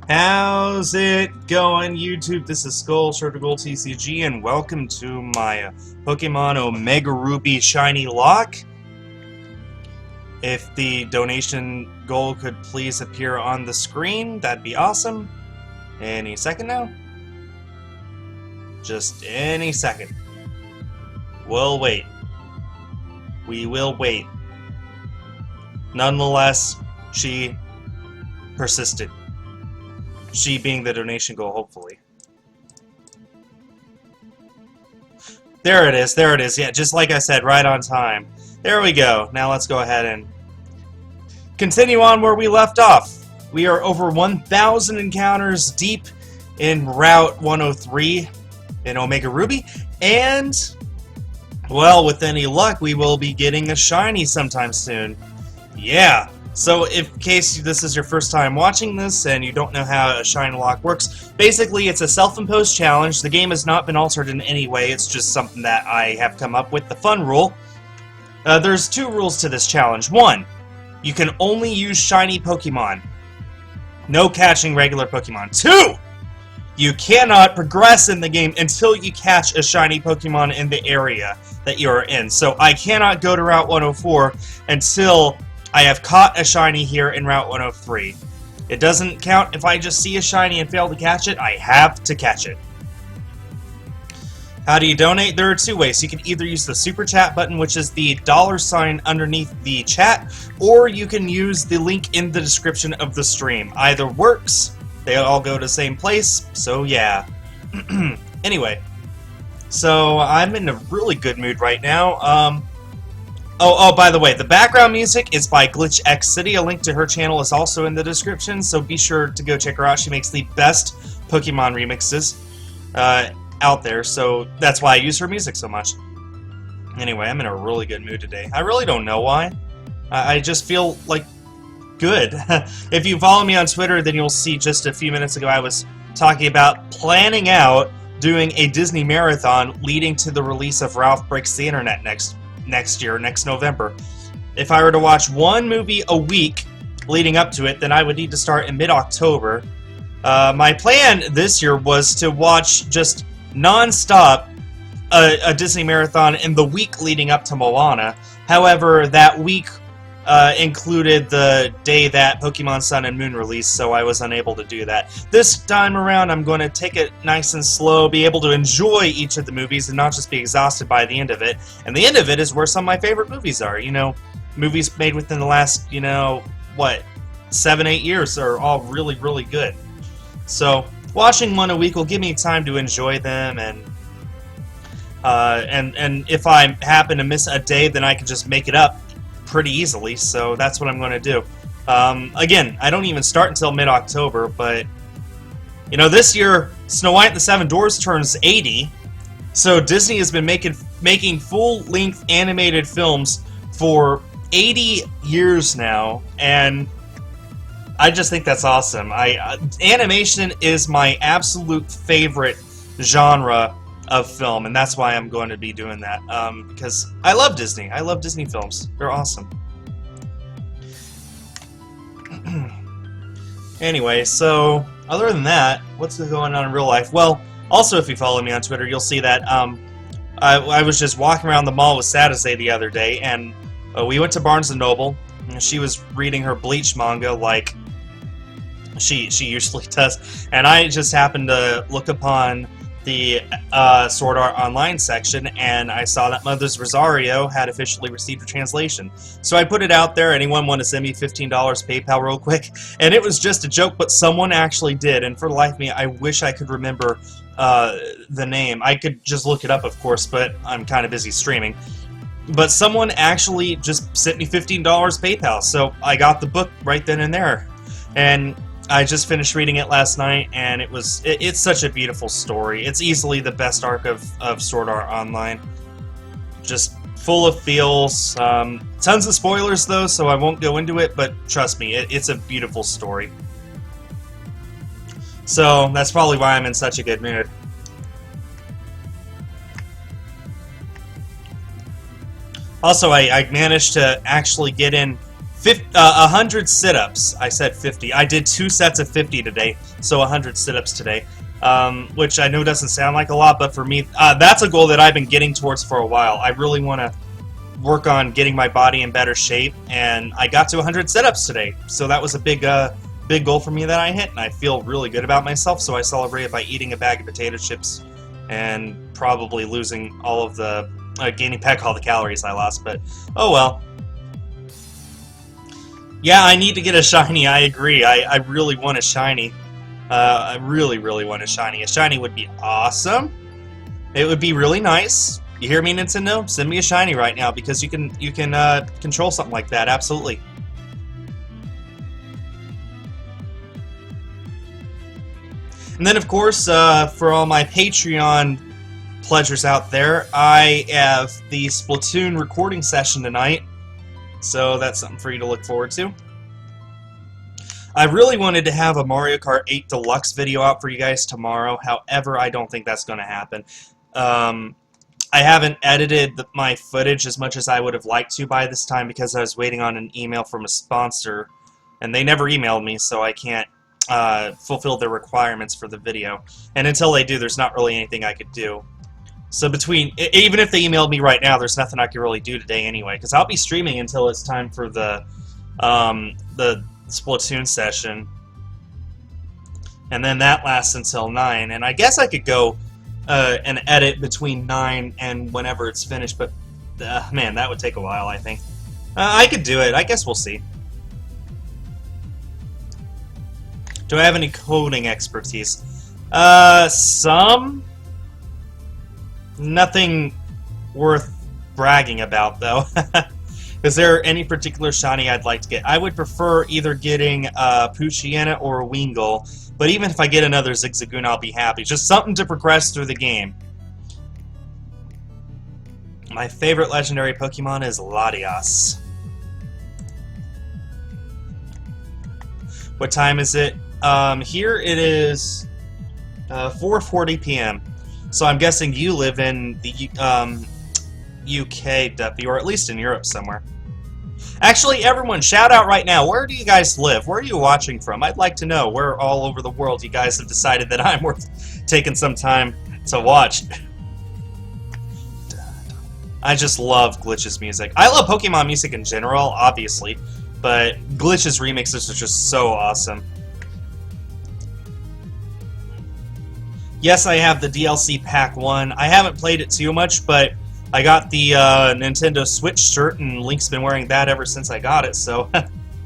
How's it going, YouTube? This is Skul, Gold TCG, and welcome to my Pokemon OmegaRuby ShinyLocke. If the donation goal could please appear on the screen, that'd be awesome. Any second now? Just any second. We'll wait. We will wait. Nonetheless, she persisted. She being the donation goal, hopefully. There it is, yeah, just like I said, right on time. There we go. Now let's go ahead and continue on where we left off. We are over 1,000 encounters deep in Route 103 in OmegaRuby, and, well, with any luck, we will be getting a shiny sometime soon. Yeah. So, in case this is your first time watching this and you don't know how a ShinyLocke works, basically it's a self-imposed challenge. The game has not been altered in any way, it's just something that I have come up with, the fun rule. There's two rules to this challenge. One, you can only use shiny Pokemon. No catching regular Pokemon. Two, you cannot progress in the game until you catch a shiny Pokemon in the area that you are in. So I cannot go to Route 104 until I have caught a shiny here in Route 103. It doesn't count if I just see a shiny and fail to catch it. I have to catch it. How do you donate? There are two ways. You can either use the super chat button, which is the $sign underneath the chat, or you can use the link in the description of the stream. Either works. They all go to the same place, so yeah. Anyway, so I'm in a really good mood right now. Oh, by the way, the background music is by Glitch X City. A link to her channel is also in the description, so be sure to go check her out. She makes the best Pokemon remixes out there, so that's why I use her music so much. Anyway, I'm in a really good mood today. I really don't know why. I just feel, like, good. If you follow me on Twitter, then you'll see just a few minutes ago I was talking about planning out doing a Disney marathon leading to the release of Ralph Breaks the Internet next year, next November. If I were to watch one movie a week leading up to it, then I would need to start in mid-October. My plan this year was to watch just non-stop a Disney marathon in the week leading up to Moana. However, that week included the day that Pokemon Sun and Moon released, so I was unable to do that. This time around, I'm going to take it nice and slow, be able to enjoy each of the movies and not just be exhausted by the end of it. And the end of it is where some of my favorite movies are. You know, movies made within the last, 7-8 years are all really, really good. So, watching one a week will give me time to enjoy them, and if I happen to miss a day, then I can just make it up pretty easily, so that's what I'm going to do. Again, I don't even start until mid-October, but, this year, Snow White and the Seven Dwarfs turns 80, so Disney has been making full-length animated films for 80 years now, and I just think that's awesome. Animation is my absolute favorite genre of film, and that's why I'm going to be doing that, because I love Disney. I love Disney films. They're awesome. Anyway, so, other than that, what's going on in real life? Well, also if you follow me on Twitter, you'll see that I was just walking around the mall with Sadase the other day, and we went to Barnes & Noble, and she was reading her Bleach manga like she usually does, and I just happened to look upon the Sword Art Online section, and I saw that Mother's Rosario had officially received a translation. So I put it out there. Anyone want to send me $15 PayPal real quick? And it was just a joke, but someone actually did, and for the life of me, I wish I could remember the name. I could just look it up, of course, but I'm kind of busy streaming. But someone actually just sent me $15 PayPal, so I got the book right then and there. And I just finished reading it last night, and it's such a beautiful story. It's easily the best arc of Sword Art Online. Just full of feels. Tons of spoilers, though, so I won't go into it, but trust me, it's a beautiful story. So, that's probably why I'm in such a good mood. Also, I managed to actually get in 100 sit-ups. I said 50. I did 2 sets of 50 today, so 100 sit-ups today. Which I know doesn't sound like a lot, but for me, that's a goal that I've been getting towards for a while. I really want to work on getting my body in better shape, and I got to 100 sit-ups today. So that was a big goal for me that I hit, and I feel really good about myself, so I celebrated by eating a bag of potato chips and probably losing all of the... gaining back all the calories I lost, but oh well. Yeah, I need to get a shiny, I agree. I really want a shiny. I really, really want a shiny. A shiny would be awesome. It would be really nice. You hear me, Nintendo? Send me a shiny right now, because you can control something like that, absolutely. And then, of course, for all my Patreon pleasures out there, I have the Splatoon recording session tonight, so that's something for you to look forward to. I really wanted to have a Mario Kart 8 Deluxe video out for you guys tomorrow, however, I don't think that's going to happen. I haven't edited my footage as much as I would have liked to by this time because I was waiting on an email from a sponsor, and they never emailed me, so I can't fulfill their requirements for the video. And until they do, there's not really anything I could do. So even if they emailed me right now, there's nothing I can really do today anyway, because I'll be streaming until it's time for the Splatoon session, and then that lasts until 9, and I guess I could go and edit between 9 and whenever it's finished, but man, that would take a while, I think. I could do it. I guess we'll see. Do I have any coding expertise? Some. Nothing worth bragging about, though. Is there any particular shiny I'd like to get? I would prefer either getting Poochyena or Wingull, but even if I get another Zigzagoon, I'll be happy. Just something to progress through the game. My favorite legendary Pokemon is Latias. What time is it? Here it is 4:40 p.m. So I'm guessing you live in the UK, Duffy, or at least in Europe somewhere. Actually, everyone, shout out right now. Where do you guys live? Where are you watching from? I'd like to know where all over the world you guys have decided that I'm worth taking some time to watch. I just love Glitch's music. I love Pokemon music in general, obviously, but Glitch's remixes are just so awesome. Yes, I have the DLC Pack 1. I haven't played it too much, but I got the Nintendo Switch shirt, and Link's been wearing that ever since I got it, so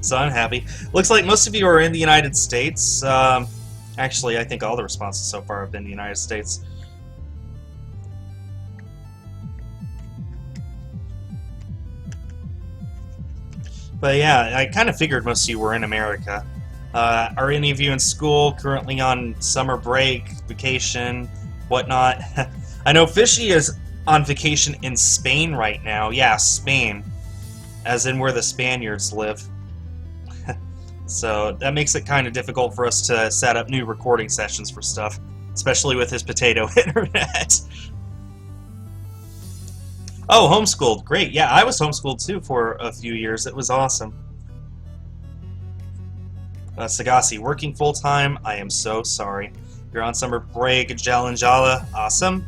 so I'm happy. Looks like most of you are in the United States. Actually, I think all the responses so far have been the United States. But yeah, I kind of figured most of you were in America. Are any of you in school, currently on summer break, vacation, whatnot? I know Fishy is on vacation in Spain right now. Yeah, Spain. As in where the Spaniards live. So that makes it kind of difficult for us to set up new recording sessions for stuff. Especially with his potato internet. Oh, homeschooled. Great. Yeah, I was homeschooled too for a few years. It was awesome. Sagasi, working full-time? I am so sorry. You're on summer break, Jalanjala. Awesome.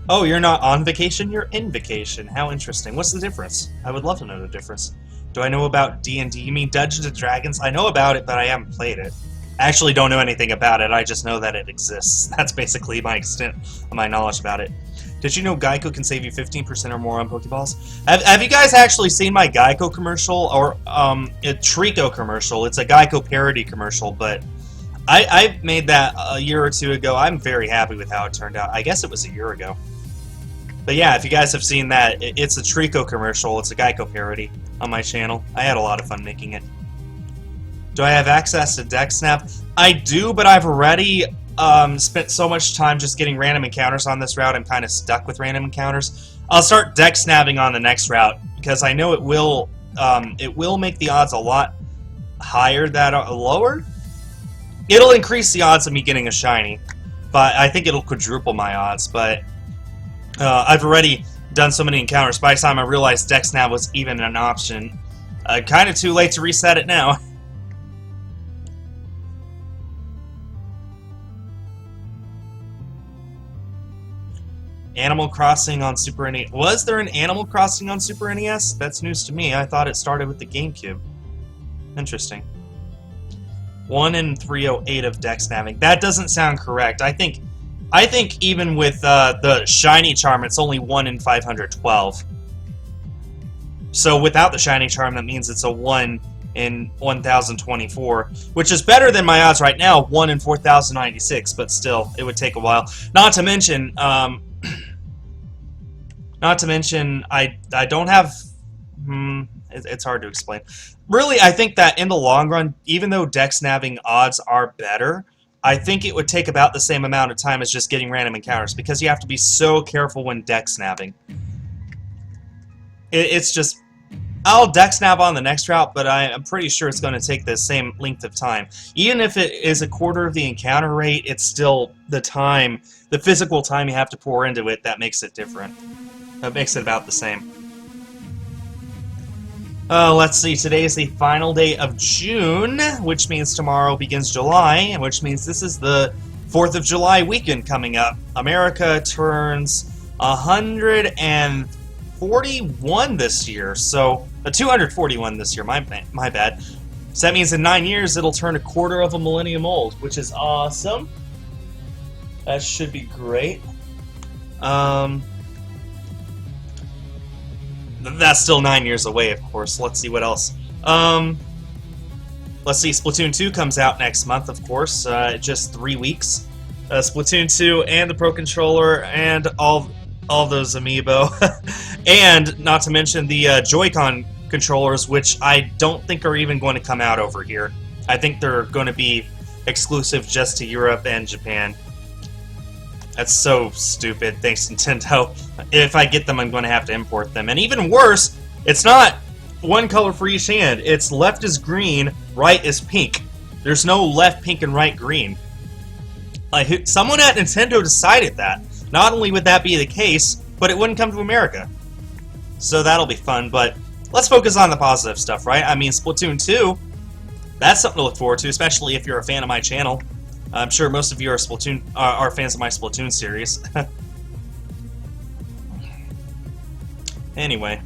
Oh, you're not on vacation? You're in vacation. How interesting. What's the difference? I would love to know the difference. Do I know about D&D? You mean Dungeons & Dragons? I know about it, but I haven't played it. I actually don't know anything about it. I just know that it exists. That's basically my extent of my knowledge about it. Did you know Geico can save you 15% or more on Pokeballs? Have you guys actually seen my Geico commercial? Or a Trico commercial? It's a Geico parody commercial, but I made that a year or two ago. I'm very happy with how it turned out. I guess it was a year ago. But yeah, if you guys have seen that, it's a Trico commercial. It's a Geico parody on my channel. I had a lot of fun making it. Do I have access to Deck Snap? I do, but I've already spent so much time just getting random encounters on this route, I'm kind of stuck with random encounters. I'll start Deck Snapping on the next route, because I know it will make the odds a lot higher than lower. It'll increase the odds of me getting a shiny. but I think it'll quadruple my odds. But I've already done so many encounters. By the time I realized DexNav was even an option, kind of too late to reset it now. Animal Crossing on Super NES. Was there an Animal Crossing on Super NES? That's news to me. I thought it started with the GameCube. Interesting. 1 in 308 of DexNaving. That doesn't sound correct. I think even with the Shiny Charm, it's only 1 in 512. So without the Shiny Charm, that means it's a 1 in 1024, which is better than my odds right now, 1 in 4096. But still, it would take a while. Not to mention, I don't have. It's hard to explain. Really, I think that in the long run, even though DexNaving odds are better, I think it would take about the same amount of time as just getting random encounters, because you have to be so careful when DexNaving. It's just, I'll DexNav on the next route, but I'm pretty sure it's going to take the same length of time. Even if it is a quarter of the encounter rate, it's still the time, the physical time you have to pour into it that makes it different. That makes it about the same. Let's see, today is the final day of June, which means tomorrow begins July, which means this is the 4th of July weekend coming up. America turns 141 this year, so 241 this year, my bad. So that means in 9 years it'll turn a quarter of a millennium old, which is awesome. That should be great. That's still 9 years away, of course. Let's see what else. Let's see, Splatoon 2 comes out next month, of course. Just 3 weeks. Splatoon 2 and the Pro Controller and all those amiibo. And not to mention the Joy-Con controllers, which I don't think are even going to come out over here. I think they're going to be exclusive just to Europe and Japan. That's so stupid, thanks Nintendo. If I get them, I'm going to have to import them. And even worse, it's not one color for each hand. It's left is green, right is pink. There's no left pink and right green. Like, someone at Nintendo decided that. Not only would that be the case, but it wouldn't come to America. So that'll be fun, but let's focus on the positive stuff, right? I mean, Splatoon 2, that's something to look forward to, especially if you're a fan of my channel. I'm sure most of you are are fans of my Splatoon series. Anyway.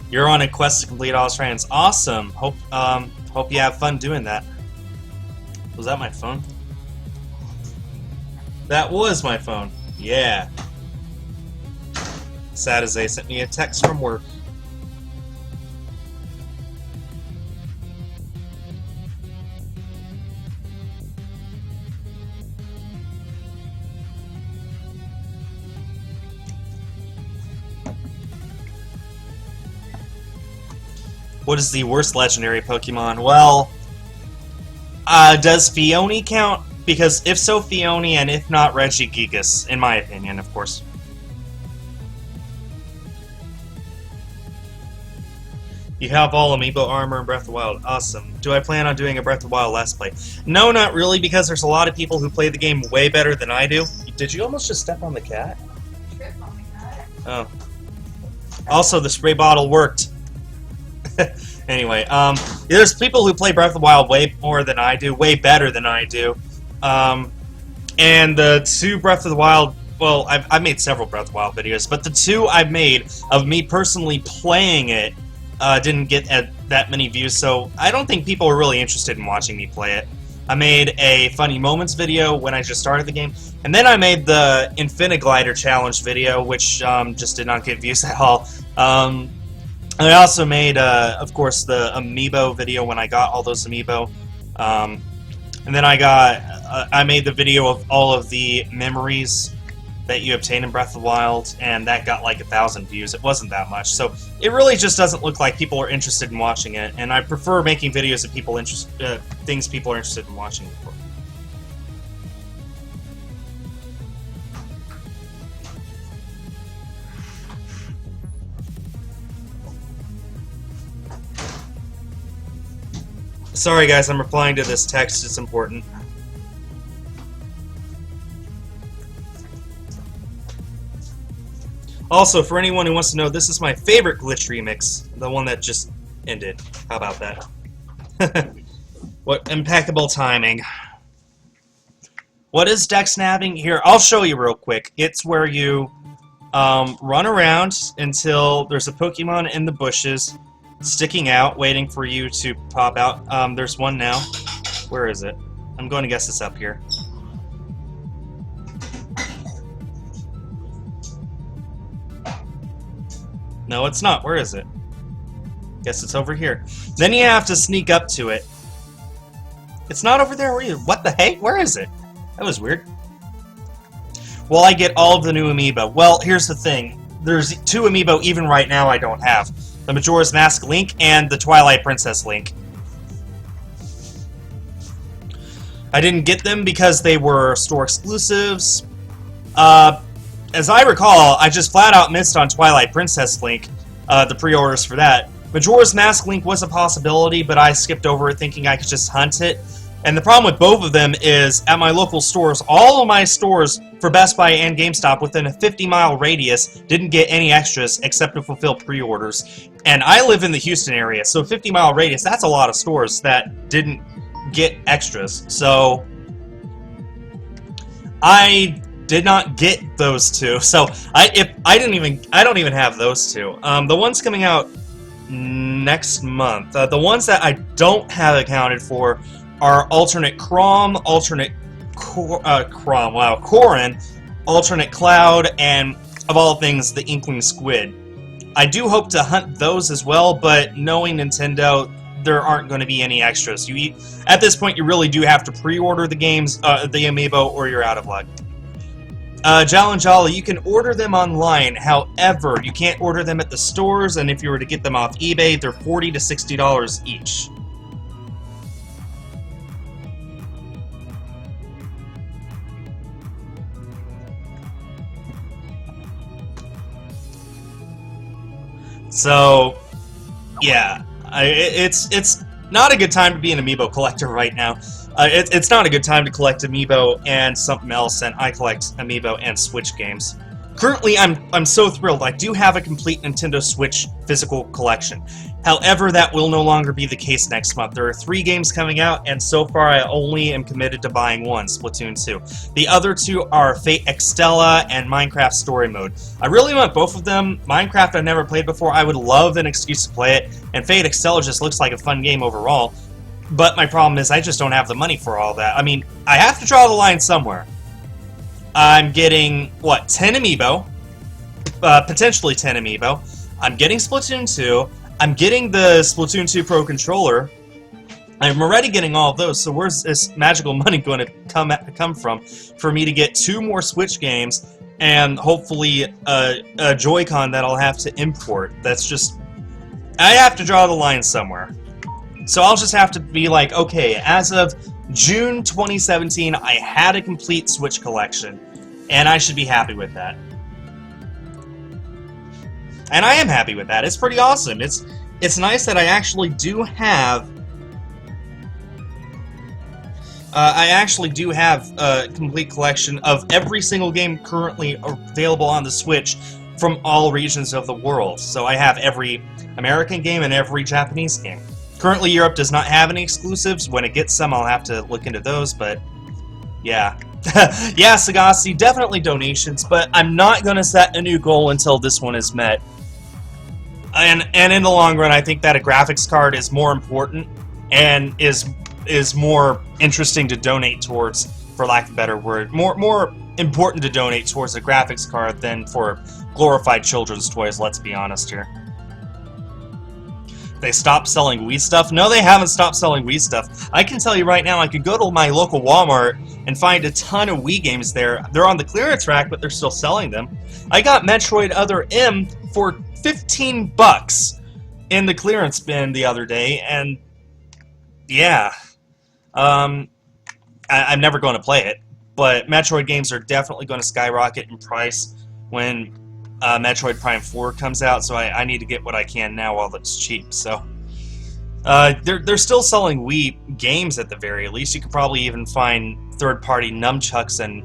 You're on a quest to complete all Australians. Awesome. Hope you have fun doing that. Was that my phone? That was my phone. Yeah. Sad as they sent me a text from work. What is the worst legendary Pokemon? Well, does Fione count? Because if so, Fione, and if not, Regigigas, in my opinion, of course. You have all Amiibo armor in Breath of the Wild. Awesome. Do I plan on doing a Breath of the Wild Let's Play? No, not really, because there's a lot of people who play the game way better than I do. Did you almost just step on the cat? Trip on the cat. Oh. Also, the spray bottle worked. Anyway, there's people who play Breath of the Wild way more than I do, way better than I do. And the 2 Breath of the Wild, well, I've made several Breath of the Wild videos, but the 2 I've made of me personally playing it didn't get that many views, so I don't think people are really interested in watching me play it. I made a Funny Moments video when I just started the game, and then I made the Infiniglider Challenge video, which just did not get views at all. I also made, of course, the Amiibo video when I got all those Amiibo. And then I made the video of all of the memories that you obtain in Breath of the Wild, and that got like 1,000 views. It wasn't that much. So it really just doesn't look like people are interested in watching it, and I prefer making videos of things people are interested in watching for. Sorry guys, I'm replying to this text, it's important. Also, for anyone who wants to know, this is my favorite glitch remix, the one that just ended. How about that? What impeccable timing. What is deck snapping? Here, I'll show you real quick. It's where you run around until there's a Pokemon in the bushes sticking out, waiting for you to pop out. There's one now. Where is it? I'm going to guess it's up here. No, it's not. Where is it? Guess it's over here. Then you have to sneak up to it. It's not over there either. What the heck? Where is it? That was weird. Well, I get all of the new amiibo. Well, here's the thing. There's 2 amiibo even right now I don't have. The Majora's Mask Link and the Twilight Princess Link. I didn't get them because they were store exclusives. As I recall, I just flat out missed on Twilight Princess Link, the pre-orders for that. Majora's Mask Link was a possibility, but I skipped over it thinking I could just hunt it. And the problem with both of them is, at my local stores, all of my stores for Best Buy and GameStop within a 50-mile radius didn't get any extras except to fulfill pre-orders. And I live in the Houston area, so 50-mile radius, that's a lot of stores that didn't get extras. So I did not get those 2. So I don't even have those 2. The ones coming out next month, the ones that I don't have accounted for are alternate Chrom, alternate Corrin, alternate Cloud, and of all things, the Inkling Squid. I do hope to hunt those as well, but knowing Nintendo, there aren't going to be any extras. At this point, you really do have to pre-order the games, the amiibo, or you're out of luck. Jal & Jolly, you can order them online, however, you can't order them at the stores, and if you were to get them off eBay, they're $40 to $60 each. So, yeah, it's not a good time to be an amiibo collector right now. It's not a good time to collect amiibo and something else, and I collect amiibo and Switch games. Currently, I'm so thrilled. I do have a complete Nintendo Switch physical collection. However, that will no longer be the case next month. There are 3 games coming out, and so far I only am committed to buying one, Splatoon 2. The other 2 are Fate Extella and Minecraft Story Mode. I really want both of them. Minecraft I've never played before. I would love an excuse to play it, and Fate Extella just looks like a fun game overall. But my problem is I just don't have the money for all that. I mean, I have to draw the line somewhere. I'm getting, what, 10 amiibo? Potentially 10 amiibo. I'm getting Splatoon 2. I'm getting the Splatoon 2 Pro Controller. I'm already getting all of those, so where's this magical money going to come from for me to get 2 more Switch games and hopefully a Joy-Con that I'll have to import? That's just... I have to draw the line somewhere. So I'll just have to be like, okay, as of June 2017, I had a complete Switch collection, and I should be happy with that. And I am happy with that. It's pretty awesome. It's nice that I actually do have... a complete collection of every single game currently available on the Switch from all regions of the world. So I have every American game and every Japanese game. Currently, Europe does not have any exclusives. When it gets some, I'll have to look into those, but yeah. Yeah, Sagasi, definitely donations, but I'm not going to set a new goal until this one is met. And in the long run, I think that a graphics card is more important and is more interesting to donate towards, for lack of a better word. More important to donate towards a graphics card than for glorified children's toys, let's be honest here. They stopped selling Wii stuff? No, they haven't stopped selling Wii stuff. I can tell you right now, I could go to my local Walmart and find a ton of Wii games there. They're on the clearance rack, but they're still selling them. I got Metroid Other M for $15 in the clearance bin the other day, and yeah. I'm never going to play it, but Metroid games are definitely going to skyrocket in price when Metroid Prime 4 comes out, so I need to get what I can now while it's cheap. So, They're still selling Wii games at the very least. You could probably even find third-party nunchucks and,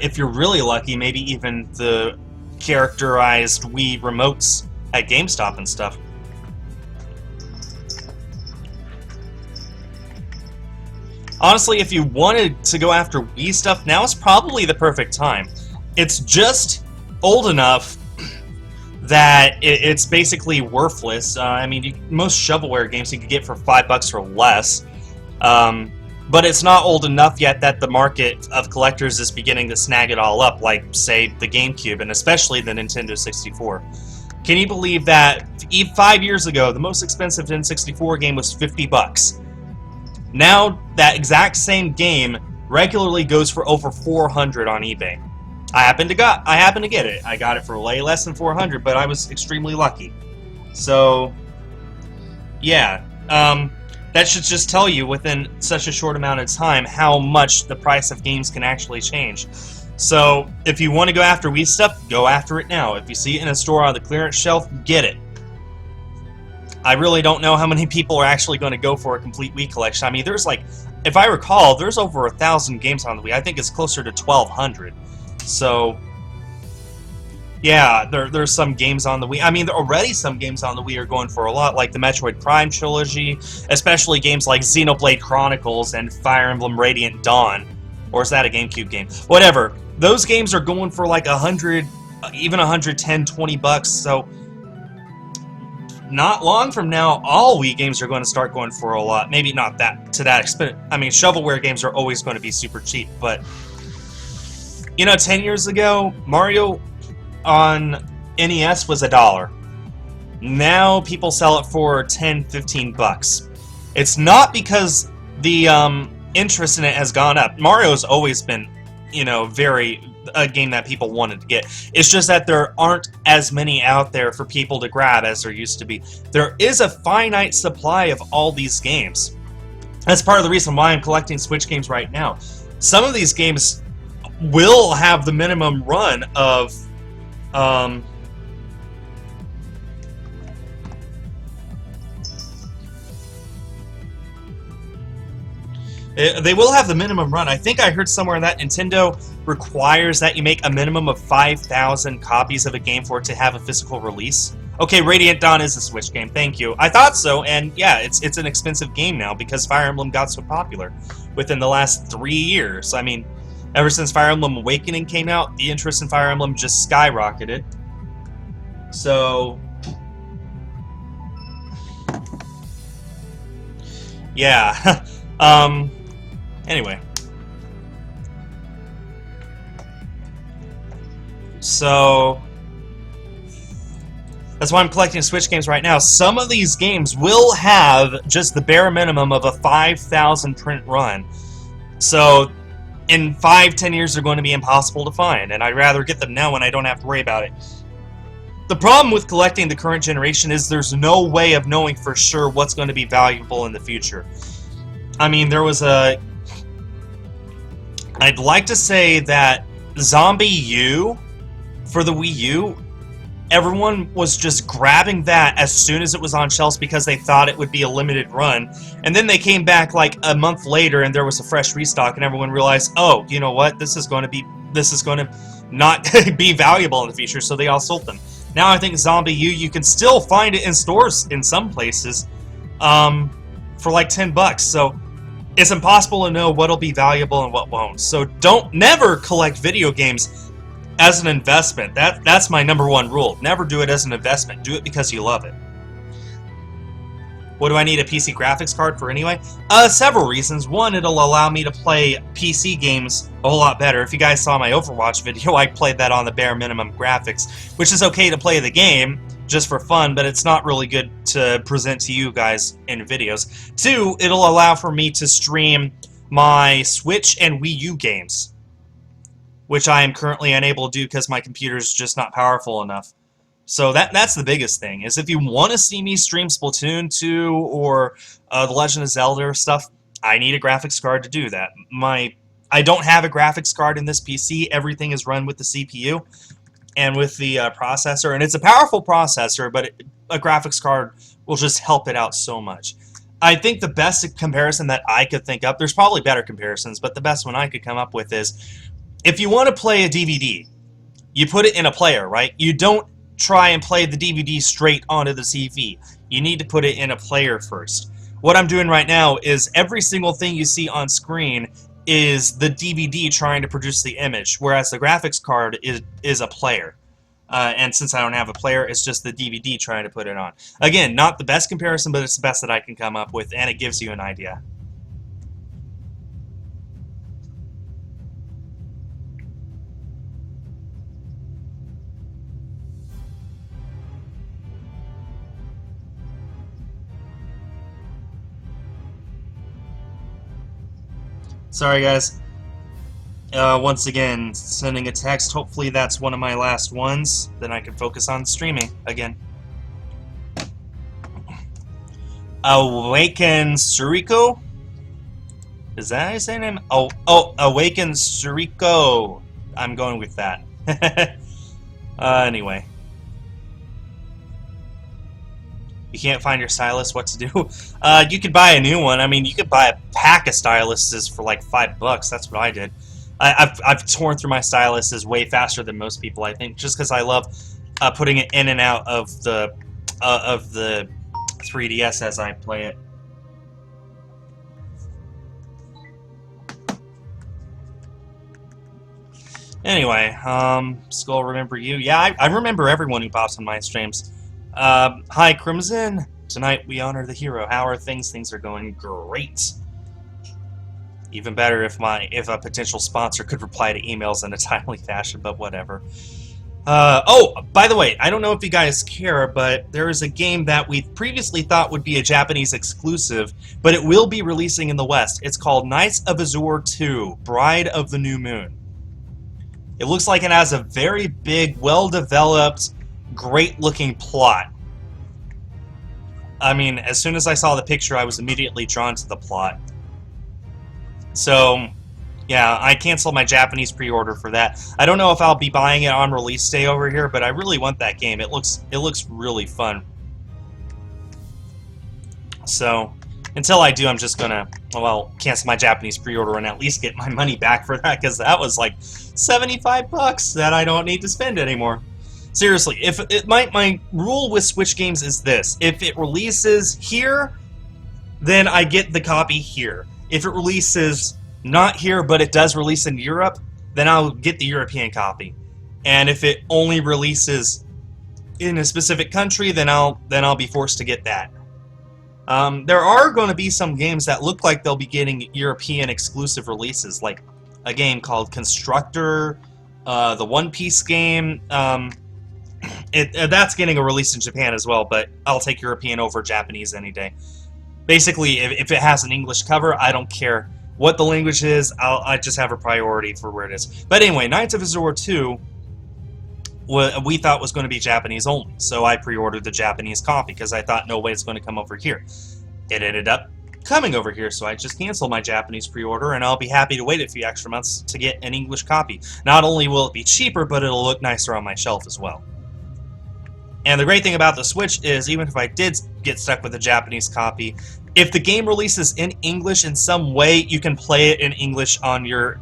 if you're really lucky, maybe even the characterized Wii remotes at GameStop and stuff. Honestly, if you wanted to go after Wii stuff, now is probably the perfect time. It's just old enough that it's basically worthless. I mean, most shovelware games you could get for $5 or less. But it's not old enough yet that the market of collectors is beginning to snag it all up, like, say, the GameCube, and especially the Nintendo 64. Can you believe that 5 years ago, the most expensive N64 game was $50? Now, that exact same game regularly goes for over $400 on eBay. I happen to get it. I got it for way less than $400, but I was extremely lucky. So, yeah, that should just tell you within such a short amount of time how much the price of games can actually change. So, if you want to go after Wii stuff, go after it now. If you see it in a store on the clearance shelf, get it. I really don't know how many people are actually going to go for a complete Wii collection. I mean, there's like, if I recall, there's over 1,000 games on the Wii. I think it's closer to 1,200. So, yeah, there's some games on the Wii. I mean, there already some games on the Wii are going for a lot, like the Metroid Prime trilogy, especially games like Xenoblade Chronicles and Fire Emblem Radiant Dawn. Or is that a GameCube game? Whatever. Those games are going for like 100, even 110, $20. So, not long from now, all Wii games are going to start going for a lot. Maybe not that to that extent. I mean, shovelware games are always going to be super cheap, but you know, 10 years ago, Mario on NES was $1. Now people sell it for $10, $15. It's not because the interest in it has gone up. Mario's always been, you know, a game that people wanted to get. It's just that there aren't as many out there for people to grab as there used to be. There is a finite supply of all these games. That's part of the reason why I'm collecting Switch games right now. Some of these games will have the minimum run of they will have the minimum run. I think I heard somewhere that Nintendo requires that you make a minimum of 5,000 copies of a game for it to have a physical release. Okay, Radiant Dawn is a Switch game, thank you. I thought so, and yeah, it's an expensive game now because Fire Emblem got so popular within the last 3 years. I mean, ever since Fire Emblem Awakening came out, the interest in Fire Emblem just skyrocketed. So, yeah. Anyway. So, that's why I'm collecting Switch games right now. Some of these games will have just the bare minimum of a 5,000 print run. So, in 5-10 years, they're going to be impossible to find, and I'd rather get them now when I don't have to worry about it. The problem with collecting the current generation is there's no way of knowing for sure what's going to be valuable in the future. I mean, there was a... I'd like to say that Zombie U for the Wii U, everyone was just grabbing that as soon as it was on shelves because they thought it would be a limited run. And then they came back like a month later and there was a fresh restock and everyone realized, oh, you know what, this is going to not be valuable in the future, so they all sold them. Now I think Zombie U, you can still find it in stores in some places for like $10. So it's impossible to know what'll be valuable and what won't. So never collect video games as an investment. That's my #1 rule. Never do it as an investment. Do it because you love it. What do I need a PC graphics card for anyway? Several reasons. One, it'll allow me to play PC games a whole lot better. If you guys saw my Overwatch video, I played that on the bare minimum graphics, which is okay to play the game just for fun, but it's not really good to present to you guys in videos. Two, it'll allow for me to stream my Switch and Wii U games, which I am currently unable to do because my computer's just not powerful enough. So that's the biggest thing, is if you want to see me stream Splatoon 2 or The Legend of Zelda stuff, I need a graphics card to do that. I don't have a graphics card in this PC. Everything is run with the CPU and with the processor, and it's a powerful processor, but a graphics card will just help it out so much. I think the best comparison that I could think of, there's probably better comparisons, but the best one I could come up with is, if you want to play a DVD, you put it in a player, right? You don't try and play the DVD straight onto the TV. You need to put it in a player first. What I'm doing right now is every single thing you see on screen is the DVD trying to produce the image, whereas the graphics card is a player. And since I don't have a player, it's just the DVD trying to put it on. Again, not the best comparison, but it's the best that I can come up with, and it gives you an idea. Sorry, guys. Once again, sending a text. Hopefully that's one of my last ones. Then I can focus on streaming again. Awaken Suriko? Is that how you say your name? Oh, Awaken Suriko. I'm going with that. Anyway. You can't find your stylus, what to do? You could buy a new one. I mean, you could buy a pack of styluses for like $5. That's what I did. I've torn through my styluses way faster than most people, I think, just because I love putting it in and out of the 3DS as I play it. Anyway, Skul, remember you? Yeah, I remember everyone who pops on my streams. Hi, Crimson. Tonight we honor the hero. How are things? Things are going great. Even better if a potential sponsor could reply to emails in a timely fashion, but whatever. Oh, by the way, I don't know if you guys care, but there is a game that we previously thought would be a Japanese exclusive, but it will be releasing in the West. It's called Knights of Azure 2, Bride of the New Moon. It looks like it has a very big, well-developed, great-looking plot. I mean, as soon as I saw the picture, I was immediately drawn to the plot. So, yeah, I canceled my Japanese pre-order for that. I don't know if I'll be buying it on release day over here, but I really want that game. It looks really fun. So, until I do, I'm just gonna, well, cancel my Japanese pre-order and at least get my money back for that, because that was like $75 that I don't need to spend anymore. Seriously, if my rule with Switch games is this: if it releases here, then I get the copy here. If it releases not here, but it does release in Europe, then I'll get the European copy. And if it only releases in a specific country, then I'll be forced to get that. There are going to be some games that look like they'll be getting European exclusive releases, like a game called Constructor, the One Piece game. That's getting a release in Japan as well, but I'll take European over Japanese any day. Basically, if it has an English cover, I don't care what the language is. I just have a priority for where it is. But anyway, Knights of Azure 2, we thought was going to be Japanese only, so I pre-ordered the Japanese copy because I thought no way it's going to come over here. It ended up coming over here, so I just canceled my Japanese pre-order, and I'll be happy to wait a few extra months to get an English copy. Not only will it be cheaper, but it'll look nicer on my shelf as well. And the great thing about the Switch is, even if I did get stuck with a Japanese copy, if the game releases in English in some way, you can play it in English on your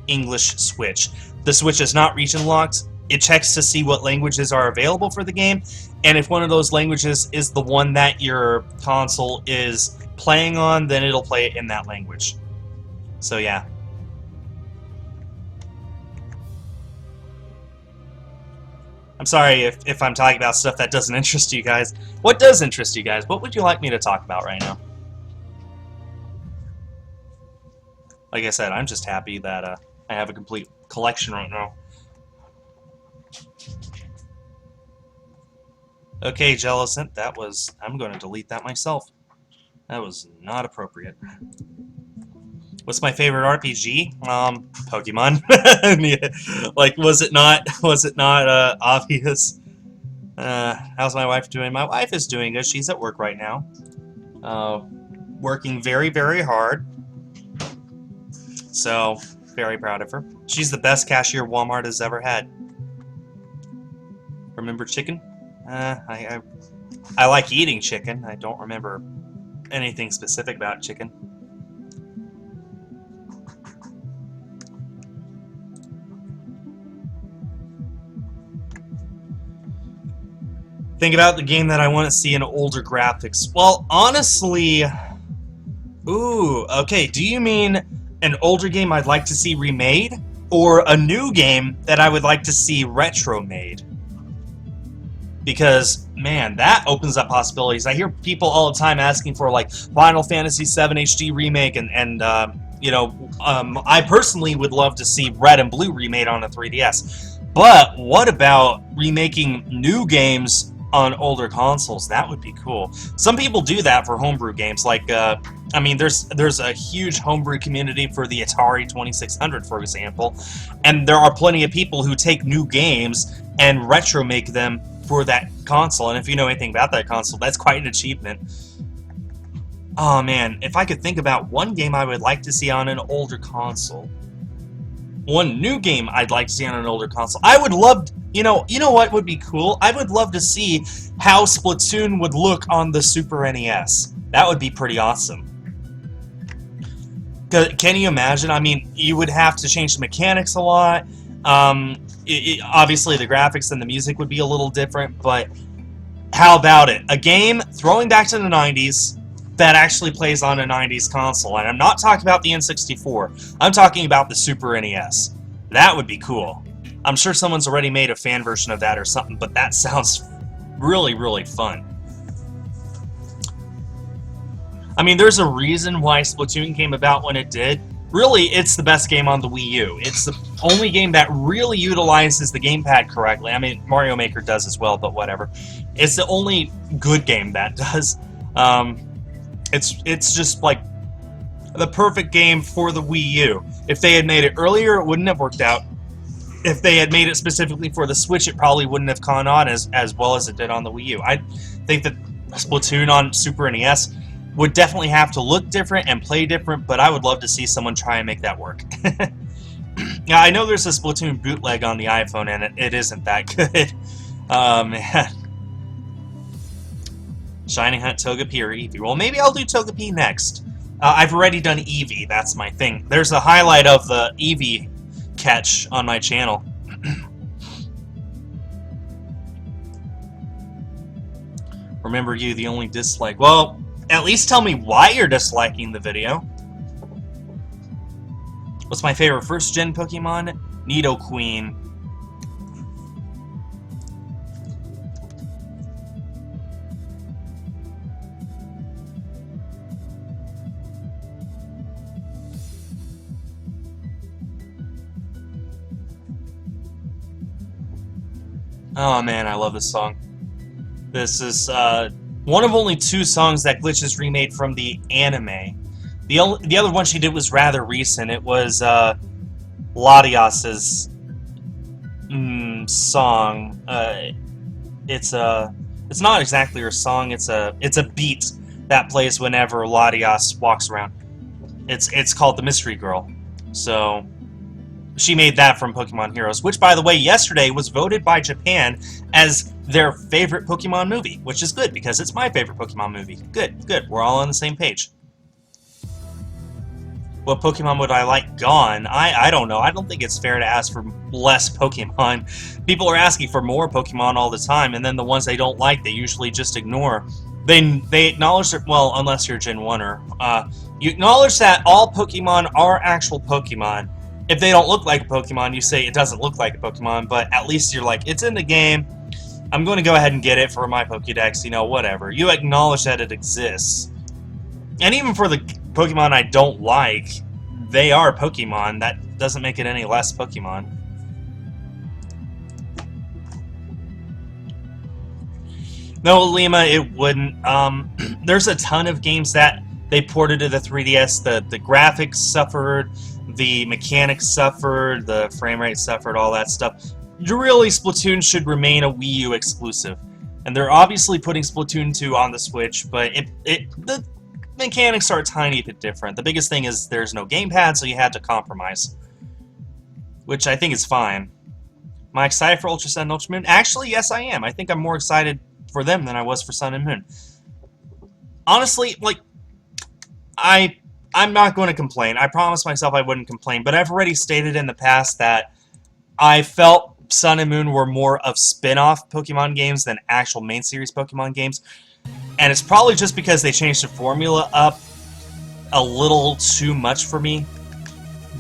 English Switch. The Switch is not region locked. It checks to see what languages are available for the game, and if one of those languages is the one that your console is playing on, then it'll play it in that language. So yeah. I'm sorry if I'm talking about stuff that doesn't interest you guys. What does interest you guys? What would you like me to talk about right now? Like I said, I'm just happy that I have a complete collection right now. Okay, Jellicent, that was... I'm going to delete that myself. That was not appropriate. What's my favorite RPG? Pokemon. Like, was it not obvious? How's my wife doing? My wife is doing good. She's at work right now. Working very, very hard. So, very proud of her. She's the best cashier Walmart has ever had. Remember chicken? I like eating chicken. I don't remember anything specific about chicken. Think about the game that I want to see in older graphics. Well, honestly... Ooh, okay. Do you mean an older game I'd like to see remade? Or a new game that I would like to see retro-made? Because, man, that opens up possibilities. I hear people all the time asking for, like, Final Fantasy VII HD Remake, and you know, I personally would love to see Red and Blue remade on a 3DS. But what about remaking new games on older consoles? That would be cool. Some people do that for homebrew games, like, I mean, there's a huge homebrew community for the Atari 2600, for example, and there are plenty of people who take new games and retro-make them for that console, and if you know anything about that console, that's quite an achievement. Oh man, if I could think about one game I would like to see on an older console, one new game I'd like to see on an older console, I would love, you know what would be cool? I would love to see how Splatoon would look on the Super NES. That would be pretty awesome. Can you imagine? I mean, you would have to change the mechanics a lot. Obviously, the graphics and the music would be a little different, but how about it? A game throwing back to the 90s that actually plays on a 90s console. And I'm not talking about the N64. I'm talking about the Super NES. That would be cool. I'm sure someone's already made a fan version of that or something, but that sounds really, really fun. I mean, there's a reason why Splatoon came about when it did. Really, it's the best game on the Wii U. It's the only game that really utilizes the gamepad correctly. I mean, Mario Maker does as well, but whatever. It's the only good game that does. It's just like the perfect game for the Wii U. If they had made it earlier, it wouldn't have worked out. If they had made it specifically for the Switch, it probably wouldn't have gone on as well as it did on the Wii U. I think that Splatoon on Super NES would definitely have to look different and play different, but I would love to see someone try and make that work. Yeah, I know there's a Splatoon bootleg on the iPhone, and it isn't that good. Man. Shiny Hunt, Togepi, or Eevee. Well, maybe I'll do Togepi next. I've already done Eevee, that's my thing. There's a highlight of the Eevee catch on my channel. Remember you, the only dislike. Well, at least tell me why you're disliking the video. What's my favorite first-gen Pokemon? Nidoqueen. Oh man, I love this song. This is one of only 2 songs that Glitch has remade from the anime. The other one she did was rather recent. It was Latias's song. It's not exactly her song. It's a beat that plays whenever Latias walks around. It's called The Mystery Girl. So she made that from Pokemon Heroes, which, by the way, yesterday was voted by Japan as their favorite Pokemon movie, which is good, because it's my favorite Pokemon movie. Good, good. We're all on the same page. What Pokemon would I like gone? I don't know. I don't think it's fair to ask for less Pokemon. People are asking for more Pokemon all the time, and then the ones they don't like, they usually just ignore. They acknowledge that, well, unless you're Gen 1-er, you acknowledge that all Pokemon are actual Pokemon. If they don't look like a Pokemon, you say it doesn't look like a Pokemon, but at least you're like, it's in the game, I'm going to go ahead and get it for my Pokédex, you know, whatever. You acknowledge that it exists. And even for the Pokemon I don't like, they are Pokemon. That doesn't make it any less Pokemon. No, Lima, it wouldn't. There's a ton of games that they ported to the 3DS. The graphics suffered, the mechanics suffered, the frame rate suffered, all that stuff. Really, Splatoon should remain a Wii U exclusive. And they're obviously putting Splatoon 2 on the Switch, but the mechanics are a tiny bit different. The biggest thing is there's no gamepad, so you had to compromise. Which I think is fine. Am I excited for Ultra Sun and Ultra Moon? Actually, yes, I am. I think I'm more excited for them than I was for Sun and Moon. Honestly, like, I'm not going to complain. I promised myself I wouldn't complain, but I've already stated in the past that I felt Sun and Moon were more of spin-off Pokemon games than actual main series Pokemon games. And it's probably just because they changed the formula up a little too much for me.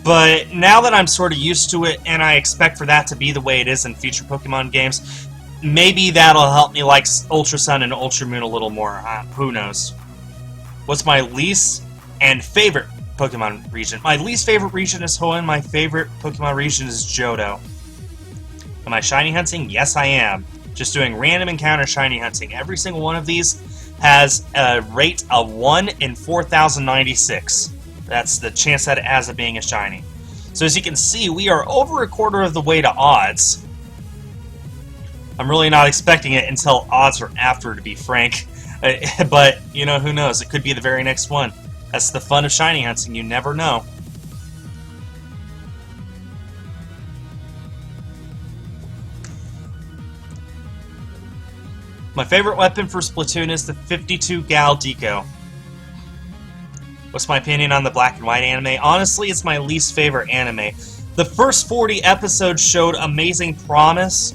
But now that I'm sort of used to it, and I expect for that to be the way it is in future Pokemon games, maybe that'll help me like Ultra Sun and Ultra Moon a little more. Who knows? What's my least and favorite Pokemon region? My least favorite region is Hoenn. My favorite Pokemon region is Johto. Am I shiny hunting? Yes, I am. Just doing random encounter shiny hunting. Every single one of these has a rate of 1 in 4,096. That's the chance that it has of being a shiny. So as you can see, we are over a quarter of the way to odds. I'm really not expecting it until odds are after, to be frank. But, you know, who knows? It could be the very next one. That's the fun of shiny hunting. You never know. My favorite weapon for Splatoon is the 52 Gal Deco. What's my opinion on the black and white anime? Honestly, it's my least favorite anime. The first 40 episodes showed amazing promise,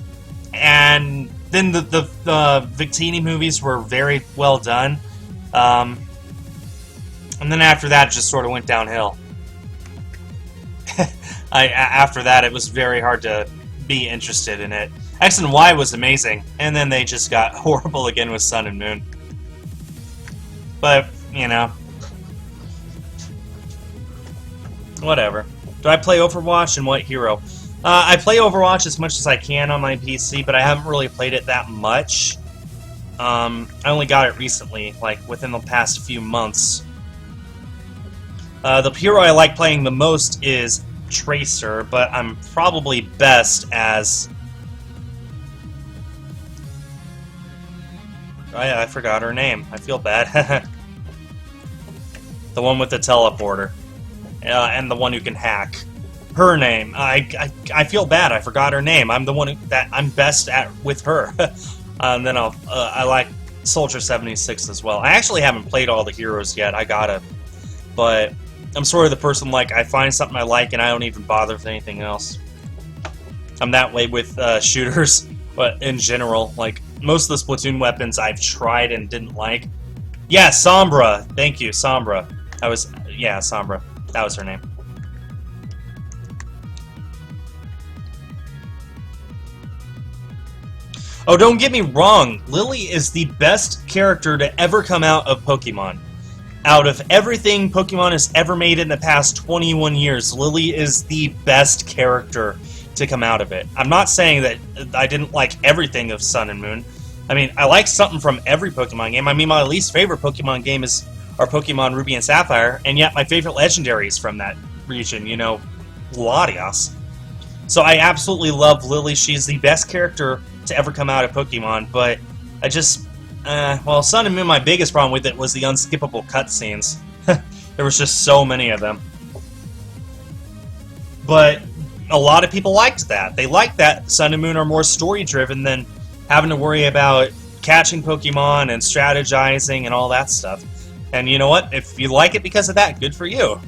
and then the Victini movies were very well done. And then after that, it just sort of went downhill. After that, it was very hard to be interested in it. X and Y was amazing, and then they just got horrible again with Sun and Moon. But, you know, whatever. Do I play Overwatch, and what hero? I play Overwatch as much as I can on my PC, but I haven't really played it that much. I only got it recently, like within the past few months. The hero I like playing the most is Tracer, but I'm probably best as... I forgot her name. I feel bad. The one with the teleporter. And the one who can hack. Her name. I feel bad. I forgot her name. I'm the one that I'm best at with her. And then I like Soldier 76 as well. I actually haven't played all the heroes yet. I gotta. But I'm sort of the person, like, I find something I like and I don't even bother with anything else. I'm that way with shooters, but in general, like, most of the Splatoon weapons I've tried and didn't like. Yeah, Sombra. Thank you, Sombra. Yeah, Sombra. That was her name. Oh, don't get me wrong. Lily is the best character to ever come out of Pokemon. Out of everything Pokemon has ever made in the past 21 years, Lily is the best character to come out of it. I'm not saying that I didn't like everything of Sun and Moon. I mean, I like something from every Pokemon game. I mean, my least favorite Pokemon game is our Pokemon Ruby and Sapphire, and yet my favorite legendary is from that region, you know, Latias. So I absolutely love Lily. She's the best character to ever come out of Pokemon, but I just... well, Sun and Moon, my biggest problem with it was the unskippable cutscenes. There was just so many of them. But a lot of people liked that. They liked that Sun and Moon are more story-driven than having to worry about catching Pokemon and strategizing and all that stuff. And you know what? If you like it because of that, good for you.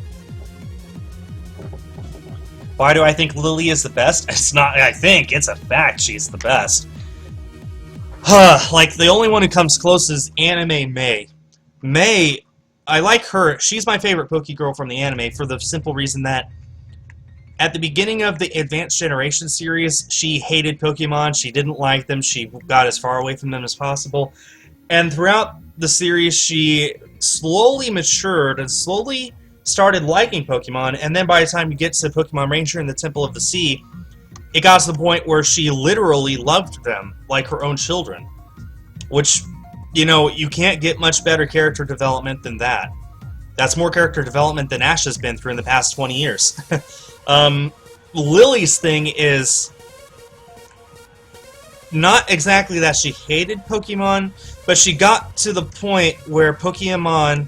Why do I think Lily is the best? It's not I think, it's a fact she's the best. Like, the only one who comes close is Anime May. May, I like her. She's my favorite Pokegirl from the anime for the simple reason that at the beginning of the Advanced Generation series, she hated Pokemon, she didn't like them, she got as far away from them as possible. And throughout the series, she slowly matured and slowly started liking Pokemon, and then by the time you get to Pokemon Ranger and the Temple of the Sea, it got to the point where she literally loved them like her own children. Which, you know, you can't get much better character development than that. That's more character development than Ash has been through in the past 20 years. Lily's thing is not exactly that she hated Pokemon, but she got to the point where Pokemon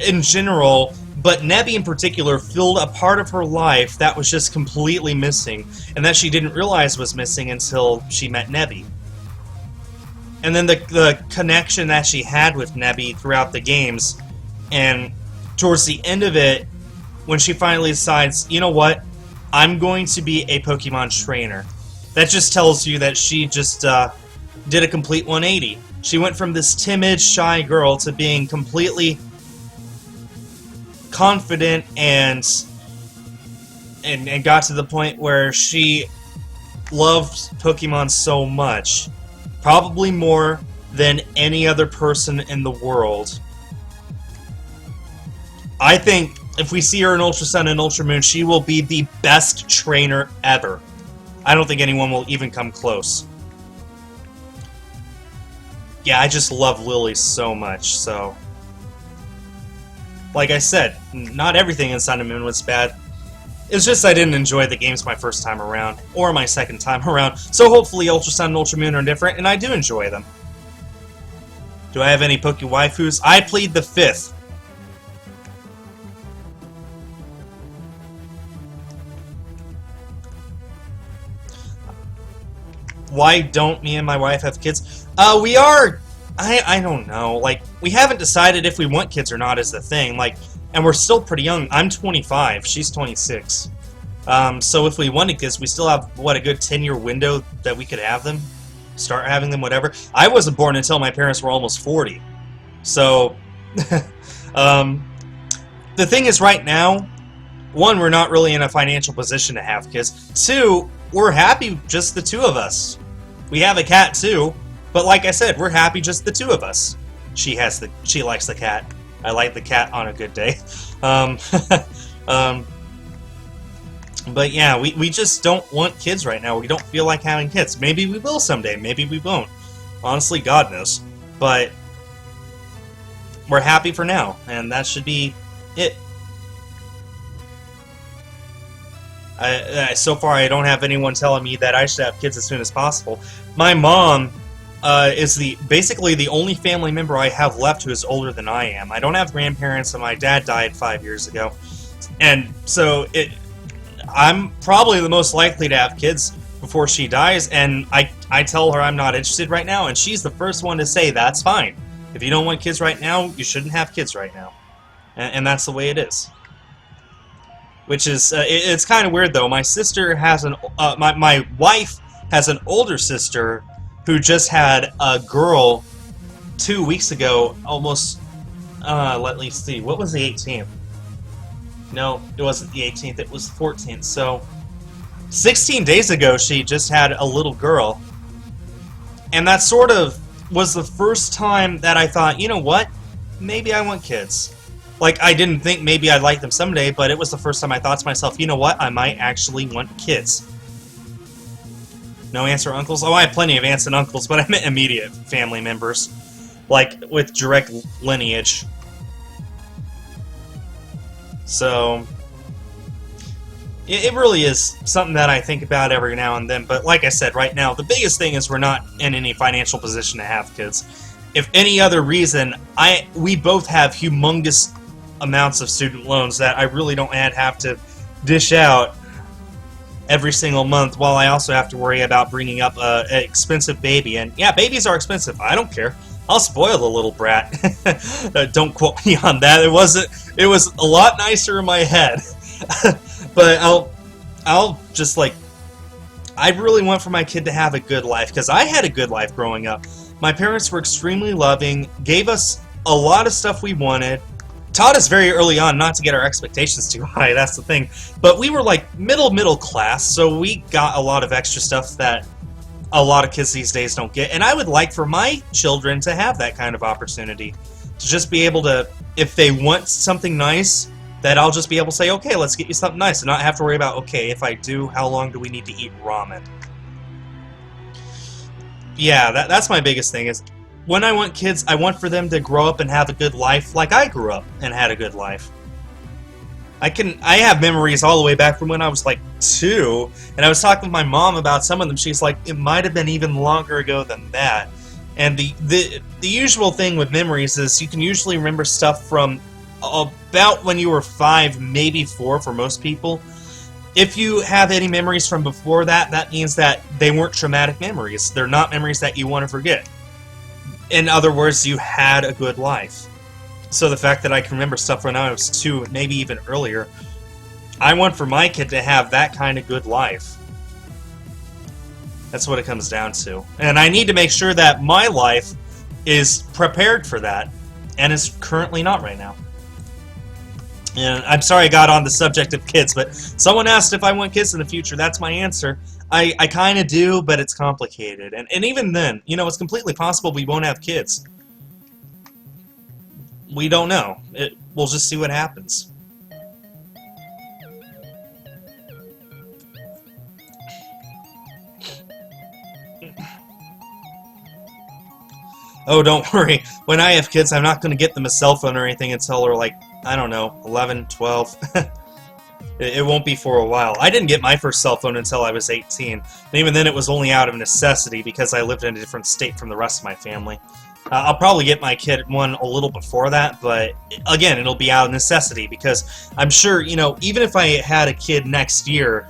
in general But Nebby in particular filled a part of her life that was just completely missing, and that she didn't realize was missing until she met Nebby. And then the connection that she had with Nebby throughout the games, and towards the end of it, when she finally decides, you know what, I'm going to be a Pokemon trainer. That just tells you that she just did a complete 180. She went from this timid, shy girl to being completely confident and got to the point where she loved Pokemon so much, probably more than any other person in the world. I think if we see her in Ultra Sun and Ultra Moon, she will be the best trainer ever. I don't think anyone will even come close. Yeah, I just love Lily so much, so... Like I said, not everything in Sun and Moon was bad. It's just I didn't enjoy the games my first time around, or my second time around, so hopefully Ultra Sun and Ultra Moon are different, and I do enjoy them. Do I have any Poke Waifus? I plead the fifth. Why don't me and my wife have kids? We are... I don't know. Like, we haven't decided if we want kids or not is the thing. Like, and we're still pretty young. I'm 25. She's 26. So if we wanted kids, we still have, what, a good 10-year window that we could have them? Start having them, whatever. I wasn't born until my parents were almost 40. So, the thing is, right now, one, we're not really in a financial position to have kids. Two, we're happy just the two of us. We have a cat, too. But like I said, we're happy just the two of us. She likes the cat. I like the cat on a good day. But yeah, we just don't want kids right now. We don't feel like having kids. Maybe we will someday. Maybe we won't. Honestly, God knows. But we're happy for now, and that should be it. So far, I don't have anyone telling me that I should have kids as soon as possible. My mom is basically the only family member I have left who is older than I am. I don't have grandparents, and my dad died 5 years ago. And so I'm probably the most likely to have kids before she dies, and I tell her I'm not interested right now, and she's the first one to say, that's fine. If you don't want kids right now, you shouldn't have kids right now. And that's the way it is. Which is, it's kind of weird though. My sister has my wife has an older sister who just had a girl 2 weeks ago, almost, let me see, what was the 18th? No, it wasn't the 18th, it was the 14th, so 16 days ago she just had a little girl. And that sort of was the first time that I thought, you know what, maybe I want kids. Like, I didn't think maybe I'd like them someday, but it was the first time I thought to myself, you know what, I might actually want kids. No aunts or uncles? Oh, I have plenty of aunts and uncles, but I meant immediate family members. Like, with direct lineage. So, it really is something that I think about every now and then, but like I said, right now, the biggest thing is we're not in any financial position to have kids. If any other reason, we both have humongous amounts of student loans that I really don't have to dish out every single month, while I also have to worry about bringing up an expensive baby. And yeah, babies are expensive. I don't care. I'll spoil the little brat. Don't quote me on that. It was a lot nicer in my head. But I'll just, like, I really want for my kid to have a good life, because I had a good life growing up. My parents were extremely loving, gave us a lot of stuff we wanted, taught us very early on not to get our expectations too high, that's the thing. But we were like middle class, so we got a lot of extra stuff that a lot of kids these days don't get. And I would like for my children to have that kind of opportunity. To just be able to, if they want something nice, that I'll just be able to say, okay, let's get you something nice, and not have to worry about, okay, if I do, how long do we need to eat ramen? Yeah, that's my biggest thing, is when I want kids, I want for them to grow up and have a good life like I grew up and had a good life. I have memories all the way back from when I was like 2, and I was talking with my mom about some of them. She's like, it might have been even longer ago than that. And the usual thing with memories is you can usually remember stuff from about when you were 5, maybe 4 for most people. If you have any memories from before that, that means that they weren't traumatic memories. They're not memories that you want to forget. In other words, you had a good life. So the fact that I can remember stuff when I was 2, maybe even earlier, I want for my kid to have that kind of good life. That's what it comes down to. And I need to make sure that my life is prepared for that, and is currently not right now. And I'm sorry I got on the subject of kids, but someone asked if I want kids in the future. That's my answer. I kind of do, but it's complicated. And even then, you know, it's completely possible we won't have kids. We don't know. We'll just see what happens. Oh, don't worry. When I have kids, I'm not going to get them a cell phone or anything until they're like, I don't know, 11, 12. It won't be for a while. I didn't get my first cell phone until I was 18. And even then, it was only out of necessity because I lived in a different state from the rest of my family. I'll probably get my kid one a little before that, but again, it'll be out of necessity because I'm sure, you know, even if I had a kid next year,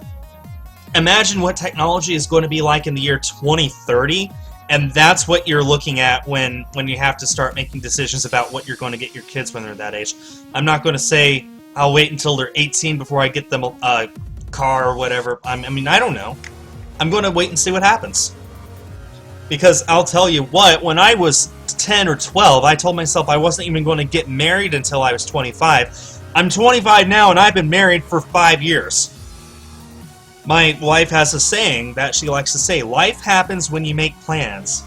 imagine what technology is going to be like in the year 2030. And that's what you're looking at when you have to start making decisions about what you're going to get your kids when they're that age. I'm not going to say I'll wait until they're 18 before I get them a car or whatever. I mean, I don't know. I'm going to wait and see what happens. Because I'll tell you what, when I was 10 or 12, I told myself I wasn't even going to get married until I was 25. I'm 25 now, and I've been married for 5 years. My wife has a saying that she likes to say, life happens when you make plans.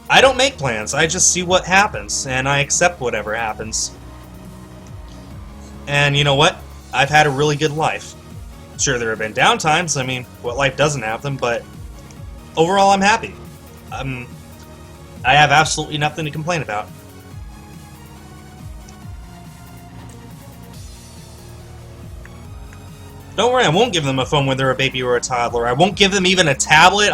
I don't make plans, I just see what happens, and I accept whatever happens. And you know what? I've had a really good life. Sure, there have been down times, I mean, what life doesn't have them, but overall I'm happy. I have absolutely nothing to complain about. Don't worry, I won't give them a phone when they're a baby or a toddler. I won't give them even a tablet.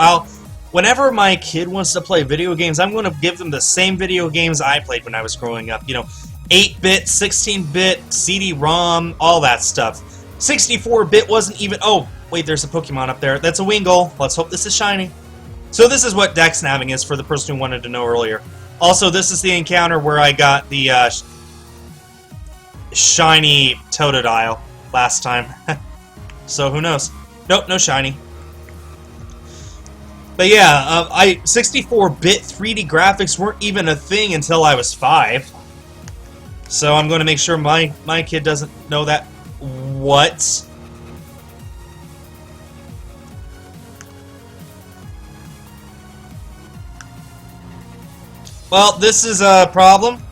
Whenever my kid wants to play video games, I'm going to give them the same video games I played when I was growing up. You know, 8-bit, 16-bit, CD-ROM, all that stuff. 64-bit wasn't even... Oh, wait, there's a Pokemon up there. That's a Wingull. Let's hope this is shiny. So this is what deck snapping is for the person who wanted to know earlier. Also, this is the encounter where I got the shiny Totodile last time. So who knows? Nope, no shiny. But yeah, 64-bit 3D graphics weren't even a thing until I was 5. So I'm going to make sure my kid doesn't know that. What? Well, this is a problem.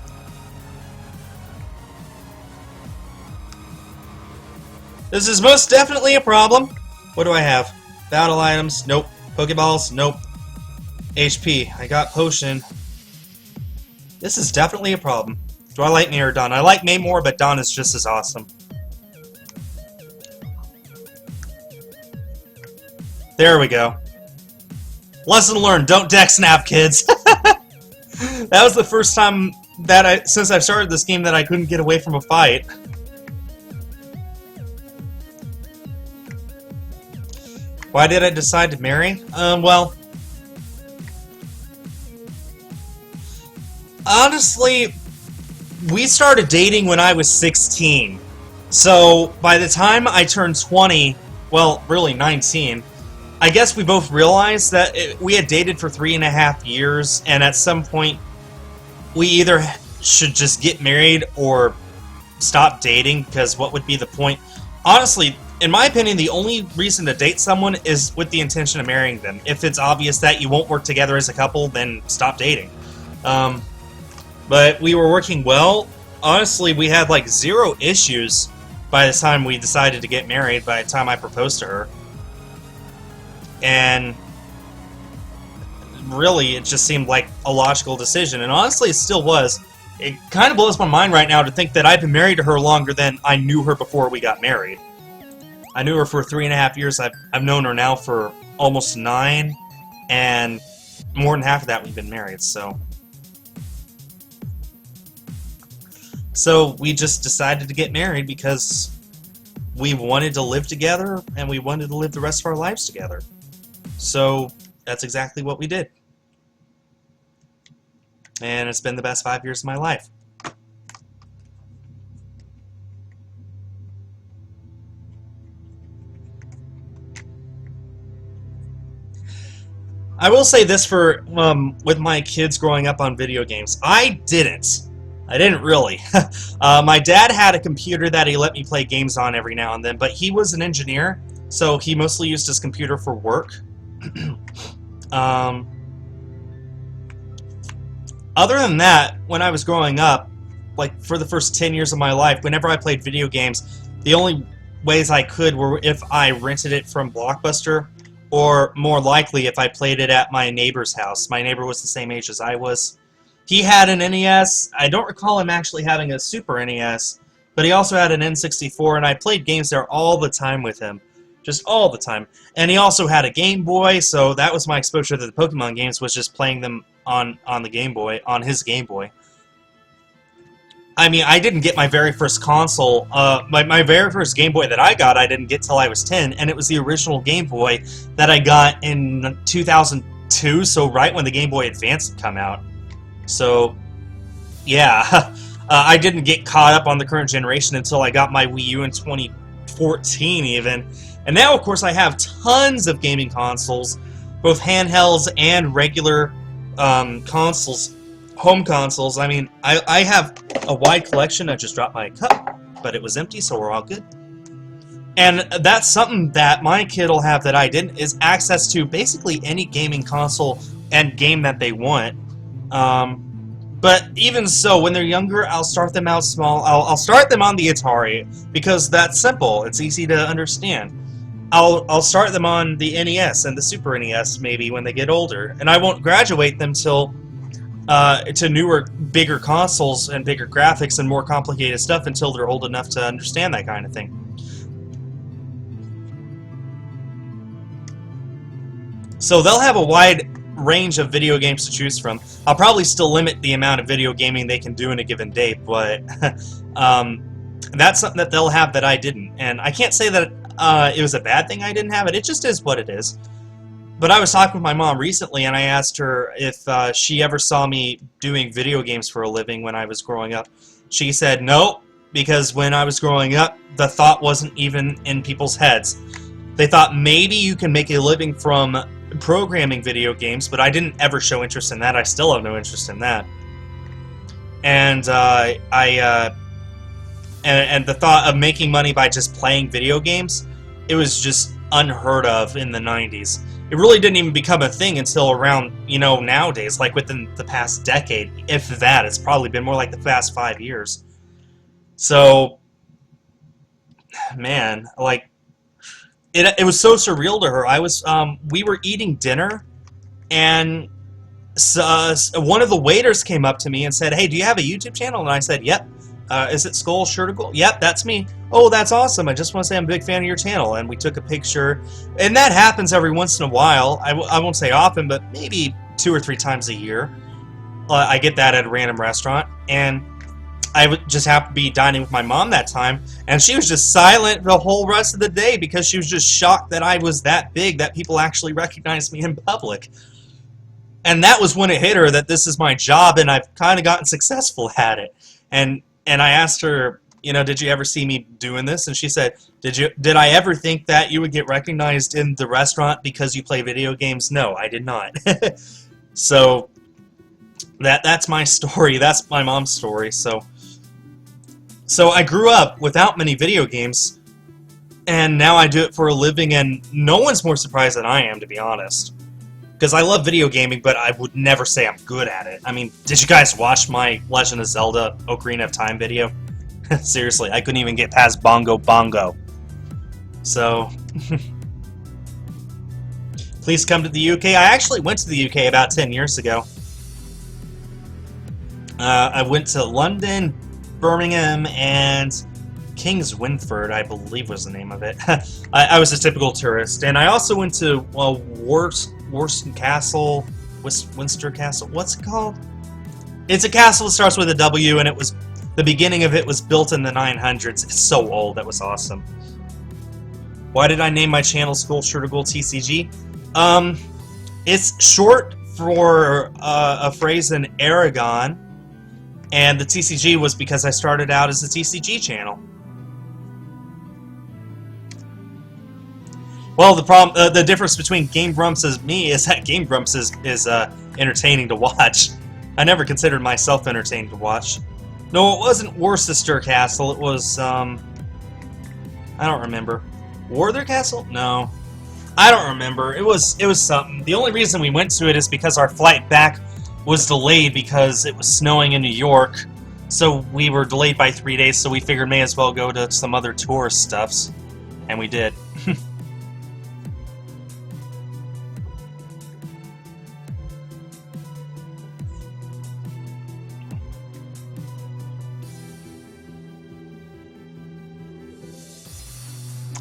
This is most definitely a problem. What do I have? Battle items? Nope. Pokeballs? Nope. HP. I got potion. This is definitely a problem. Do I like May or Dawn? I like May more, but Dawn is just as awesome. There we go. Lesson learned. Don't deck snap, kids. That was the first time that since I've started this game that I couldn't get away from a fight. Why did I decide to marry? Well... honestly, we started dating when I was 16. So, by the time I turned 20, well, really 19, I guess we both realized that we had dated for 3.5 years, and at some point, we either should just get married or stop dating, because what would be the point? Honestly, in my opinion, the only reason to date someone is with the intention of marrying them. If it's obvious that you won't work together as a couple, then stop dating. But we were working well. Honestly, we had like 0 issues by the time we decided to get married, by the time I proposed to her. And really, it just seemed like a logical decision. And honestly, it still was. It kind of blows my mind right now to think that I've been married to her longer than I knew her before we got married. I knew her for 3.5 years. I've known her now for almost 9, and more than half of that we've been married, so... So we just decided to get married because we wanted to live together and we wanted to live the rest of our lives together. So that's exactly what we did. And it's been the best 5 years of my life. I will say this for with my kids growing up on video games. I didn't really. My dad had a computer that he let me play games on every now and then, but he was an engineer, so he mostly used his computer for work. Other than that, when I was growing up, like for the first 10 years of my life, whenever I played video games, the only ways I could were if I rented it from Blockbuster, or more likely if I played it at my neighbor's house. My neighbor was the same age as I was. He had an NES. I don't recall him actually having a Super NES, but he also had an N64, and I played games there all the time with him. Just all the time. And he also had a Game Boy, so that was my exposure to the Pokemon games, was just playing them on the Game Boy, on his Game Boy. I mean, I didn't get my very first console, my very first Game Boy that I got, I didn't get till I was 10, and it was the original Game Boy that I got in 2002, so right when the Game Boy Advance had come out. So, yeah, I didn't get caught up on the current generation until I got my Wii U in 2014 even. And now, of course, I have tons of gaming consoles, both handhelds and regular consoles, home consoles. I mean, I have a wide collection. I just dropped my cup, but it was empty, so we're all good. And that's something that my kid will have that I didn't, is access to basically any gaming console and game that they want. But even so, when they're younger, I'll start them out small. I'll start them on the Atari, because that's simple. It's easy to understand. I'll start them on the NES and the Super NES maybe when they get older, and I won't graduate them till to newer, bigger consoles and bigger graphics and more complicated stuff until they're old enough to understand that kind of thing. So they'll have a wide range of video games to choose from. I'll probably still limit the amount of video gaming they can do in a given day, but that's something that they'll have that I didn't. And I can't say that it was a bad thing I didn't have it. It just is what it is. But I was talking with my mom recently, and I asked her if she ever saw me doing video games for a living when I was growing up. She said no, because when I was growing up, the thought wasn't even in people's heads. They thought maybe you can make a living from programming video games, but I didn't ever show interest in that. I still have no interest in that. And and the thought of making money by just playing video games, it was just unheard of in the 90s. It really didn't even become a thing until around, you know, nowadays, like within the past decade, if that. It's probably been more like the past 5 years. So, man, like, it was so surreal to her. We were eating dinner, and one of the waiters came up to me and said, "Hey, do you have a YouTube channel?" And I said, "Yep." Is it Skul Shirticle? Yep, that's me. Oh, that's awesome. I just want to say I'm a big fan of your channel. And we took a picture. And that happens every once in a while. I won't say often, but maybe 2 or 3 times a year. I get that at a random restaurant. And I would just happen to be dining with my mom that time. And she was just silent the whole rest of the day because she was just shocked that I was that big, that people actually recognized me in public. And that was when it hit her that this is my job and I've kind of gotten successful at it. And I asked her, you know, did you ever see me doing this? And she said, did I ever think that you would get recognized in the restaurant because you play video games? No, I did not. So that's my story. That's my mom's story. So I grew up without many video games, and now I do it for a living, and no one's more surprised than I am, to be honest. Because I love video gaming, but I would never say I'm good at it. I mean, did you guys watch my Legend of Zelda Ocarina of Time video? Seriously, I couldn't even get past Bongo Bongo. So, please come to the UK. I actually went to the UK about 10 years ago. I went to London, Birmingham, and King's Winford, I believe was the name of it. I was a typical tourist. And I also went to Worcester Castle, Winster Castle. What's it called? It's a castle that starts with a W, and it was The beginning of it was built in the 900s. It's so old. That was awesome. Why did I name my channel Skul TCG? It's short for a phrase in Aragon, and the TCG was because I started out as a TCG channel. Well, the difference between Game Grumps and me is that Game Grumps is entertaining to watch. I never considered myself entertaining to watch. No, it wasn't Worcester Castle. It was I don't remember. Warther Castle? No. I don't remember. It was something. The only reason we went to it is because our flight back was delayed because it was snowing in New York. So we were delayed by 3 days, so we figured may as well go to some other tourist stuffs. And we did.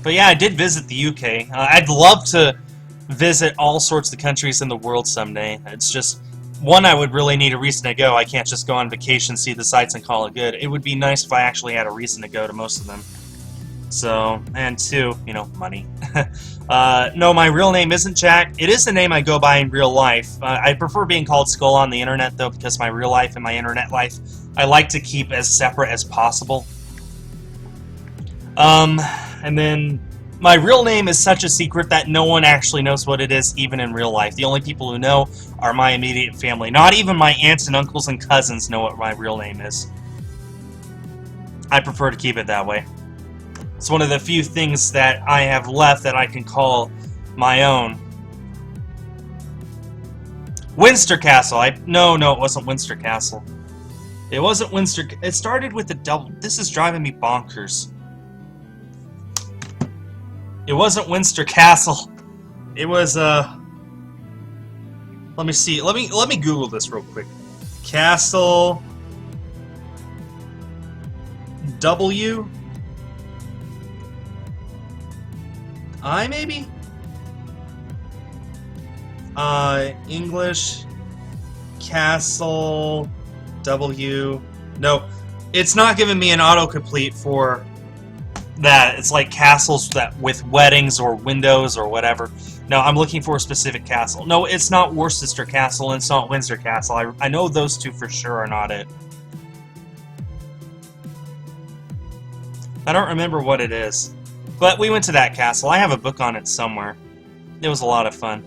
But yeah, I did visit the UK. I'd love to visit all sorts of countries in the world someday. It's just, one, I would really need a reason to go. I can't just go on vacation, see the sights, and call it good. It would be nice if I actually had a reason to go to most of them. So, and two, you know, money. No, my real name isn't Jack. It is the name I go by in real life. I prefer being called Skul on the internet, though, because my real life and my internet life, I like to keep as separate as possible. And then my real name is such a secret that no one actually knows what it is, even in real life. The only people who know are my immediate family. Not even my aunts and uncles and cousins know what my real name is. I prefer to keep it that way. It's one of the few things that I have left that I can call my own. Windsor Castle. No, it wasn't Windsor Castle. It wasn't Windsor. It started with a double. This is driving me bonkers. It wasn't Windsor Castle. It was let me see. Let me Google this real quick. Castle W I maybe? English Castle W. No, it's not giving me an autocomplete for that. It's like castles that with weddings or windows or whatever. No, I'm looking for a specific castle. No, it's not Worcester Castle and it's not Windsor Castle. I know those two for sure are not it. I don't remember what it is. But we went to that castle. I have a book on it somewhere. It was a lot of fun.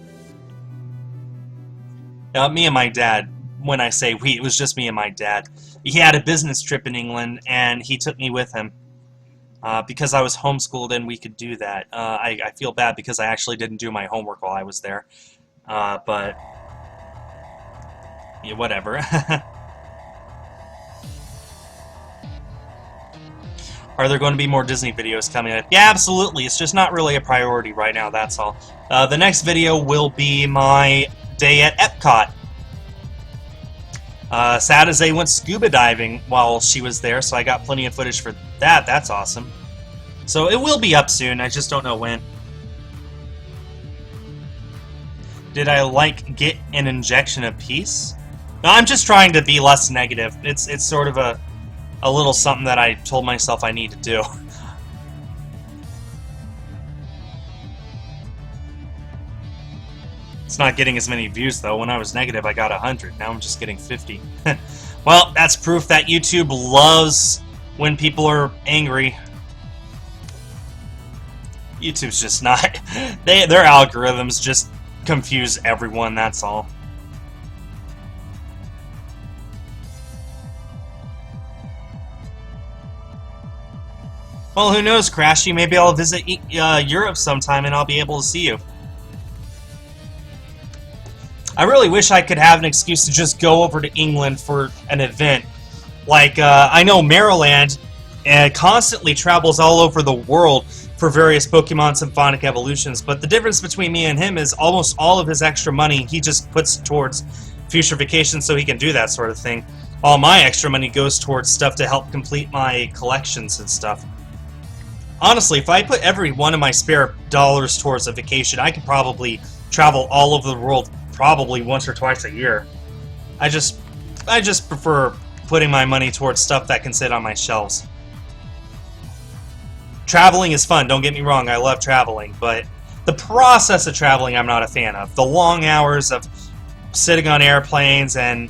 Me and my dad, when I say we, it was just me and my dad. He had a business trip in England and he took me with him. Because I was homeschooled and we could do that. I feel bad because I actually didn't do my homework while I was there. But, yeah, whatever. Are there going to be more Disney videos coming up? Yeah, absolutely. It's just not really a priority right now, that's all. The next video will be my day at Epcot. Sad as they went scuba diving while she was there, so I got plenty of footage for that. That's awesome. So it will be up soon, I just don't know when. Did I, get an injection of peace? No, I'm just trying to be less negative. It's sort of a little something that I told myself I need to do. It's not getting as many views, though. When I was negative, I got 100. Now I'm just getting 50. Well, that's proof that YouTube loves when people are angry. YouTube's just not... Their algorithms just confuse everyone, that's all. Well, who knows, Crashy? Maybe I'll visit Europe sometime and I'll be able to see you. I really wish I could have an excuse to just go over to England for an event. Like, I know Maryland constantly travels all over the world for various Pokemon Symphonic Evolutions, but the difference between me and him is almost all of his extra money he just puts towards future vacations so he can do that sort of thing. All my extra money goes towards stuff to help complete my collections and stuff. Honestly, if I put every one of my spare dollars towards a vacation, I could probably travel all over the world probably once or twice a year. I just prefer putting my money towards stuff that can sit on my shelves. Traveling is fun, don't get me wrong, I love traveling, but the process of traveling I'm not a fan of. The long hours of sitting on airplanes and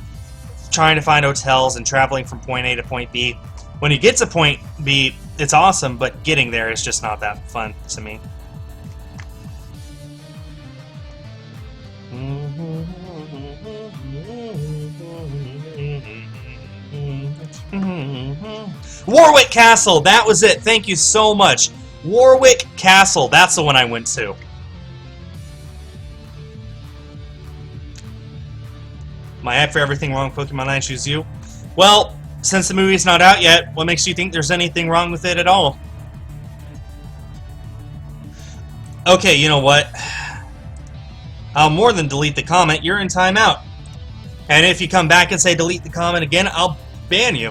trying to find hotels and traveling from point A to point B. When you get to point B, it's awesome, but getting there is just not that fun to me. Warwick Castle, that was it. Thank you so much. Warwick Castle, that's the one I went to. My ad for everything wrong with Pokemon I Choose You. Well, since the movie's not out yet, what makes you think there's anything wrong with it at all? Okay, you know what? I'll more than delete the comment. You're in timeout. And if you come back and say delete the comment again, I'll ban you.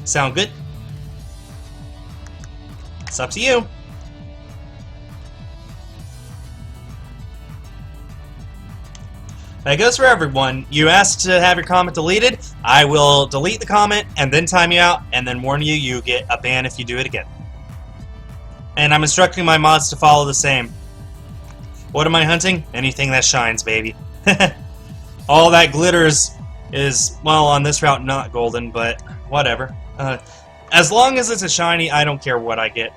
Sound good? It's up to you. That goes for everyone. You asked to have your comment deleted, I will delete the comment and then time you out and then warn you you get a ban if you do it again. And I'm instructing my mods to follow the same. What am I hunting? Anything that shines, baby. All that glitters is, well, on this route not golden, but whatever. As long as it's a shiny, I don't care what I get.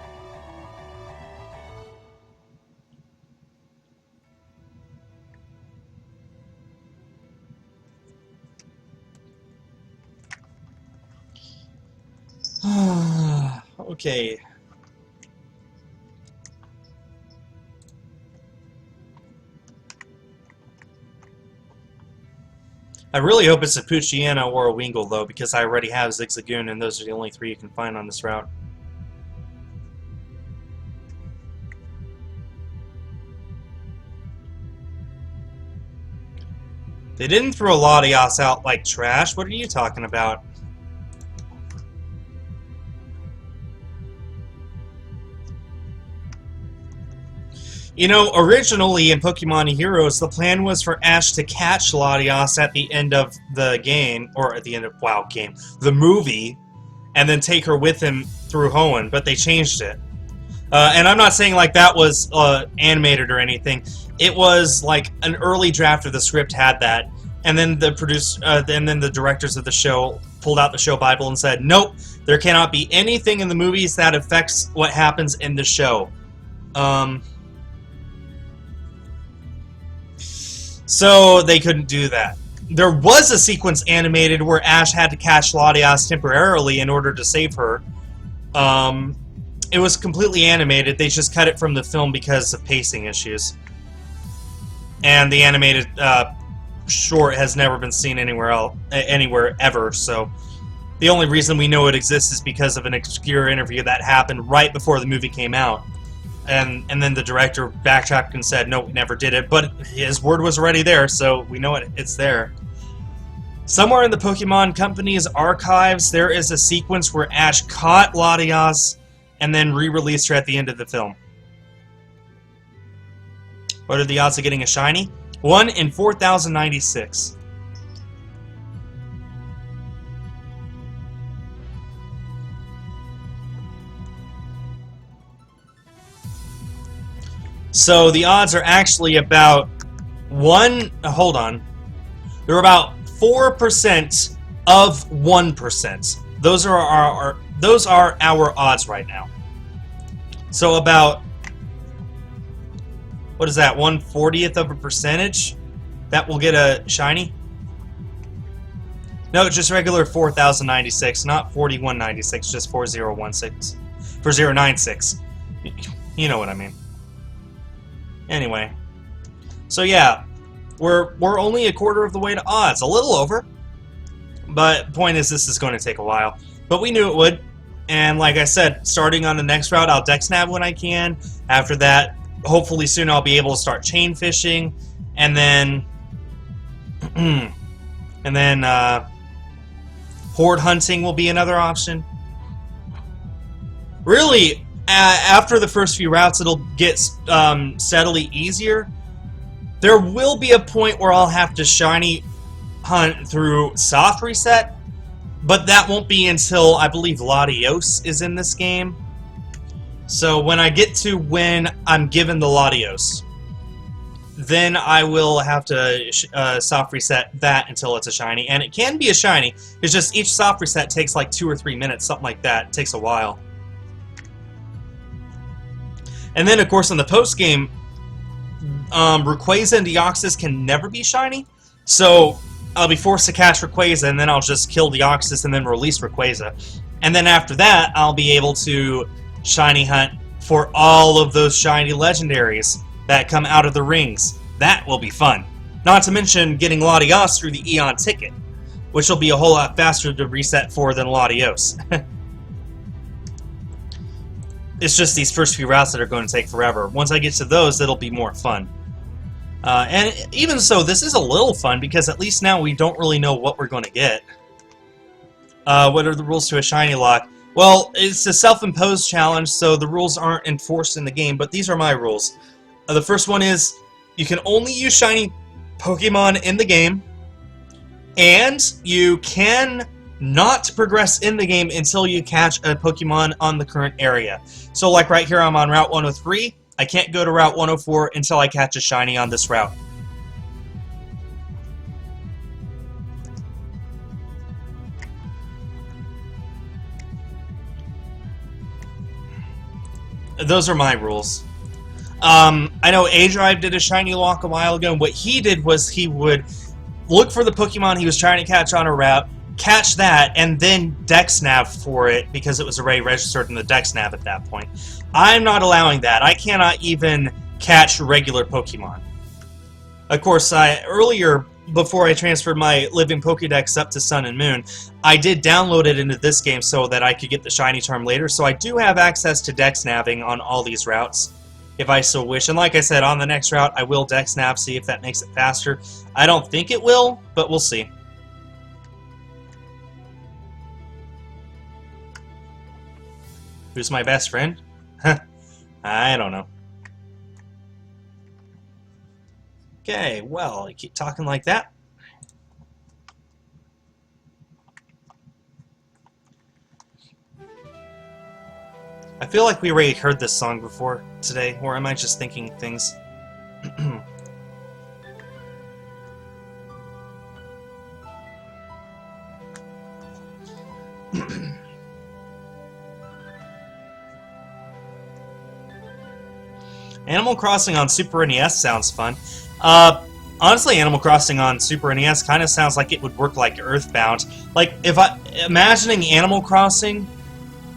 Okay. I really hope it's a Poochyena or a Wingull, though, because I already have Zigzagoon, and those are the only three you can find on this route. They didn't throw Latias out like trash. What are you talking about? You know, originally in Pokemon Heroes, the plan was for Ash to catch Latias at the end of the game, or at the end of, the movie, and then take her with him through Hoenn, but they changed it. And I'm not saying like that was animated or anything. It was like an early draft of the script had that, and then the directors of the show pulled out the show Bible and said, nope, there cannot be anything in the movies that affects what happens in the show. So they couldn't do that. There was a sequence animated where Ash had to catch Latias temporarily in order to save her. It was completely animated. They just cut it from the film because of pacing issues. And the animated short has never been seen anywhere ever. So the only reason we know it exists is because of an obscure interview that happened right before the movie came out. And then the director backtracked and said, no, we never did it. But his word was already there, so we know it's there. Somewhere in the Pokemon Company's archives, there is a sequence where Ash caught Latias and then re-released her at the end of the film. What are the odds of getting a shiny? 1 in 4,096. So the odds are actually about hold on. They're about 4% of 1%. Those are our odds right now. So about, what is that, 1/40th of a percentage that will get a shiny? No, just regular 4,096, not 4196, just 4016. 4096. You know what I mean. Anyway, so yeah, we're only a quarter of the way to odds, a little over, but point is this is going to take a while. But we knew it would, and like I said, starting on the next route, I'll dex nab when I can. After that, hopefully soon I'll be able to start chain fishing, and then horde hunting will be another option. Really, after the first few routes, it'll get steadily easier. There will be a point where I'll have to shiny hunt through soft reset, But that won't be until, I believe, Latios is in this game. So when I get to when I'm given the Latios, then I will have to soft reset that until it's a shiny. And it can be a shiny. It's just each soft reset takes like 2 or 3 minutes, something like that. It takes a while. And then, of course, in the post-game, Rayquaza and Deoxys can never be shiny. So I'll be forced to catch Rayquaza, and then I'll just kill Deoxys and then release Rayquaza. And then after that, I'll be able to shiny hunt for all of those shiny legendaries that come out of the rings. That will be fun. Not to mention getting Latios through the Eon ticket, which will be a whole lot faster to reset for than Latios. It's just these first few routes that are going to take forever. Once I get to those, it'll be more fun. And even so, this is a little fun because at least now we don't really know what we're going to get. What are the rules to a ShinyLocke? Well, it's a self-imposed challenge, so the rules aren't enforced in the game, but these are my rules. The first one is, you can only use shiny Pokemon in the game, and you can not progress in the game until you catch a Pokemon on the current area. So like right here, I'm on Route 103. I can't go to Route 104 until I catch a shiny on this route. Those are my rules. I know A-Drive did a ShinyLocke a while ago, and what he did was he would look for the Pokemon he was trying to catch on a route, catch that, and then Dex Nav for it, because it was already registered in the Dex Nav at that point. I'm not allowing that. I cannot even catch regular Pokemon. Of course, earlier, before I transferred my Living Pokédex up to Sun and Moon, I did download it into this game so that I could get the shiny charm later, so I do have access to Dex Naving on all these routes, if I so wish. And like I said, on the next route, I will Dex Nav, see if that makes it faster. I don't think it will, but we'll see. Who's my best friend? I don't know. Okay, well, you keep talking like that. I feel like we already heard this song before today, or am I just thinking things? Animal Crossing on Super NES sounds fun. Honestly, Animal Crossing on Super NES kind of sounds like it would work like Earthbound. Like, imagining Animal Crossing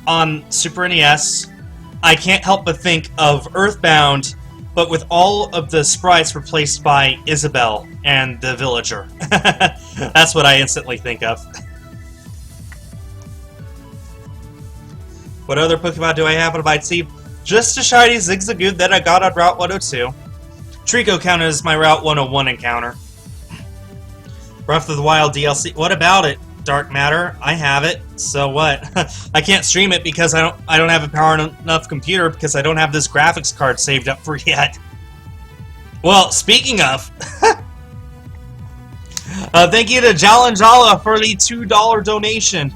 on Super NES, I can't help but think of Earthbound, but with all of the sprites replaced by Isabelle and the villager. That's what I instantly think of. What other Pokemon do I have on my team? Just a shiny Zigzagoon that I got on Route 102. Trico counted as my Route 101 encounter. Breath of the Wild DLC. What about it? Dark Matter. I have it. So what? I can't stream it because I don't have a power enough computer because I don't have this graphics card saved up for yet. Well, speaking of, thank you to Jalanjala for the $2 donation.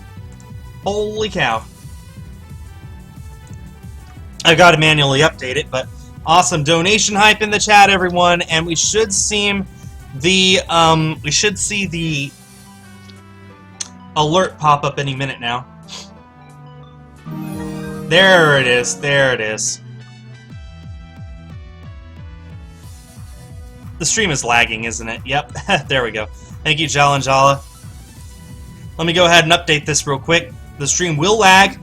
Holy cow. I gotta manually update it, but awesome donation hype in the chat, everyone, and we should see the alert pop up any minute now. There it is. There it is. The stream is lagging, isn't it? Yep. There we go. Thank you, Jalanjala. Let me go ahead and update this real quick. The stream will lag.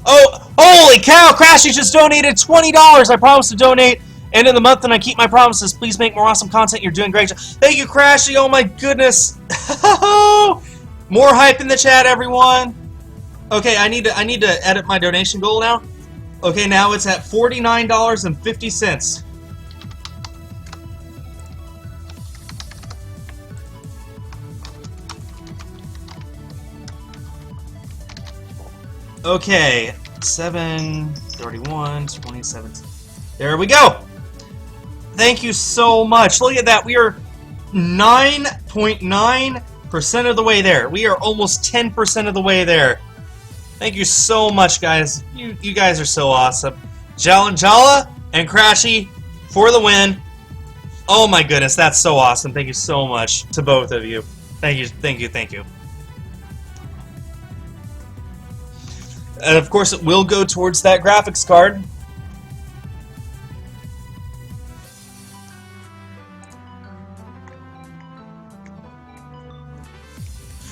Oh, holy cow! Crashy just donated $20. I promise to donate end of the month, and I keep my promises. Please make more awesome content. You're doing great. Thank you, Crashy. Oh my goodness. More hype in the chat, everyone. Okay, I need to edit my donation goal now. Okay, now it's at $49.50. Okay, 7/31, 2017. There we go. Thank you so much. Look at that. We are 9.9 of the way there. We are almost 10% of the way there. Thank you so much, guys. You guys are so awesome. Jala and Crashy for the win. Oh my goodness, that's so awesome. Thank you so much to both of you. Thank you, thank you, thank you. And of course, it will go towards that graphics card.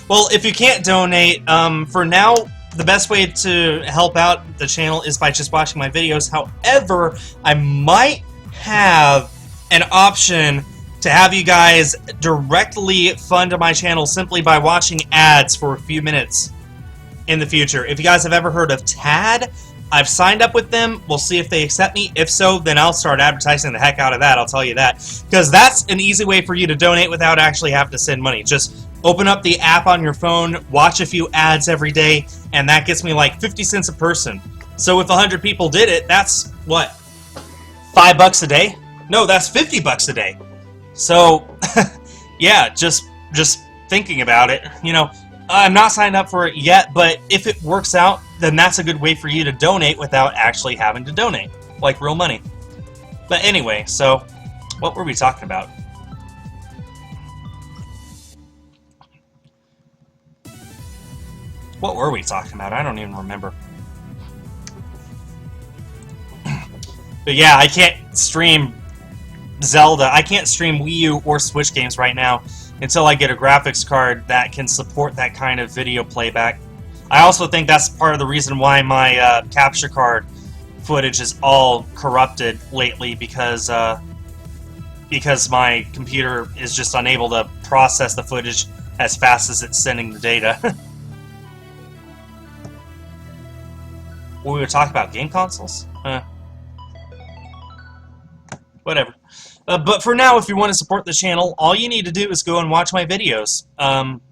Well, if you can't donate, for now, the best way to help out the channel is by just watching my videos. However, I might have an option to have you guys directly fund my channel simply by watching ads for a few minutes in the future. If you guys have ever heard of TAD, I've signed up with them. We'll see if they accept me. If so, then I'll start advertising the heck out of that, I'll tell you that. Because that's an easy way for you to donate without actually having to send money. Just open up the app on your phone, watch a few ads every day, and that gets me like 50 cents a person. So if 100 people did it, that's, what, $5 a day? No, that's $50 a day. So, yeah, just thinking about it, you know, I'm not signed up for it yet, but if it works out, then that's a good way for you to donate without actually having to donate, like real money. But anyway, so, what were we talking about? What were we talking about? I don't even remember. But yeah, I can't stream Zelda. I can't stream Wii U or Switch games right now until I get a graphics card that can support that kind of video playback. I also think that's part of the reason why my capture card footage is all corrupted lately, because my computer is just unable to process the footage as fast as it's sending the data. We were talking about game consoles? Whatever. But for now, if you want to support the channel, all you need to do is go and watch my videos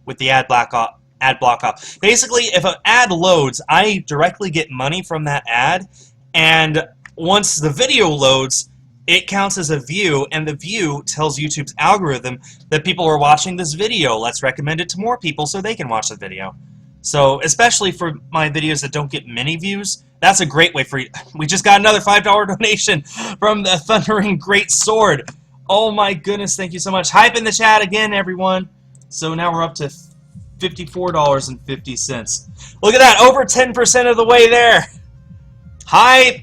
with the ad block off. Basically, if an ad loads, I directly get money from that ad, and once the video loads, it counts as a view, and the view tells YouTube's algorithm that people are watching this video. Let's recommend it to more people so they can watch the video. So, especially for my videos that don't get many views, that's a great way for you. We just got another $5 donation from the Thundering Great Sword. Oh my goodness, thank you so much. Hype in the chat again, everyone. So now we're up to $54.50. Look at that, over 10% of the way there. Hype!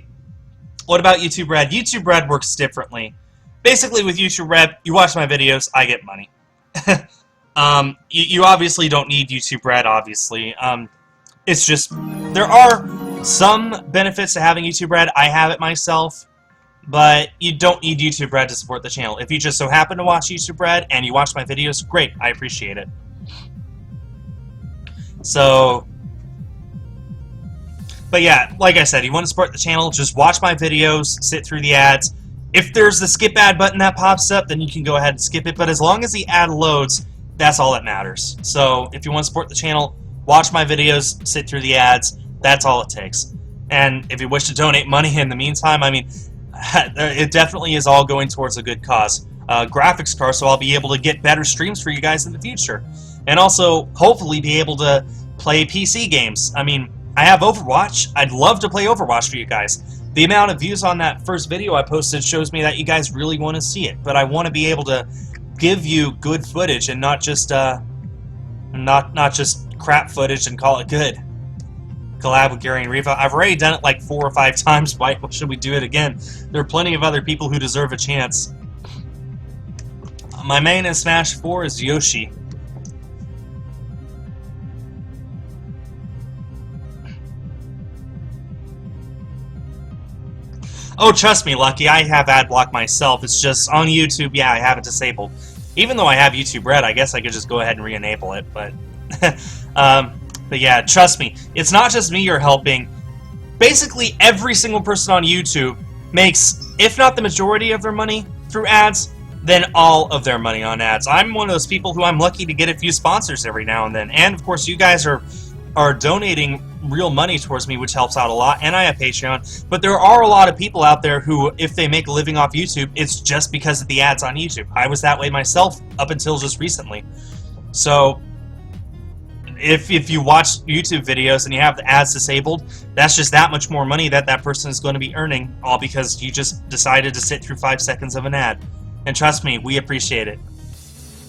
What about YouTube Red? YouTube Red works differently. Basically, with YouTube Red, you watch my videos, I get money. You obviously don't need YouTube Red, obviously. It's just, there are some benefits to having YouTube Red. I have it myself, but you don't need YouTube Red to support the channel. If you just so happen to watch YouTube Red and you watch my videos, great, I appreciate it. So, but yeah, like I said, you want to support the channel, just watch my videos, sit through the ads. If there's the skip ad button that pops up, then you can go ahead and skip it, but as long as the ad loads, that's all that matters. So, if you want to support the channel, watch my videos, sit through the ads, that's all it takes. And if you wish to donate money in the meantime, I mean, it definitely is all going towards a good cause. Graphics card, so I'll be able to get better streams for you guys in the future. And also, hopefully, be able to play PC games. I mean, I have Overwatch. I'd love to play Overwatch for you guys. The amount of views on that first video I posted shows me that you guys really want to see it. But I want to be able to give you good footage and not just not just crap footage and call it good. Collab with Gary and Riva. I've already done it like 4 or 5 times. Why should we do it again? There are plenty of other people who deserve a chance. My main in Smash 4 is Yoshi. Oh, trust me, Lucky, I have ad block myself. It's just on YouTube, yeah, I have it disabled. Even though I have YouTube Red, I guess I could just go ahead and re-enable it, but... but yeah, trust me, it's not just me you're helping. Basically, every single person on YouTube makes, if not the majority of their money through ads, then all of their money on ads. I'm one of those people who I'm lucky to get a few sponsors every now and then. And, of course, you guys are donating real money towards me, which helps out a lot, and I have Patreon. But there are a lot of people out there who, if they make a living off YouTube, it's just because of the ads on YouTube. I was that way myself up until just recently. So, if you watch YouTube videos and you have the ads disabled, that's just that much more money that that person is going to be earning, all because you just decided to sit through 5 seconds of an ad. And trust me, we appreciate it.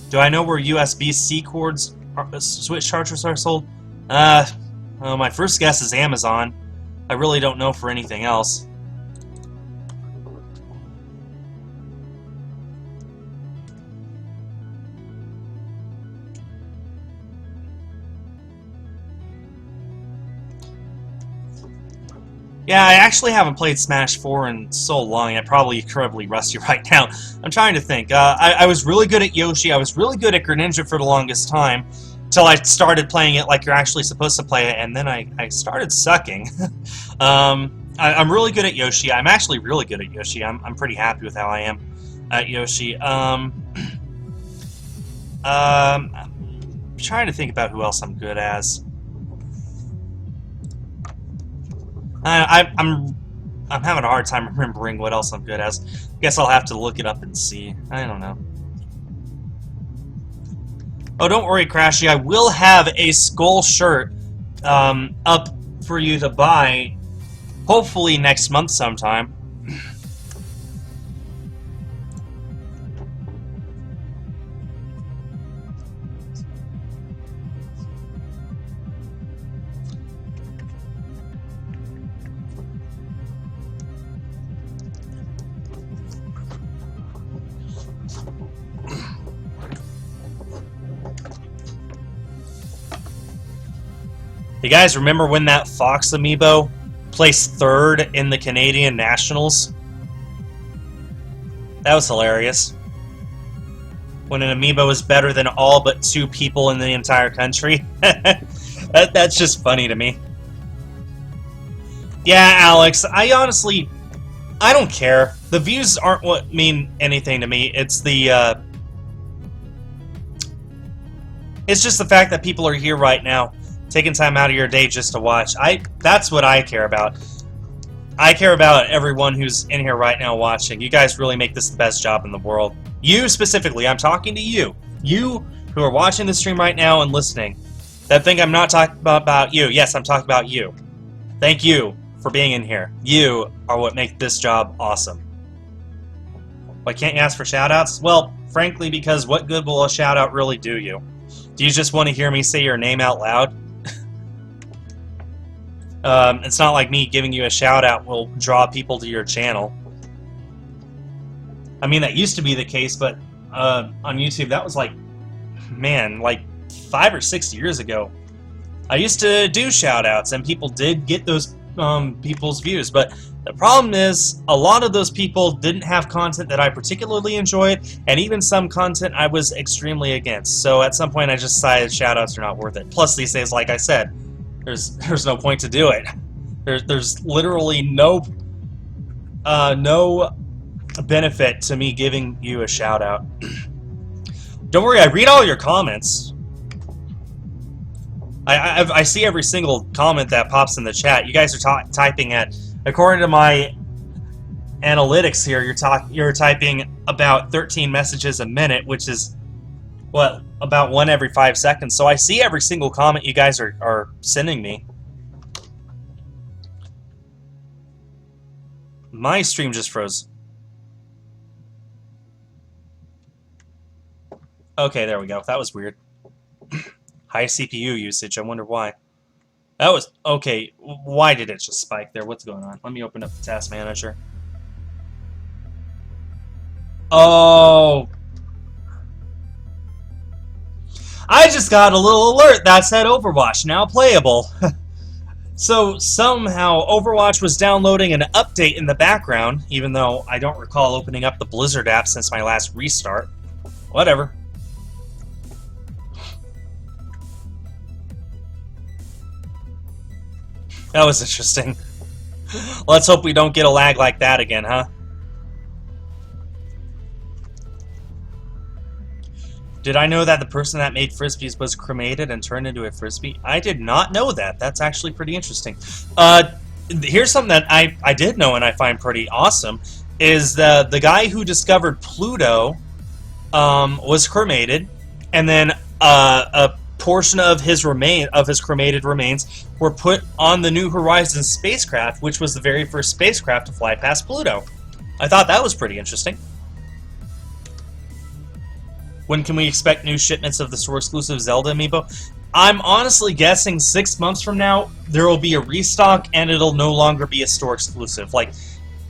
Do I know where USB-C cords, switch chargers are sold? Well, my first guess is Amazon. I really don't know for anything else. Yeah, I actually haven't played Smash 4 in so long. I'm probably incredibly rusty right now. I'm trying to think. I was really good at Yoshi. I was really good at Greninja for the longest time, till I started playing it like you're actually supposed to play it, and then I started sucking. I'm really good at Yoshi. I'm actually really good at Yoshi. I'm pretty happy with how I am at Yoshi. I'm trying to think about who else I'm good as. I'm having a hard time remembering what else I'm good as. Guess I'll have to look it up and see. I don't know. Oh, don't worry, Crashy. I will have a Skul shirt up for you to buy, hopefully next month sometime. You guys remember when that Fox amiibo placed 3rd in the Canadian Nationals? That was hilarious. When an amiibo is better than all but 2 people in the entire country. That's just funny to me. Yeah, Alex, I don't care. The views aren't what mean anything to me. It's the, it's just the fact that people are here right now, taking time out of your day just to watch. That's what I care about. I care about everyone who's in here right now watching. You guys really make this the best job in the world. You specifically, I'm talking to you. You who are watching the stream right now and listening. That think I'm not talking about you. Yes, I'm talking about you. Thank you for being in here. You are what make this job awesome. Why can't you ask for shoutouts? Well, frankly, because what good will a shoutout really do you? Do you just want to hear me say your name out loud? It's not like me giving you a shout-out will draw people to your channel. I mean, that used to be the case, but on YouTube, that was like, man, like 5 or 6 years ago. I used to do shout-outs, and people did get those people's views, but the problem is, a lot of those people didn't have content that I particularly enjoyed, and even some content I was extremely against. So at some point, I just decided shout-outs are not worth it. Plus, these days, like I said, there's no point to do it. There's literally no benefit to me giving you a shout out. Don't worry, I read all your comments. I see every single comment that pops in the chat. You guys are typing at, according to my analytics here, you're typing about 13 messages a minute, which is what, about 1 every 5 seconds. So I see every single comment you guys are sending me. My stream just froze. Okay, there we go. That was weird. High CPU usage. I wonder why. That was... Okay, why did it just spike there? What's going on? Let me open up the task manager. Oh... I just got a little alert that said Overwatch now playable. So somehow Overwatch was downloading an update in the background, even though I don't recall opening up the Blizzard app since my last restart. Whatever. That was interesting. Let's hope we don't get a lag like that again, huh? Did I know that the person that made Frisbees was cremated and turned into a Frisbee? I did not know that. That's actually pretty interesting. Here's something that I did know and I find pretty awesome, is the guy who discovered Pluto was cremated, and then a portion of his cremated remains were put on the New Horizons spacecraft, which was the very first spacecraft to fly past Pluto. I thought that was pretty interesting. When can we expect new shipments of the store-exclusive Zelda amiibo? I'm honestly guessing 6 months from now, there will be a restock, and it'll no longer be a store-exclusive. Like,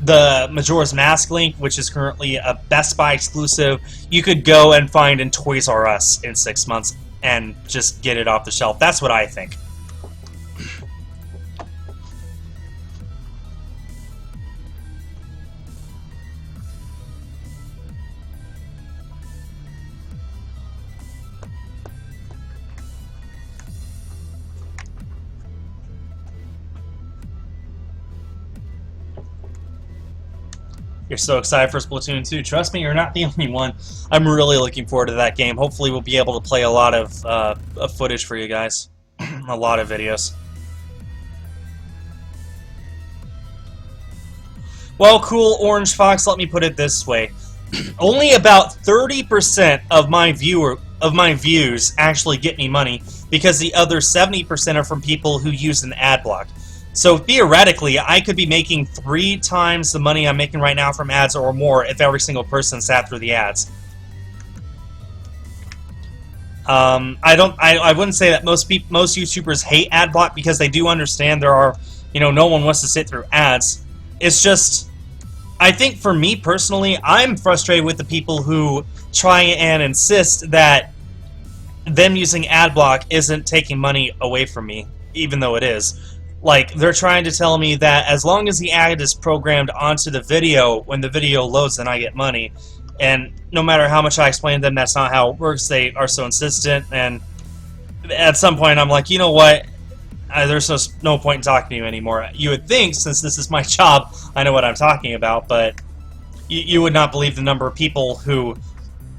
the Majora's Mask Link, which is currently a Best Buy exclusive, you could go and find in Toys R Us in 6 months and just get it off the shelf. That's what I think. You're so excited for Splatoon 2. Trust me, you're not the only one. I'm really looking forward to that game. Hopefully we'll be able to play a lot of footage for you guys. A lot of videos. Well, cool, Orange Fox, let me put it this way. Only about 30% of my views actually get me money, because the other 70% are from people who use an ad block. So theoretically, I could be making 3 times the money I'm making right now from ads or more if every single person sat through the ads. I wouldn't say that most YouTubers hate ad block, because they do understand there are, no one wants to sit through ads. It's just, I think for me personally, I'm frustrated with the people who try and insist that them using ad block isn't taking money away from me, even though it is. Like, they're trying to tell me that as long as the ad is programmed onto the video, when the video loads, then I get money. And no matter how much I explain to them that's not how it works, they are so insistent. And at some point, I'm like, you know what? There's no point in talking to you anymore. You would think, since this is my job, I know what I'm talking about, but you would not believe the number of people who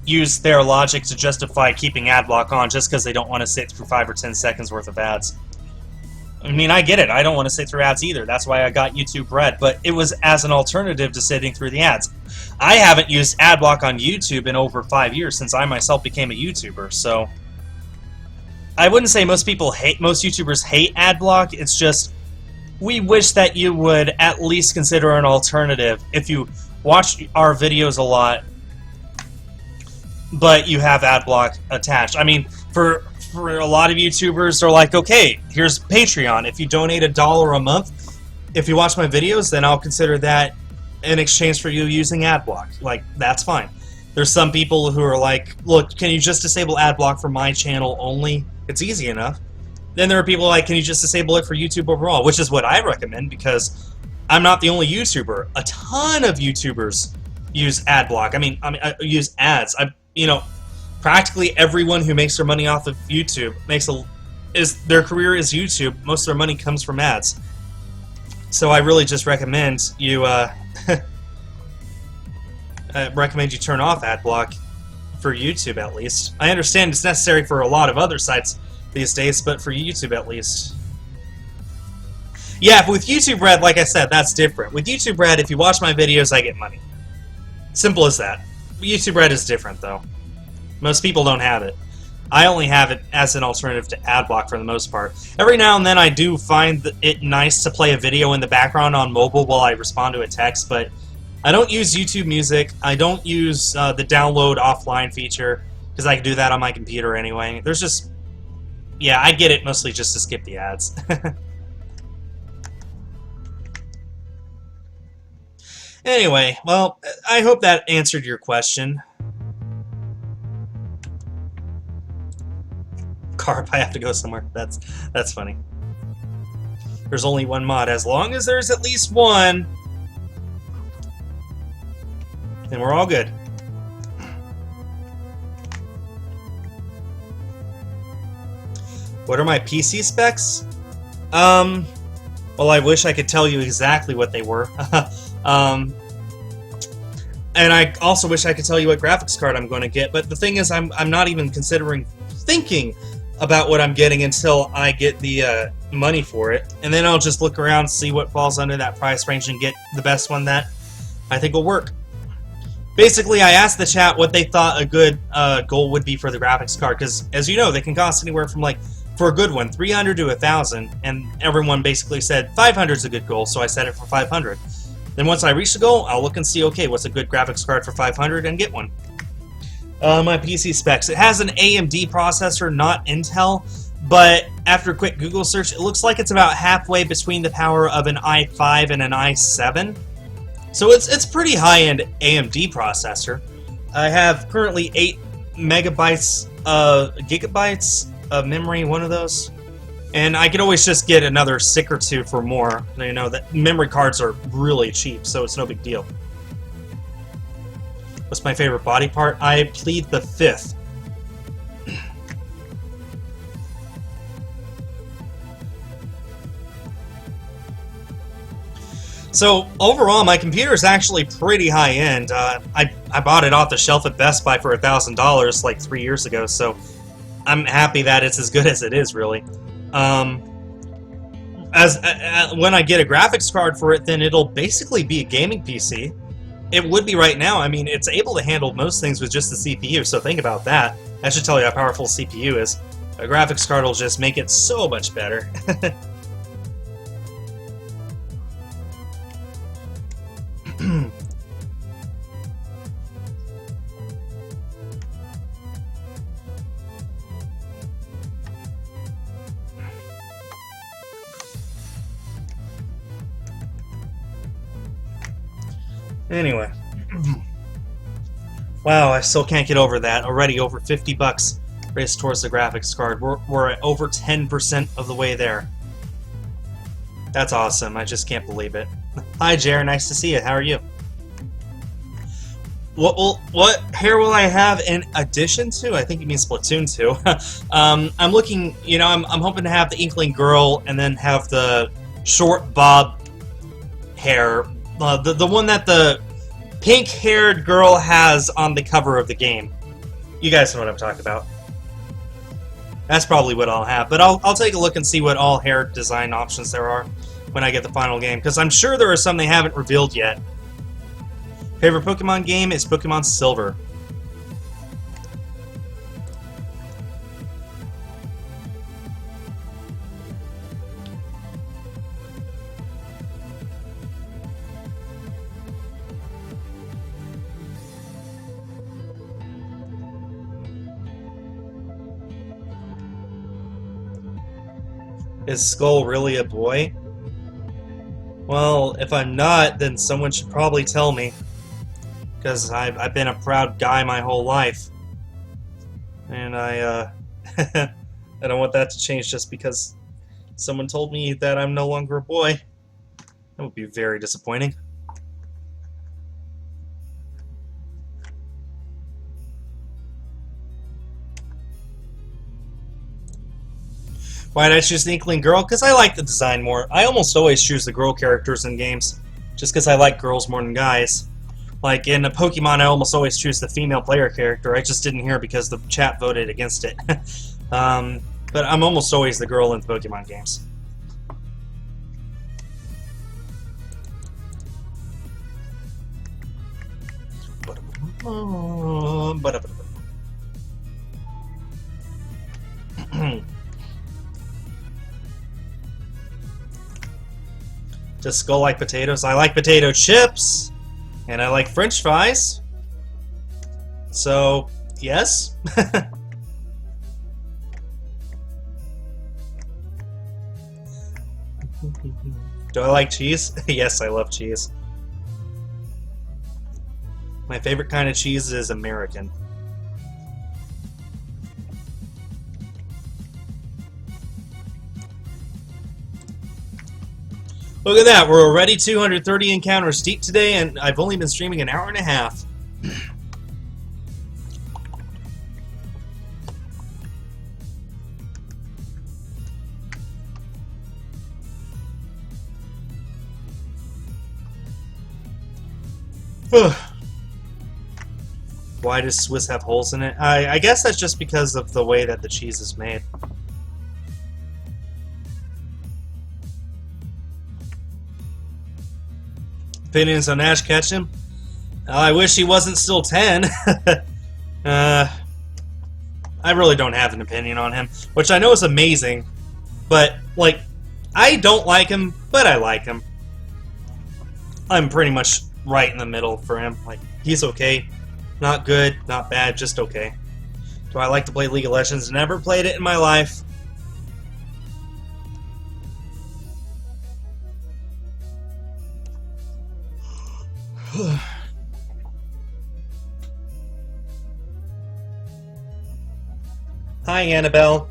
use their logic to justify keeping ad block on just because they don't want to sit through 5 or 10 seconds worth of ads. I mean, I get it. I don't want to sit through ads either. That's why I got YouTube Red. But it was as an alternative to sitting through the ads. I haven't used ad block on YouTube in over 5 years since I myself became a YouTuber. So I wouldn't say most YouTubers hate ad block. It's just, we wish that you would at least consider an alternative if you watch our videos a lot, but you have ad block attached. I mean, for a lot of YouTubers, they're like, okay, here's Patreon. If you donate $1 a month, if you watch my videos, then I'll consider that in exchange for you using ad block. Like, that's fine. There's some people who are like, look, can you just disable ad block for my channel only? It's easy enough. Then there are people like, can you just disable it for YouTube overall? Which is what I recommend, because I'm not the only YouTuber. A ton of YouTubers use ad block. I mean, I use ads. Practically everyone who makes their money off of YouTube their career is YouTube. Most of their money comes from ads. So I really just recommend you turn off ad block for YouTube at least. I understand it's necessary for a lot of other sites these days, but for YouTube at least. Yeah, but with YouTube Red, like I said, that's different. With YouTube Red, if you watch my videos, I get money. Simple as that. YouTube Red is different, though. Most people don't have it. I only have it as an alternative to ad block for the most part. Every now and then I do find it nice to play a video in the background on mobile while I respond to a text, but I don't use YouTube Music. I don't use the download offline feature, because I can do that on my computer anyway. There's just... Yeah, I get it mostly just to skip the ads. Anyway, well, I hope that answered your question. Carp, I have to go somewhere. That's funny. There's only one mod. As long as there's at least one, then we're all good. What are my PC specs? Well, I wish I could tell you exactly what they were. And I also wish I could tell you what graphics card I'm going to get, but the thing is, I'm not even thinking about what I'm getting until I get the money for it, and then I'll just look around, see what falls under that price range, and get the best one that I think will work. Basically, I asked the chat what they thought a good goal would be for the graphics card, because, as you know, they can cost anywhere from, like, for a good one, 300 to 1,000, and everyone basically said 500 is a good goal, so I set it for 500. Then once I reach the goal, I'll look and see, okay, what's a good graphics card for 500, and get one. My PC specs. It has an AMD processor, not Intel, but after a quick Google search, it looks like it's about halfway between the power of an i5 and an i7. So it's pretty high-end AMD processor. I have currently 8 gigabytes of memory, one of those. And I could always just get another stick or two for more. You know, that memory cards are really cheap, so it's no big deal. What's my favorite body part? I plead the fifth. So, overall, my computer is actually pretty high-end. I bought it off the shelf at Best Buy for $1,000 like 3 years ago, so I'm happy that it's as good as it is, really. When I get a graphics card for it, then it'll basically be a gaming PC. It would be right now. I mean, it's able to handle most things with just the CPU, so think about that. That should tell you how powerful CPU is. A graphics card will just make it so much better. Anyway. Wow, I still can't get over that. Already over 50 bucks raised towards the graphics card. We're at over 10% of the way there. That's awesome. I just can't believe it. Hi, Jer. Nice to see you. How are you? What hair will I have in addition to? I think you mean Splatoon 2. I'm looking, you know, I'm hoping to have the Inkling Girl and then have the short bob hair. The one that the pink-haired girl has on the cover of the game. You guys know what I'm talking about. That's probably what I'll have. But I'll take a look and see what all hair design options there are when I get the final game, because I'm sure there are some they haven't revealed yet. Favorite Pokemon game is Pokemon Silver. Is Skul really a boy? Well, if I'm not, then someone should probably tell me. Because I've been a proud guy my whole life. And I don't want that to change just because someone told me that I'm no longer a boy. That would be very disappointing. Why did I choose the Inkling Girl? Because I like the design more. I almost always choose the girl characters in games, just because I like girls more than guys. Like in a Pokemon, I almost always choose the female player character. I just didn't hear because the chat voted against it. But I'm almost always the girl in the Pokemon games. Does Skul like potatoes? I like potato chips, and I like French fries. So, yes. Do I like cheese? Yes, I love cheese. My favorite kind of cheese is American. Look at that, we're already 230 encounters deep today, and I've only been streaming an hour and a half. Why does Swiss have holes in it? I guess that's just because of the way that the cheese is made. Opinions on Ash Ketchum? I wish he wasn't still 10. I really don't have an opinion on him, which I know is amazing, but, like, I don't like him, but I like him. I'm pretty much right in the middle for him. Like, he's okay. Not good, not bad, just okay. Do I like to play League of Legends? Never played it in my life. Hi, Annabelle.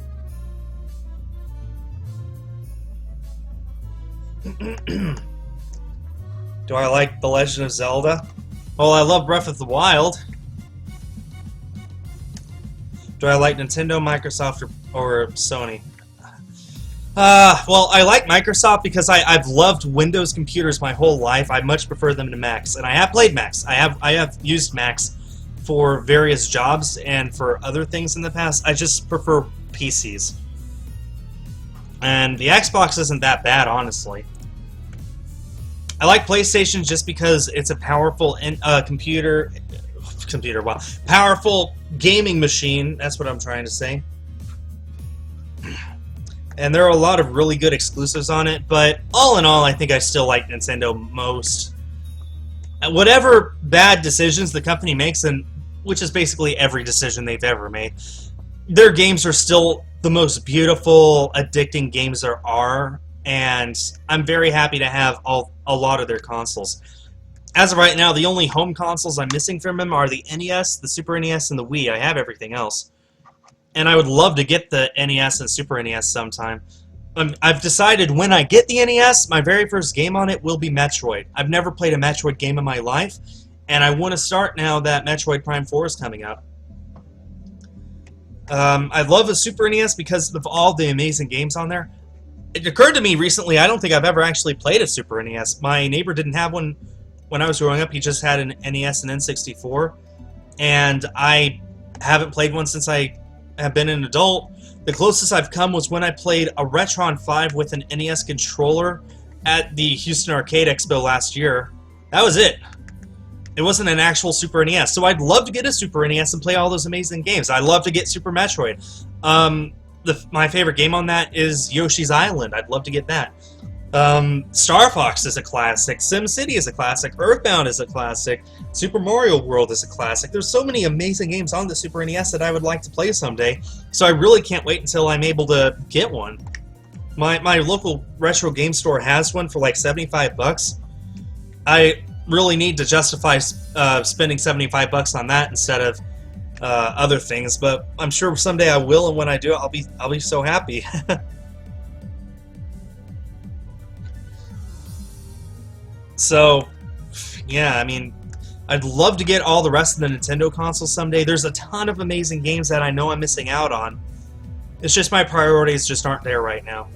Do I like The Legend of Zelda? Well, I love Breath of the Wild. Do I like Nintendo, Microsoft, or Sony? Well, I like Microsoft because I've loved Windows computers my whole life. I much prefer them to Macs, and I have played Macs. I have used Macs for various jobs and for other things in the past. I just prefer PCs. And the Xbox isn't that bad, honestly. I like PlayStation just because it's a powerful powerful gaming machine. That's what I'm trying to say. And there are a lot of really good exclusives on it, but all in all, I think I still like Nintendo most. Whatever bad decisions the company makes, and which is basically every decision they've ever made, their games are still the most beautiful, addicting games there are, and I'm very happy to have a lot of their consoles. As of right now, the only home consoles I'm missing from them are the NES, the Super NES, and the Wii. I have everything else. And I would love to get the NES and Super NES sometime. I've decided when I get the NES, my very first game on it will be Metroid. I've never played a Metroid game in my life, and I want to start now that Metroid Prime 4 is coming up. I love the Super NES because of all the amazing games on there. It occurred to me recently, I don't think I've ever actually played a Super NES. My neighbor didn't have one when I was growing up. He just had an NES and N64, and I haven't played one since I have been an adult. The closest I've come was when I played a Retron 5 with an NES controller at the Houston Arcade Expo last year. That was it. It wasn't an actual Super NES. So I'd love to get a Super NES and play all those amazing games. I'd love to get Super Metroid. My favorite game on that is Yoshi's Island. I'd love to get that. Star Fox is a classic. SimCity is a classic. Earthbound is a classic. Super Mario World is a classic. There's so many amazing games on the Super NES that I would like to play someday. So I really can't wait until I'm able to get one. My local retro game store has one for like 75 bucks. I really need to justify spending 75 bucks on that instead of other things, but I'm sure someday I will, and when I do, I'll be so happy. So, yeah, I mean, I'd love to get all the rest of the Nintendo consoles someday. There's a ton of amazing games that I know I'm missing out on. It's just my priorities just aren't there right now.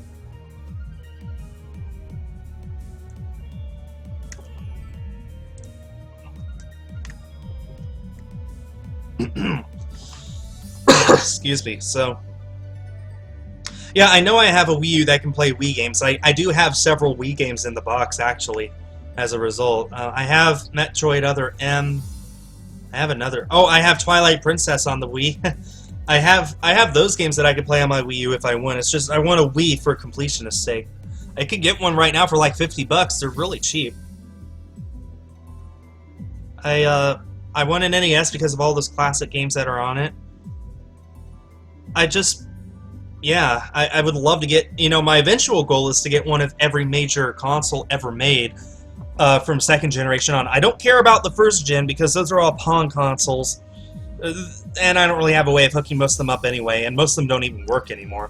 Excuse me. So, yeah, I know I have a Wii U that can play Wii games. I do have several Wii games in the box, actually, as a result. I have Metroid Other M. I have another. Oh, I have Twilight Princess on the Wii. I have those games that I could play on my Wii U if I want. It's just I want a Wii for completionist's sake. I could get one right now for like 50 bucks. They're really cheap. I want an NES because of all those classic games that are on it. Yeah, I would love to get, my eventual goal is to get one of every major console ever made from second generation on. I don't care about the first gen because those are all pawn consoles, and I don't really have a way of hooking most of them up anyway, and most of them don't even work anymore.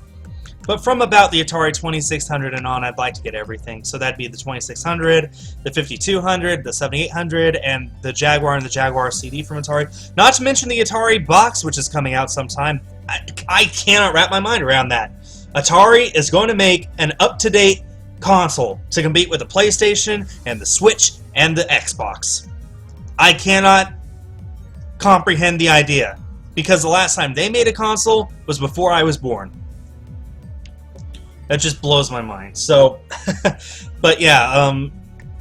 But from about the Atari 2600 and on, I'd like to get everything. So that'd be the 2600, the 5200, the 7800, and the Jaguar and the Jaguar CD from Atari. Not to mention the Atari box, which is coming out sometime. I cannot wrap my mind around that. Atari is going to make an up-to-date console to compete with the PlayStation and the Switch and the Xbox. I cannot comprehend the idea, because the last time they made a console was before I was born. That just blows my mind. So, but yeah,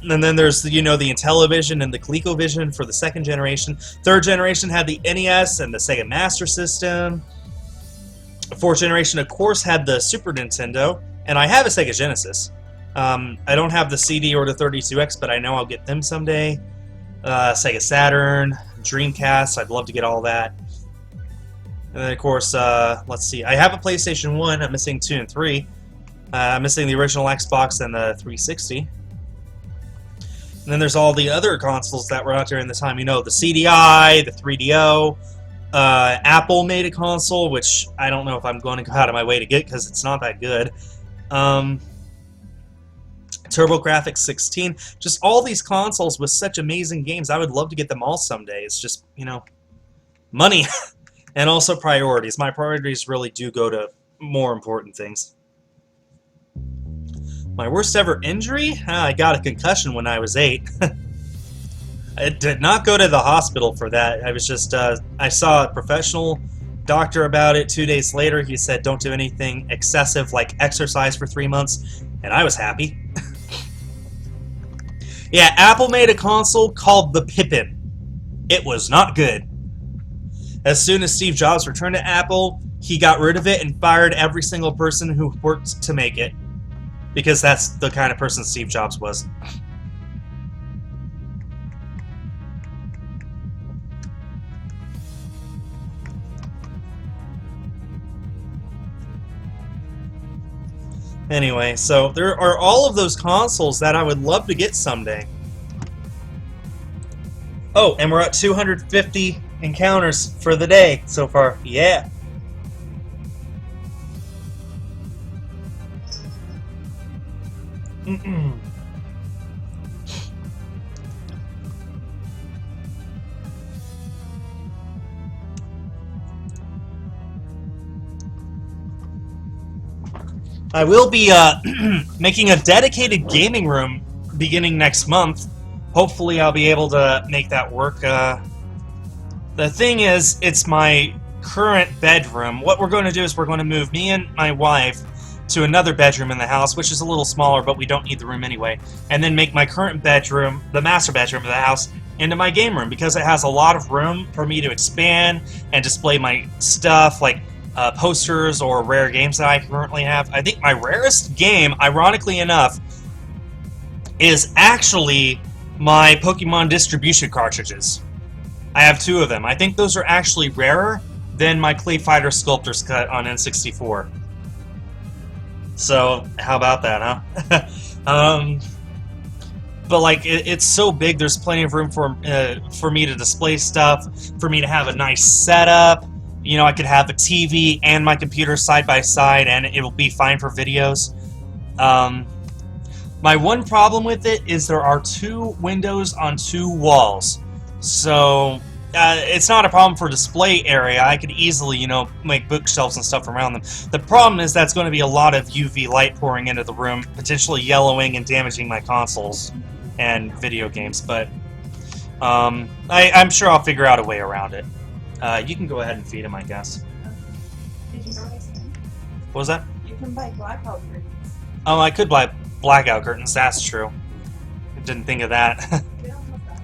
And then there's the Intellivision and the ColecoVision for the second generation. Third generation had the NES and the Sega Master System. Fourth generation, of course, had the Super Nintendo, and I have a Sega Genesis. I don't have the CD or the 32X, but I know I'll get them someday. Sega Saturn, Dreamcast, I'd love to get all that. And then, of course, let's see. I have a PlayStation 1. I'm missing 2 and 3. I'm missing the original Xbox and the 360. And then there's all the other consoles that were out there in the time. The CDI, the 3DO. Apple made a console, which I don't know if I'm going to go out of my way to get because it's not that good. TurboGrafx 16. Just all these consoles with such amazing games. I would love to get them all someday. It's just, money. And also priorities. My priorities really do go to more important things. My worst ever injury? I got a concussion when I was 8. I did not go to the hospital for that. I was just, I saw a professional doctor about it. 2 days later, he said, don't do anything excessive like exercise for 3 months. And I was happy. Yeah, Apple made a console called the Pippin. It was not good. As soon as Steve Jobs returned to Apple, he got rid of it and fired every single person who worked to make it. Because that's the kind of person Steve Jobs was. Anyway, so there are all of those consoles that I would love to get someday. Oh, and we're at 250 encounters for the day so far. Yeah. I will be making a dedicated gaming room beginning next month. Hopefully I'll be able to make that work. The thing is, it's my current bedroom. What we're going to do is we're going to move me and my wife to another bedroom in the house, which is a little smaller, but we don't need the room anyway, and then make my current bedroom, the master bedroom of the house, into my game room, because it has a lot of room for me to expand and display my stuff, like posters or rare games that I currently have. I think my rarest game, ironically enough, is actually my Pokemon distribution cartridges. I have 2 of them. I think those are actually rarer than my Clay Fighter Sculptor's Cut on N64. So, how about that, huh? But like, it's so big, there's plenty of room for me to display stuff, for me to have a nice setup. I could have a TV and my computer side by side, and it'll be fine for videos. My one problem with it is there are 2 windows on 2 walls. So, it's not a problem for display area. I could easily, make bookshelves and stuff around them. The problem is that's going to be a lot of UV light pouring into the room, potentially yellowing and damaging my consoles and video games. But I'm sure I'll figure out a way around it. You can go ahead and feed him, I guess. Did you know this? What was that? You can buy blackout curtains. Oh, I could buy blackout curtains. That's true. I didn't think of that. They don't look that much.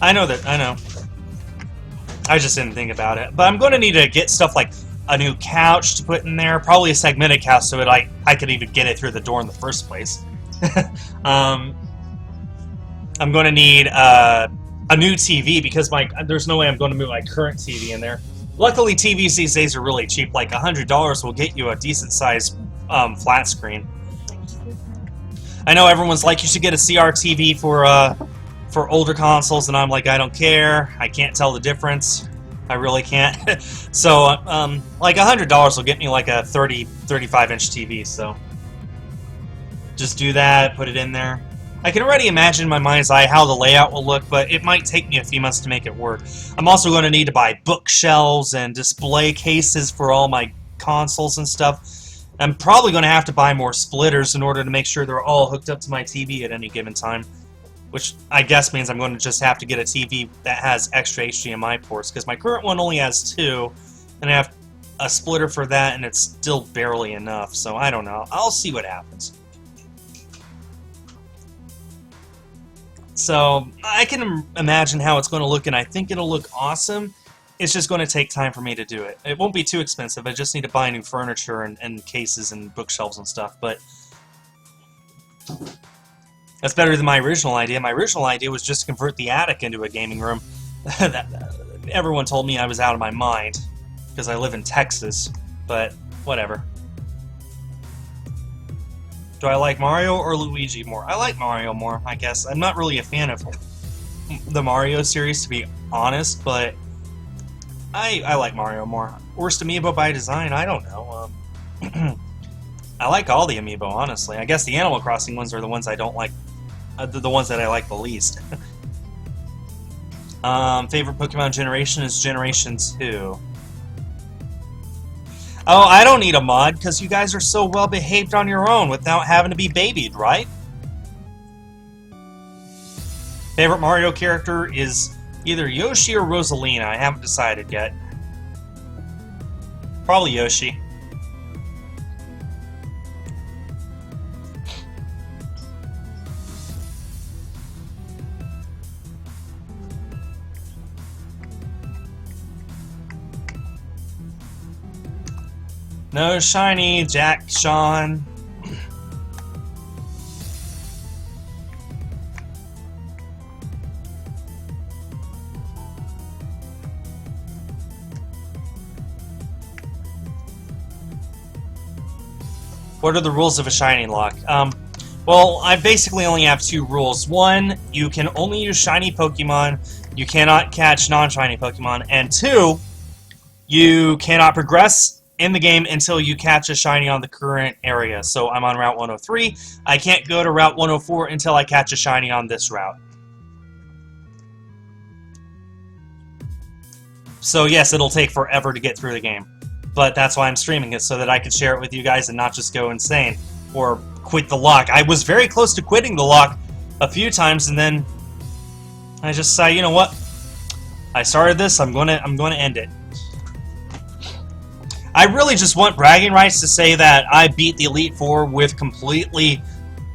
I know that. I know. I just didn't think about it. But I'm going to need to get stuff like a new couch to put in there. Probably a segmented couch so I could even get it through the door in the first place. I'm going to need a new TV because there's no way I'm going to move my current TV in there. Luckily, TVs these days are really cheap. Like $100 will get you a decent-sized flat screen. I know everyone's like, you should get a CRTV for older consoles, and I'm like, I don't care. I can't tell the difference. I really can't. So, like $100 will get me like a 35-inch TV. So, just do that. Put it in there. I can already imagine in my mind's eye how the layout will look, but it might take me a few months to make it work. I'm also going to need to buy bookshelves and display cases for all my consoles and stuff. I'm probably going to have to buy more splitters in order to make sure they're all hooked up to my TV at any given time, which I guess means I'm going to just have to get a TV that has extra HDMI ports, because my current one only has 2, and I have a splitter for that, and it's still barely enough, so I don't know. I'll see what happens. So I can imagine how it's going to look, and I think it'll look awesome. It's just going to take time for me to do it. It won't be too expensive. I just need to buy new furniture and cases and bookshelves and stuff, but that's better than my original idea. My original idea was just to convert the attic into a gaming room. Everyone told me I was out of my mind because I live in Texas, but whatever. Do I like Mario or Luigi more? I like Mario more, I guess. I'm not really a fan of the Mario series, to be honest, but I like Mario more. Worst amiibo by design? I don't know. I like all the amiibo, honestly. I guess the Animal Crossing ones are the ones I don't like. The ones that I like the least. Favorite Pokemon generation is Generation 2. Oh, I don't need a mod, because you guys are so well behaved on your own without having to be babied, right? Favorite Mario character is either Yoshi or Rosalina. I haven't decided yet. Probably Yoshi. No shiny, Jack, Sean. What are the rules of a ShinyLocke? Well, I basically only have two rules. One, you can only use shiny Pokemon. You cannot catch non-shiny Pokemon. And two, you cannot progress in the game until you catch a shiny on the current area. So I'm on Route 103. I can't go to Route 104 until I catch a shiny on this route. So yes, it'll take forever to get through the game. But that's why I'm streaming it, so that I can share it with you guys and not just go insane or quit the lock. I was very close to quitting the lock a few times, and then I just decided, you know what? I started this. I'm going to end it. I really just want bragging rights to say that I beat the Elite Four with completely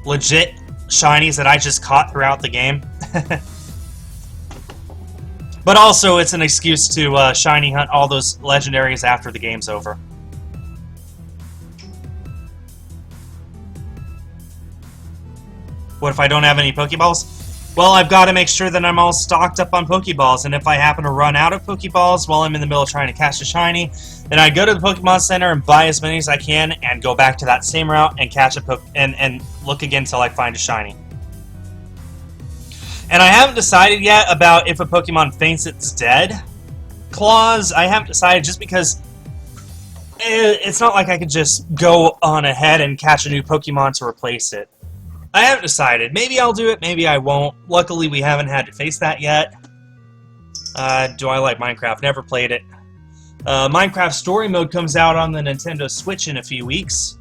legit shinies that I just caught throughout the game. But also, it's an excuse to shiny hunt all those legendaries after the game's over. What if I don't have any Pokeballs? Well, I've got to make sure that I'm all stocked up on Pokeballs, and if I happen to run out of Pokeballs while I'm in the middle of trying to catch a shiny, then I go to the Pokemon Center and buy as many as I can, and go back to that same route and catch a and look again until I find a shiny. And I haven't decided yet about if a Pokemon faints its dead clause. I haven't decided just because it's not like I could just go on ahead and catch a new Pokemon to replace it. I haven't decided. Maybe I'll do it, maybe I won't. Luckily, we haven't had to face that yet. Do I like Minecraft? Never played it. Minecraft Story Mode comes out on the Nintendo Switch in a few weeks.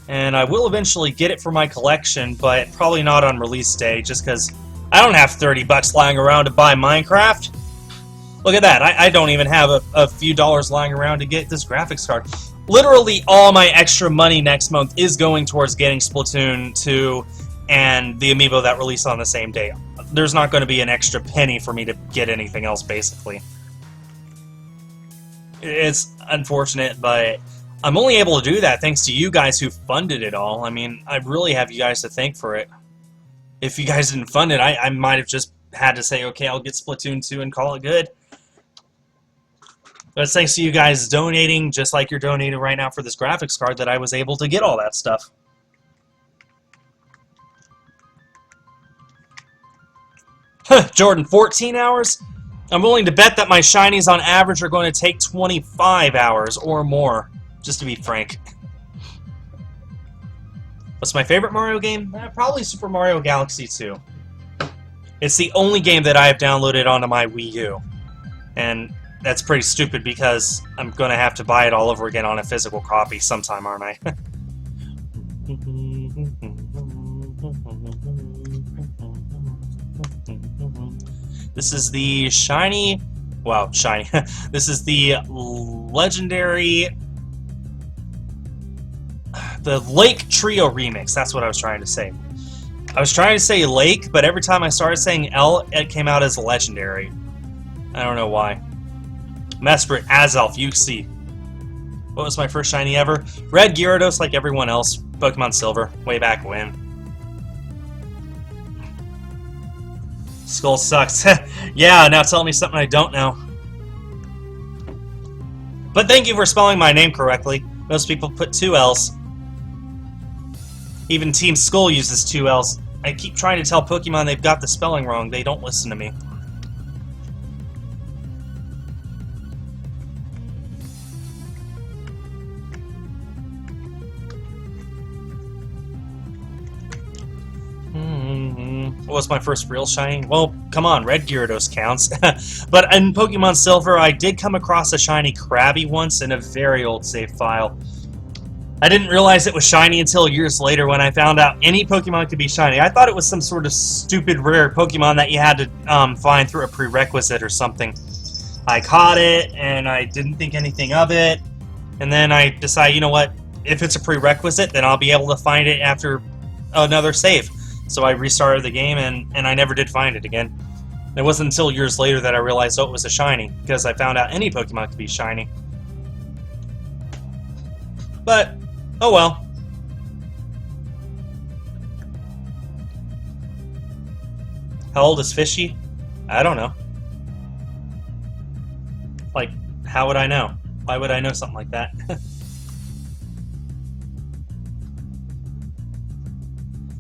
And I will eventually get it for my collection, but probably not on release day, just because I don't have 30 bucks lying around to buy Minecraft. Look at that. I don't even have a few dollars lying around to get this graphics card. Literally all my extra money next month is going towards getting Splatoon 2 and the amiibo that release on the same day. There's not going to be an extra penny for me to get anything else, basically. It's unfortunate, but I'm only able to do that thanks to you guys who funded it all. I mean, I really have you guys to thank for it. If you guys didn't fund it, I might have just had to say, okay, I'll get Splatoon 2 and call it good. But it's thanks to you guys donating, just like you're donating right now for this graphics card, that I was able to get all that stuff. Jordan, 14 hours? I'm willing to bet that my shinies on average are going to take 25 hours or more, just to be frank. What's my favorite Mario game? Probably Super Mario Galaxy 2. It's the only game that I have downloaded onto my Wii U. And that's pretty stupid because I'm going to have to buy it all over again on a physical copy sometime, aren't I? This is the shiny... Wow, shiny. This is the legendary... The Lake Trio remix, that's what I was trying to say. I was trying to say lake, but every time I started saying L, it came out as legendary. I don't know why. Mesprit, Azelf, UC. What was my first shiny ever? Red Gyarados like everyone else. Pokemon Silver, way back when. Skul sucks. Yeah, now tell me something I don't know. But thank you for spelling my name correctly. Most people put 2 L's. Even Team Skul uses 2 L's. I keep trying to tell Pokemon they've got the spelling wrong. They don't listen to me. What was my first real shiny? Well, come on, Red Gyarados counts. But in Pokemon Silver, I did come across a shiny Krabby once in a very old save file. I didn't realize it was shiny until years later when I found out any Pokemon could be shiny. I thought it was some sort of stupid rare Pokemon that you had to find through a prerequisite or something. I caught it, and I didn't think anything of it. And then I decided, you know what? If it's a prerequisite, then I'll be able to find it after another save. So I restarted the game, and I never did find it again. It wasn't until years later that I realized, oh, it was a shiny, because I found out any Pokemon could be shiny. But, oh well. How old is Fishy? I don't know. Like, how would I know? Why would I know something like that?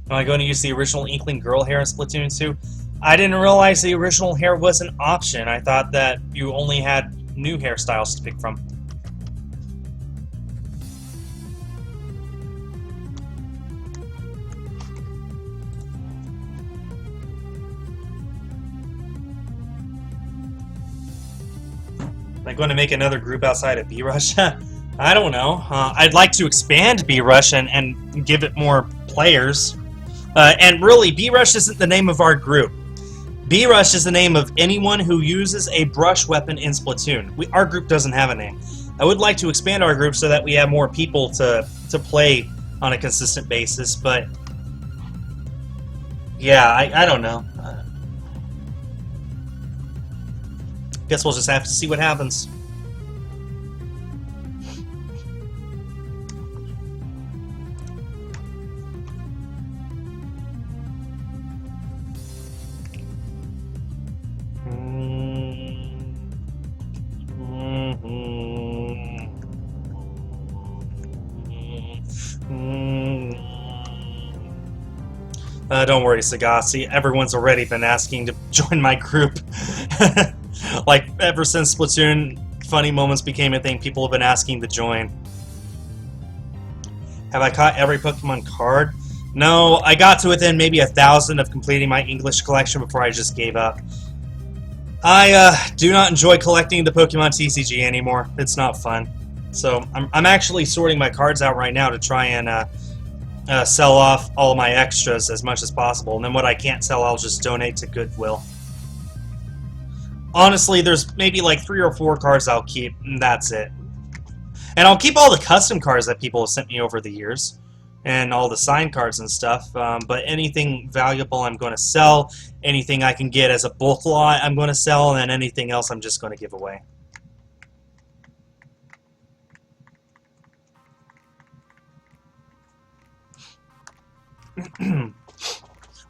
Am I going to use the original Inkling Girl hair in Splatoon 2? I didn't realize the original hair was an option. I thought that you only had new hairstyles to pick from. Am I going to make another group outside of B-Rush? I don't know. I'd like to expand B-Rush and give it more players. And really, B-Rush isn't the name of our group. B-Rush is the name of anyone who uses a brush weapon in Splatoon. Our group doesn't have a name. I would like to expand our group so that we have more people to play on a consistent basis, but yeah, I don't know. Guess we'll just have to see what happens. Don't worry, Sagasi. Everyone's already been asking to join my group. Like, ever since Splatoon Funny Moments became a thing, people have been asking to join. Have I caught every Pokemon card? No, I got to within maybe 1,000 of completing my English collection before I just gave up. I do not enjoy collecting the Pokemon TCG anymore. It's not fun. So I'm actually sorting my cards out right now to try and sell off all my extras as much as possible, and then what I can't sell I'll just donate to Goodwill. Honestly, there's maybe like 3 or 4 cards I'll keep, and that's it. And I'll keep all the custom cards that people have sent me over the years, and all the signed cards and stuff, but anything valuable I'm going to sell, anything I can get as a bulk lot I'm going to sell, and then anything else I'm just going to give away.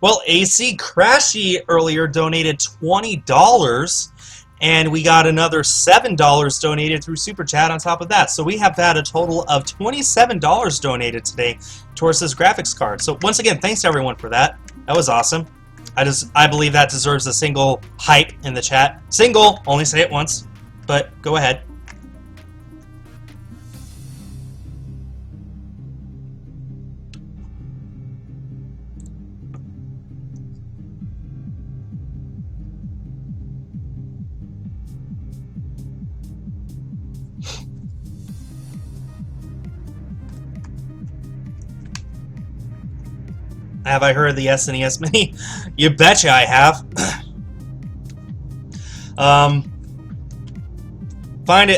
Well, AC Crashy earlier donated $20, and we got another $7 donated through Super Chat on top of that. So we have had a total of $27 donated today towards this graphics card. So once again, thanks to everyone for that. That was awesome. I believe that deserves a single hype in the chat. Single, only say it once, but go ahead. Have I heard of the SNES Mini? You betcha I have. I find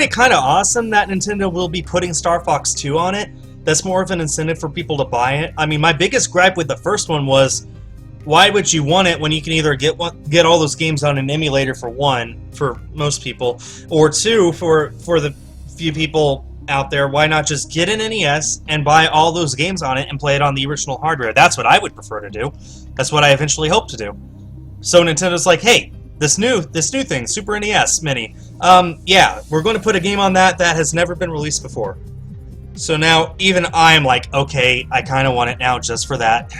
it kind of awesome that Nintendo will be putting Star Fox 2 on it. that's more of an incentive for people to buy it. I mean, my biggest gripe with the first one was, why would you want it when you can either get all those games on an emulator, for one, for most people, or two, for the few people out there, why not just get an NES and buy all those games on it and play it on the original hardware? That's what I would prefer to do. That's what I eventually hope to do. So Nintendo's like, hey, this new thing, Super NES Mini, yeah, we're going to put a game on that has never been released before. So now even I'm like, okay, I kind of want it now just for that.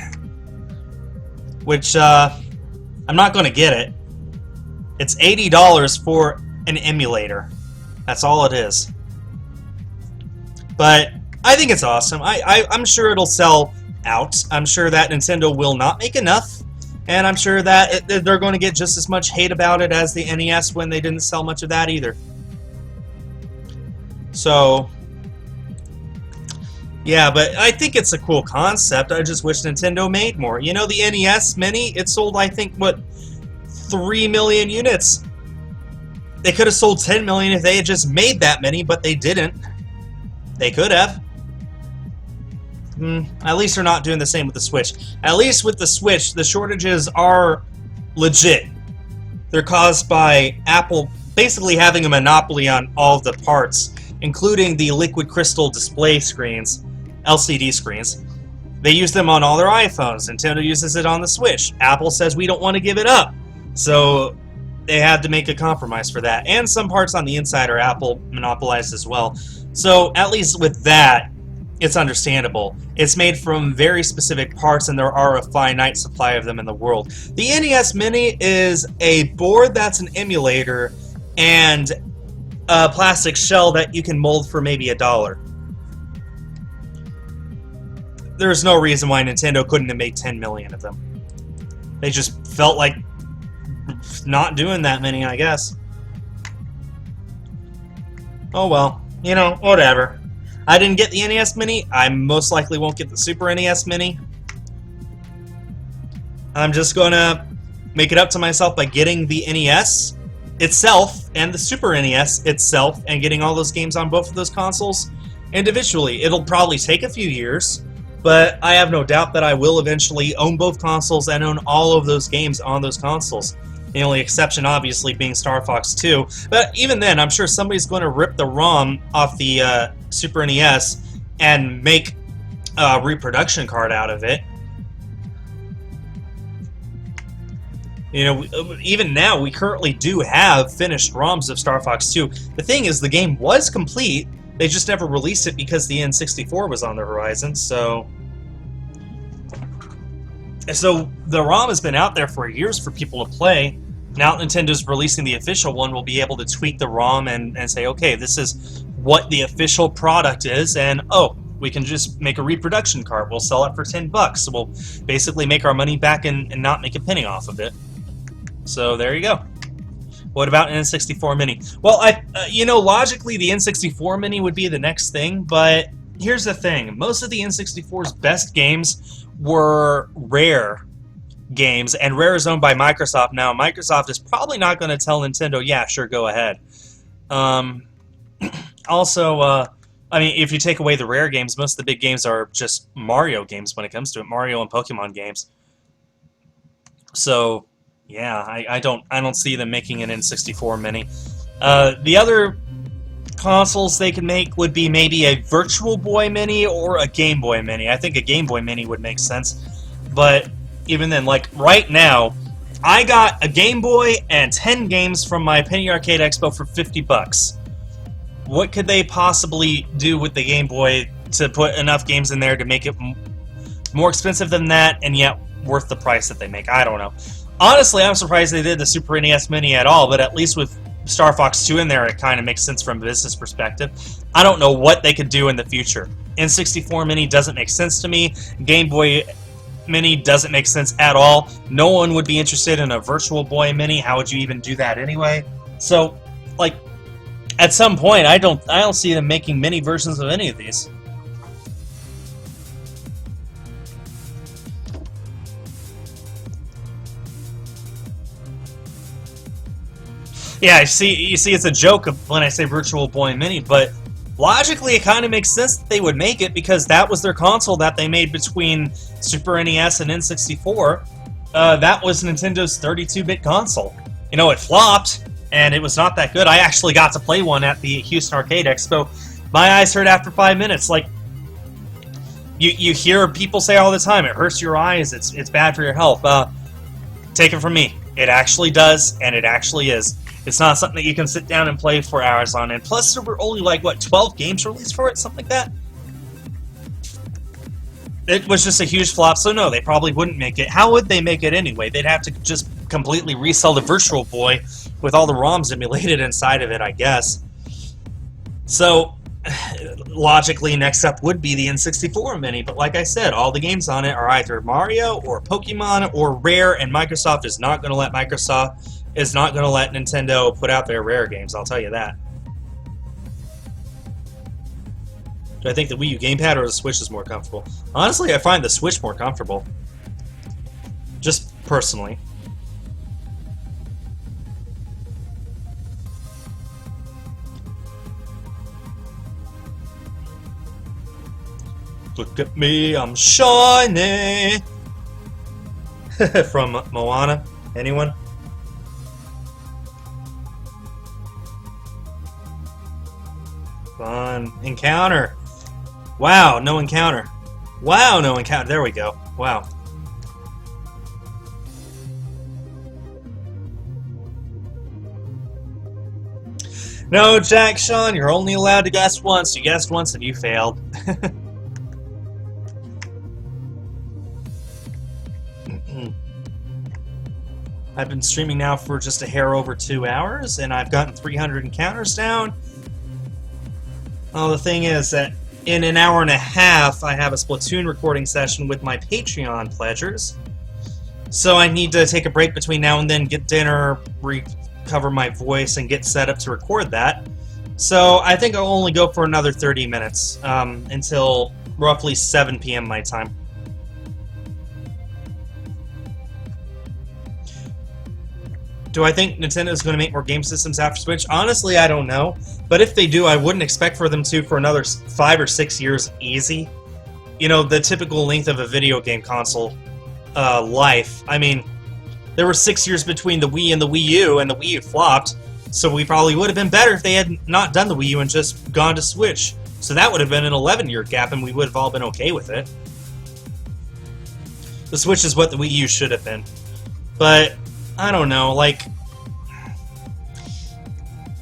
Which, I'm not going to get it. It's $80 for an emulator. That's all it is. But I think it's awesome. I'm sure it'll sell out. I'm sure that Nintendo will not make enough. And I'm sure that they're going to get just as much hate about it as the NES when they didn't sell much of that either. So, yeah, but I think it's a cool concept. I just wish Nintendo made more. You know, the NES Mini, it sold, I think, what, 3 million units? They could have sold 10 million if they had just made that many, but they didn't. They could have. At least they're not doing the same with the Switch. At least with the Switch, the shortages are legit. They're caused by Apple basically having a monopoly on all of the parts, including the liquid crystal display screens, LCD screens. They use them on all their iPhones. Nintendo uses it on the Switch. Apple says we don't want to give it up. So they had to make a compromise for that. And some parts on the inside are Apple monopolized as well. So at least with that, it's understandable. It's made from very specific parts, and there are a finite supply of them in the world. The NES Mini is a board that's an emulator and a plastic shell that you can mold for maybe $1. There's no reason why Nintendo couldn't have made 10 million of them. They just felt like not doing that many, I guess. Oh well, you know, whatever. I didn't get the NES Mini. I most likely won't get the Super NES Mini. I'm just gonna make it up to myself by getting the NES itself and the Super NES itself and getting all those games on both of those consoles individually. It'll probably take a few years, but I have no doubt that I will eventually own both consoles and own all of those games on those consoles. The only exception, obviously, being Star Fox 2. But even then, I'm sure somebody's going to rip the ROM off the Super NES and make a reproduction card out of it. You know, even now, we currently do have finished ROMs of Star Fox 2. The thing is, the game was complete. They just never released it because the N64 was on the horizon, so the ROM has been out there for years for people to play. Now Nintendo's releasing the official one, we'll be able to tweak the ROM and say, okay, this is what the official product is, and oh, we can just make a reproduction card. We'll sell it for $10, so we'll basically make our money back and not make a penny off of it. So there you go. What about an N64 Mini? Well, you know, logically the N64 Mini would be the next thing, but here's the thing. Most of the N64's best games were Rare games, and Rare is owned by Microsoft now. Microsoft is probably not going to tell Nintendo, yeah, sure, go ahead. Also, I mean, if you take away the Rare games, most of the big games are just Mario games when it comes to it. Mario and Pokemon games. So, yeah, I don't see them making an N64 Mini. The other consoles they could make would be maybe a Virtual Boy Mini or a Game Boy Mini. I think a Game Boy Mini would make sense. But even then, like right now, I got a Game Boy and 10 games from my Penny Arcade Expo for $50. What could they possibly do with the Game Boy to put enough games in there to make it more expensive than that and yet worth the price that they make? I don't know. Honestly, I'm surprised they did the Super NES Mini at all, but at least with Star Fox 2 in there, it kind of makes sense from a business perspective. I don't know what they could do in the future. N64 Mini doesn't make sense to me. Game Boy Mini doesn't make sense at all. No one would be interested in a Virtual Boy Mini. How would you even do that anyway? So, like, at some point, I don't see them making mini versions of any of these. Yeah, you see, it's a joke when I say Virtual Boy Mini, but Logically, it kind of makes sense that they would make it because that was their console that they made between Super NES and N64. That was Nintendo's 32-bit console. You know, it flopped, and it was not that good. I actually got to play one at the Houston Arcade Expo. My eyes hurt after 5 minutes. Like, you hear people say all the time, it hurts your eyes, it's bad for your health. Take it from me. It actually does, and it actually is. It's not something that you can sit down and play for hours on. And plus, there were only, like, what, 12 games released for it? Something like that? It was just a huge flop, so no, they probably wouldn't make it. How would they make it anyway? They'd have to just completely resell the Virtual Boy with all the ROMs emulated inside of it, I guess. So, logically, next up would be the N64 Mini, but like I said, all the games on it are either Mario or Pokemon or Rare, and Microsoft is not going to let Nintendo put out their Rare games, I'll tell you that. Do I think the Wii U gamepad or the Switch is more comfortable? Honestly, I find the Switch more comfortable. Just personally. Look at me, I'm shiny! From Moana? Anyone? Fun. Encounter! Wow, no encounter. Wow, no encounter. There we go. Wow. No, Jack Sean, you're only allowed to guess once. You guessed once and you failed. I've been streaming now for just a hair over 2 hours, and I've gotten 300 encounters down. Oh, the thing is that in an hour and a half, I have a Splatoon recording session with my Patreon pledgers. So I need to take a break between now and then, get dinner, recover my voice, and get set up to record that. So I think I'll only go for another 30 minutes, until roughly 7 p.m. my time. Do I think Nintendo is going to make more game systems after Switch? Honestly, I don't know. But if they do, I wouldn't expect for them to for another 5 or 6 years easy. You know, the typical length of a video game console life. I mean, there were 6 years between the Wii and the Wii U, and the Wii U flopped. So we probably would have been better if they had not done the Wii U and just gone to Switch. So that would have been an 11-year gap, and we would have all been okay with it. The Switch is what the Wii U should have been. But I don't know, like,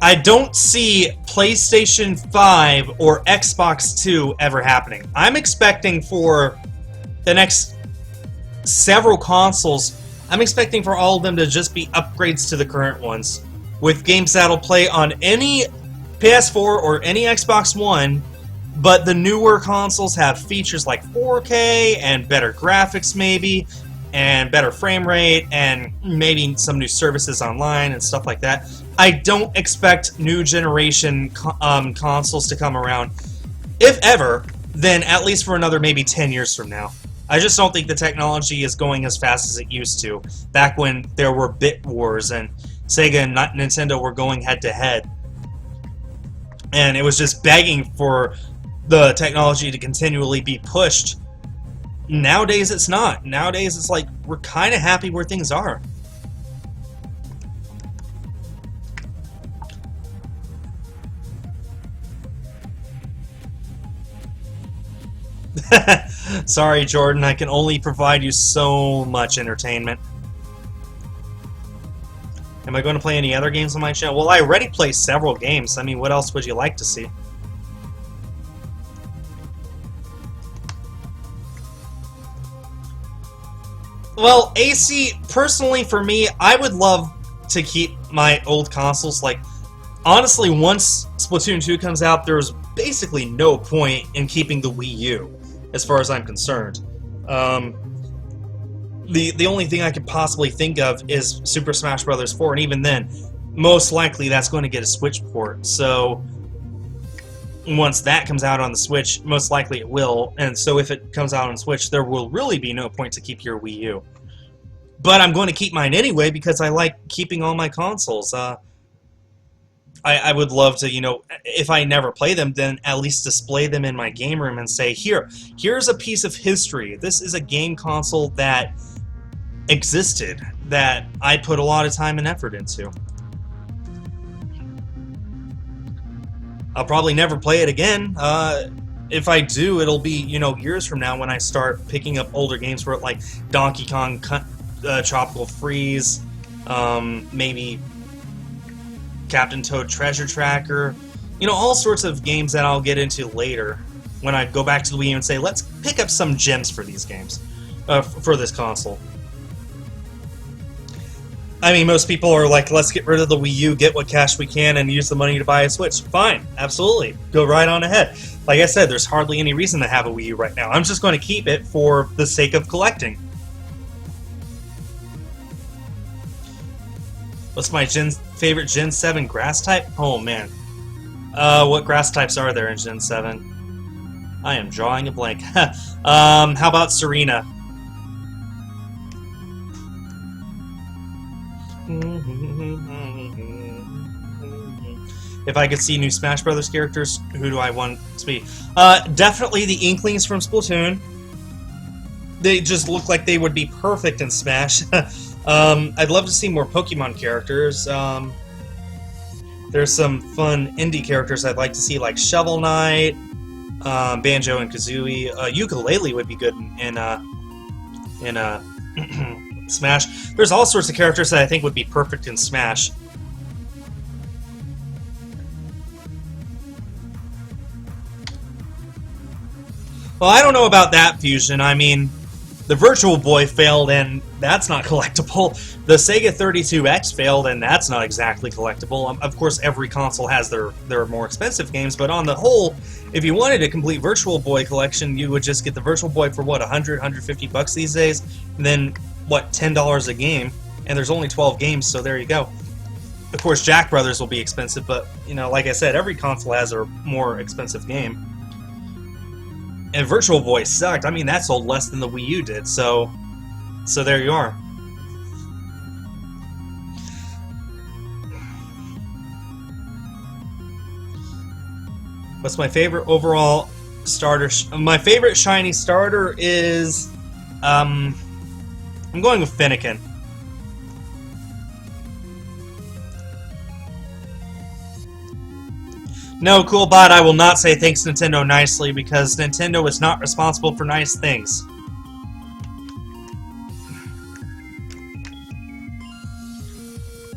I don't see PlayStation 5 or Xbox 2 ever happening. I'm expecting for the next several consoles, I'm expecting for all of them to just be upgrades to the current ones, with games that'll play on any PS4 or any Xbox One, but the newer consoles have features like 4K and better graphics maybe, and better frame rate, and maybe some new services online and stuff like that. I don't expect new generation consoles to come around. If ever, then at least for another maybe 10 years from now. I just don't think the technology is going as fast as it used to, back when there were bit wars and Sega and Nintendo were going head-to-head. And it was just begging for the technology to continually be pushed. Nowadays, it's not. Nowadays, it's like, we're kind of happy where things are. Sorry, Jordan, I can only provide you so much entertainment. Am I going to play any other games on my channel? Well, I already play several games. I mean, what else would you like to see? Well, AC, personally for me, I would love to keep my old consoles. Like, honestly, once Splatoon 2 comes out, there's basically no point in keeping the Wii U, as far as I'm concerned. The only thing I could possibly think of is Super Smash Bros. 4, and even then, most likely that's going to get a Switch port. So, once that comes out on the Switch, most likely it will, and so if it comes out on Switch, there will really be no point to keep your Wii U. But I'm going to keep mine anyway because I like keeping all my consoles. I would love to, you know, if I never play them, then at least display them in my game room and say, here's a piece of history. This is a game console that existed, that I put a lot of time and effort into. I'll probably never play it again. If I do, it'll be, you know, years from now when I start picking up older games for it, like Donkey Kong Tropical Freeze, maybe Captain Toad Treasure Tracker, you know, all sorts of games that I'll get into later when I go back to the Wii U and say, let's pick up some gems for these games, for this console. I mean, most people are like, let's get rid of the Wii U, get what cash we can, and use the money to buy a Switch. Fine, absolutely. Go right on ahead. Like I said, there's hardly any reason to have a Wii U right now. I'm just going to keep it for the sake of collecting. What's my favorite Gen 7 grass type? Oh, man. What grass types are there in Gen 7? I am drawing a blank. How about Serena? If I could see new Smash Brothers characters, who do I want to be? Definitely the Inklings from Splatoon. They just look like they would be perfect in Smash. I'd love to see more Pokemon characters. There's some fun indie characters I'd like to see, like Shovel Knight, Banjo and Kazooie. Ukulele would be good in Smash. There's all sorts of characters that I think would be perfect in Smash. Well, I don't know about that, Fusion. I mean, the Virtual Boy failed, and that's not collectible. The Sega 32X failed, and that's not exactly collectible. Of course, every console has their more expensive games, but on the whole, if you wanted a complete Virtual Boy collection, you would just get the Virtual Boy for, what, 100, 150 bucks these days? And then, what, $10 a game? And there's only 12 games, so there you go. Of course, Jack Brothers will be expensive, but, you know, like I said, every console has a more expensive game. And Virtual Boy sucked. I mean, that sold less than the Wii U did, so there you are. What's my favorite overall starter? My favorite shiny starter is, I'm going with Finnegan. No, Coolbot, I will not say thanks Nintendo nicely, because Nintendo is not responsible for nice things.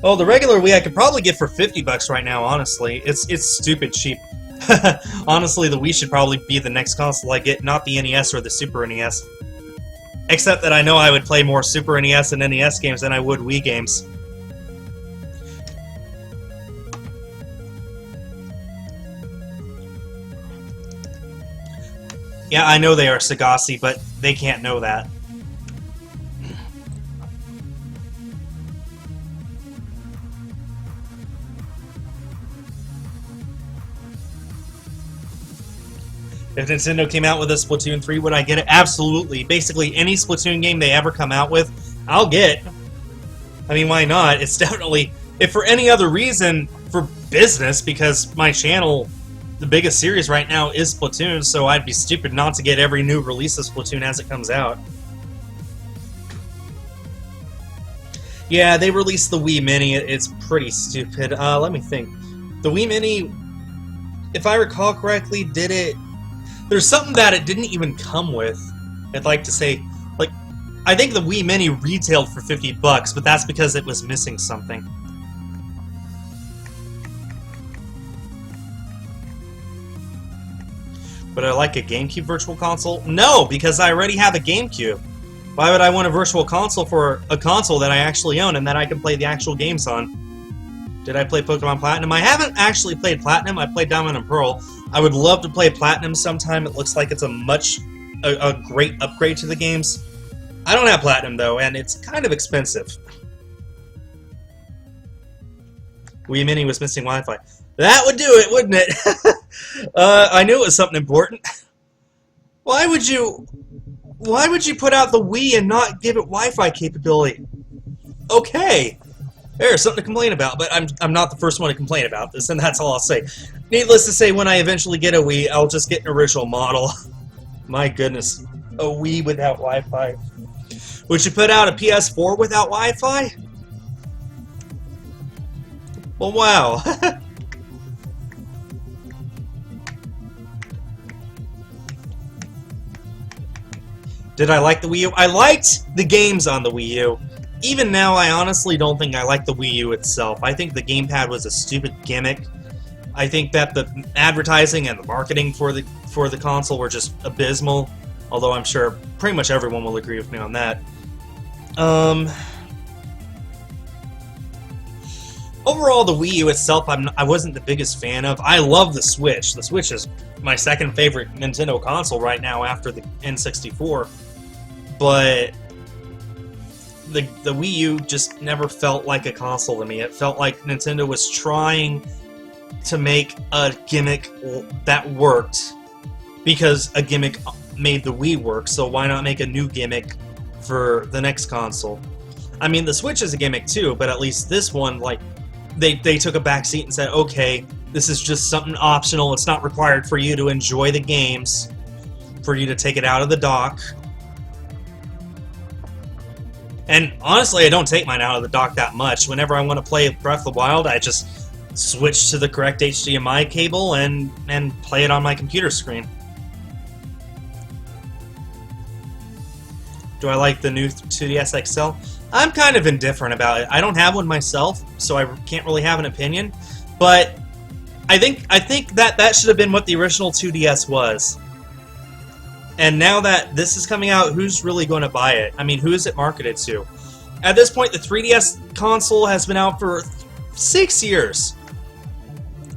Oh, the regular Wii I could probably get for 50 bucks right now, honestly. It's stupid cheap. Honestly, the Wii should probably be the next console I get, not the NES or the Super NES. Except that I know I would play more Super NES and NES games than I would Wii games. Yeah, I know they are Sagasi, but they can't know that. If Nintendo came out with a Splatoon 3, would I get it? Absolutely. Basically, any Splatoon game they ever come out with, I'll get. I mean, why not? It's definitely, if for any other reason, for business, because my channel, the biggest series right now is Splatoon, so I'd be stupid not to get every new release of Splatoon as it comes out. Yeah, they released the Wii Mini. It's pretty stupid. Let me think. The Wii Mini, if I recall correctly, did it... There's something that it didn't even come with. I'd like to say, like, I think the Wii Mini retailed for 50 bucks, but that's because it was missing something. Would I like a GameCube Virtual Console? No, because I already have a GameCube. Why would I want a Virtual Console for a console that I actually own and that I can play the actual games on? Did I play Pokemon Platinum? I haven't actually played Platinum. I played Diamond and Pearl. I would love to play Platinum sometime. It looks like it's a great upgrade to the games. I don't have Platinum, though, and it's kind of expensive. Wii Mini was missing Wi-Fi. That would do it, wouldn't it? I knew it was something important. Why would you put out the Wii and not give it Wi-Fi capability? Okay. There's something to complain about, but I'm not the first one to complain about this, and that's all I'll say. Needless to say, when I eventually get a Wii, I'll just get an original model. My goodness, a Wii without Wi-Fi. Would you put out a PS4 without Wi-Fi? Well, wow. Did I like the Wii U? I liked the games on the Wii U. Even now, I honestly don't think I like the Wii U itself. I think the gamepad was a stupid gimmick. I think that the advertising and the marketing for the console were just abysmal. Although I'm sure pretty much everyone will agree with me on that. Overall, the Wii U itself, I wasn't the biggest fan of. I love the Switch. The Switch is my second favorite Nintendo console right now after the N64. But the Wii U just never felt like a console to me. It felt like Nintendo was trying to make a gimmick that worked because a gimmick made the Wii work, so why not make a new gimmick for the next console? I mean, the Switch is a gimmick too, but at least this one, like, they took a back seat and said, okay, this is just something optional. It's not required for you to enjoy the games, for you to take it out of the dock. And honestly, I don't take mine out of the dock that much. Whenever I want to play Breath of the Wild, I just switch to the correct HDMI cable and play it on my computer screen. Do I like the new 2DS XL? I'm kind of indifferent about it. I don't have one myself, so I can't really have an opinion. But I think that should have been what the original 2DS was. And now that this is coming out, who's really going to buy it? I mean, who is it marketed to? At this point, the 3DS console has been out for 6 years.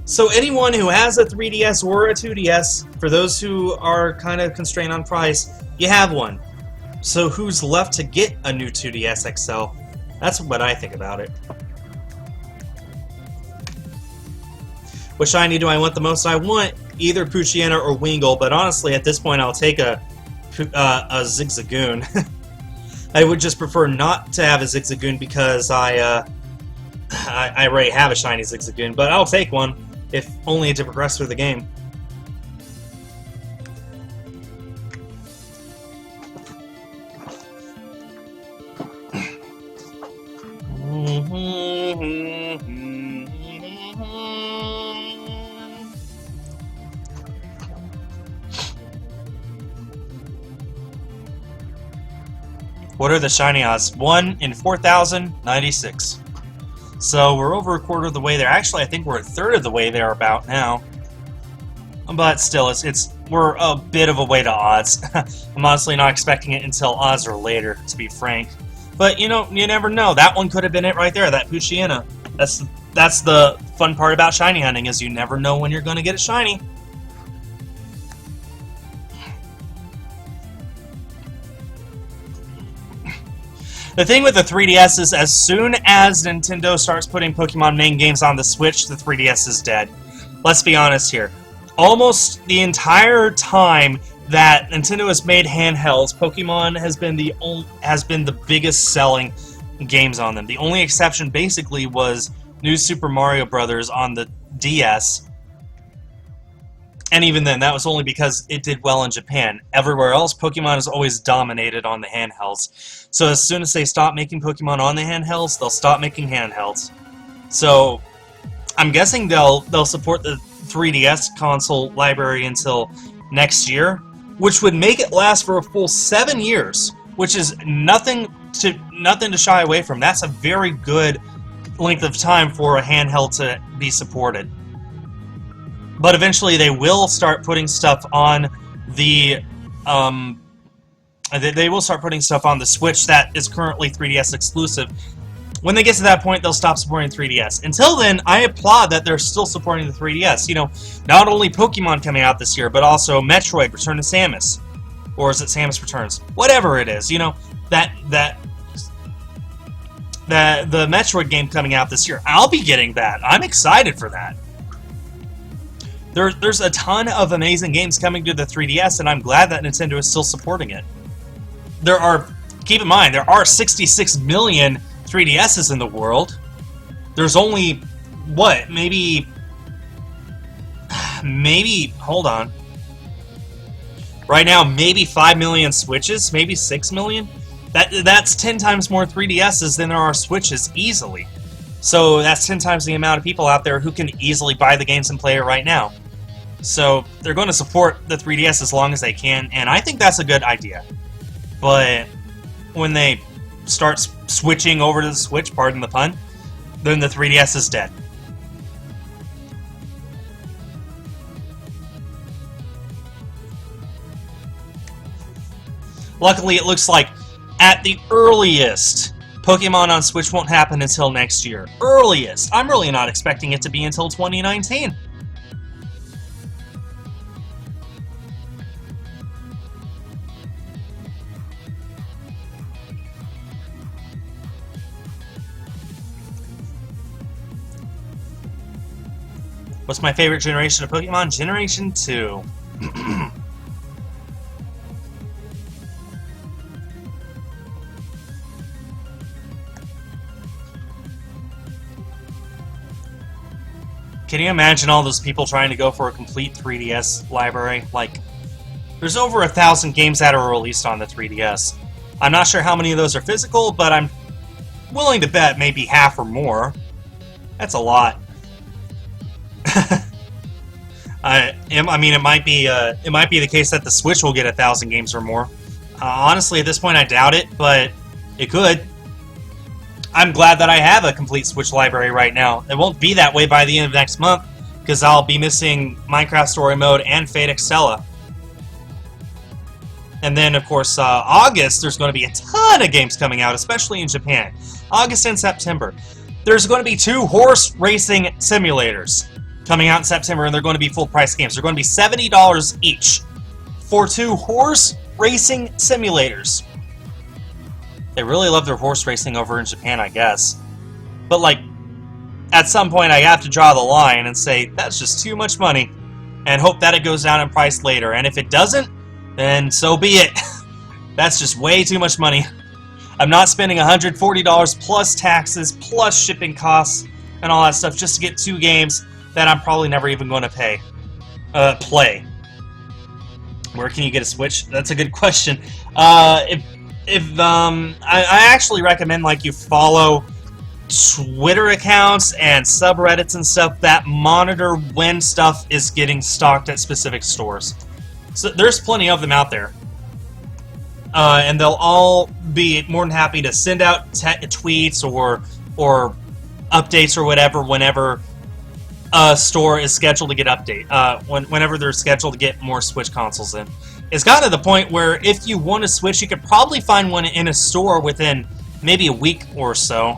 So anyone who has a 3DS or a 2DS, for those who are kind of constrained on price, you have one. So who's left to get a new 2DS XL? That's what I think about it. What shiny do I want the most? I want either Poochyena or Wingull, but honestly, at this point, I'll take a Zigzagoon. I would just prefer not to have a Zigzagoon because I already have a shiny Zigzagoon, but I'll take one, if only to progress through the game. What are the shiny odds? 1 in 4,096. So we're over a quarter of the way there. Actually, I think we're a third of the way there about now. But still, we're a bit of a way to odds. I'm honestly not expecting it until odds or later, to be frank. But you know, you never know. That one could have been it right there. That Poochyena. That's the fun part about shiny hunting, is you never know when you're going to get a shiny. The thing with the 3DS is, as soon as Nintendo starts putting Pokemon main games on the Switch, the 3DS is dead. Let's be honest here. Almost the entire time that Nintendo has made handhelds, Pokemon has been the biggest selling games on them. The only exception basically was New Super Mario Bros. On the DS. And even then, that was only because it did well in Japan. Everywhere else, Pokemon has always dominated on the handhelds. So as soon as they stop making Pokemon on the handhelds, they'll stop making handhelds. So I'm guessing they'll support the 3DS console library until next year, which would make it last for a full 7 years, which is nothing to shy away from. That's a very good length of time for a handheld to be supported. But eventually they will start putting stuff on the they will start putting stuff on the Switch that is currently 3DS exclusive. When they get to that point, they'll stop supporting 3DS. Until then, I applaud that they're still supporting the 3DS. You know, not only Pokemon coming out this year, but also Metroid: Return to Samus, or is it Samus Returns? Whatever it is, you know, the Metroid game coming out this year. I'll be getting that. I'm excited for that. There's a ton of amazing games coming to the 3DS, and I'm glad that Nintendo is still supporting it. Keep in mind, there are 66 million 3DSs in the world, there's only, what, maybe, hold on. Right now, maybe 5 million Switches, maybe 6 million. That's 10 times more 3DSs than there are Switches, easily. So that's 10 times the amount of people out there who can easily buy the games and play it right now. So they're going to support the 3DS as long as they can, and I think that's a good idea. But when they start switching over to the Switch, pardon the pun, then the 3DS is dead. Luckily, it looks like, at the earliest, Pokemon on Switch won't happen until next year. Earliest! I'm really not expecting it to be until 2019. What's my favorite generation of Pokemon? Generation 2. Can you imagine all those people trying to go for a complete 3DS library? Like, there's over 1,000 games that are released on the 3DS. I'm not sure how many of those are physical, but I'm willing to bet maybe half or more. That's a lot. I mean, it might be the case that the Switch will get 1,000 games or more. Honestly, at this point, I doubt it, but it could. I'm glad that I have a complete Switch library right now. It won't be that way by the end of next month, because I'll be missing Minecraft Story Mode and Fate Extella. And then, of course, August, there's going to be a ton of games coming out, especially in Japan. August and September. There's going to be 2 horse racing simulators coming out in September, and they're going to be full-price games. They're going to be $70 each for 2 horse racing simulators. They really love their horse racing over in Japan, I guess. But, like, at some point I have to draw the line and say, that's just too much money, and hope that it goes down in price later. And if it doesn't, then so be it. That's just way too much money. I'm not spending $140 plus taxes, plus shipping costs, and all that stuff just to get 2 games that I'm probably never even going to play. Where can you get a Switch? That's a good question. I actually recommend, like, you follow Twitter accounts and subreddits and stuff that monitor when stuff is getting stocked at specific stores. So there's plenty of them out there. And they'll all be more than happy to send out tweets or updates or whatever whenever a store is scheduled to get whenever they're scheduled to get more Switch consoles in. It's gotten to the point where if you want a Switch, you could probably find one in a store within maybe a week or so.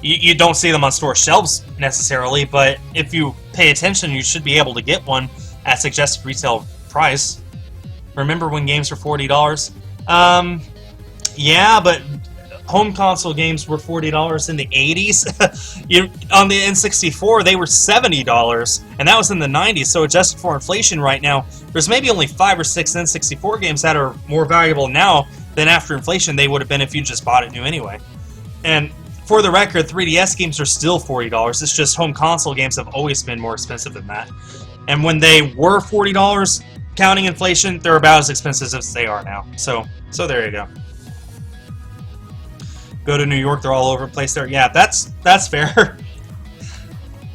You don't see them on store shelves necessarily, but if you pay attention, you should be able to get one at suggested retail price. Remember when games were $40? Yeah, but home console games were $40 in the 80s. On the N64, they were $70, and that was in the 90s, so adjusted for inflation right now, there's maybe only 5 or 6 N64 games that are more valuable now than after inflation they would have been if you just bought it new anyway. And for the record, 3DS games are still $40, it's just home console games have always been more expensive than that. And when they were $40, counting inflation, they're about as expensive as they are now. So there you go. Go to New York, they're all over the place there. Yeah, that's fair.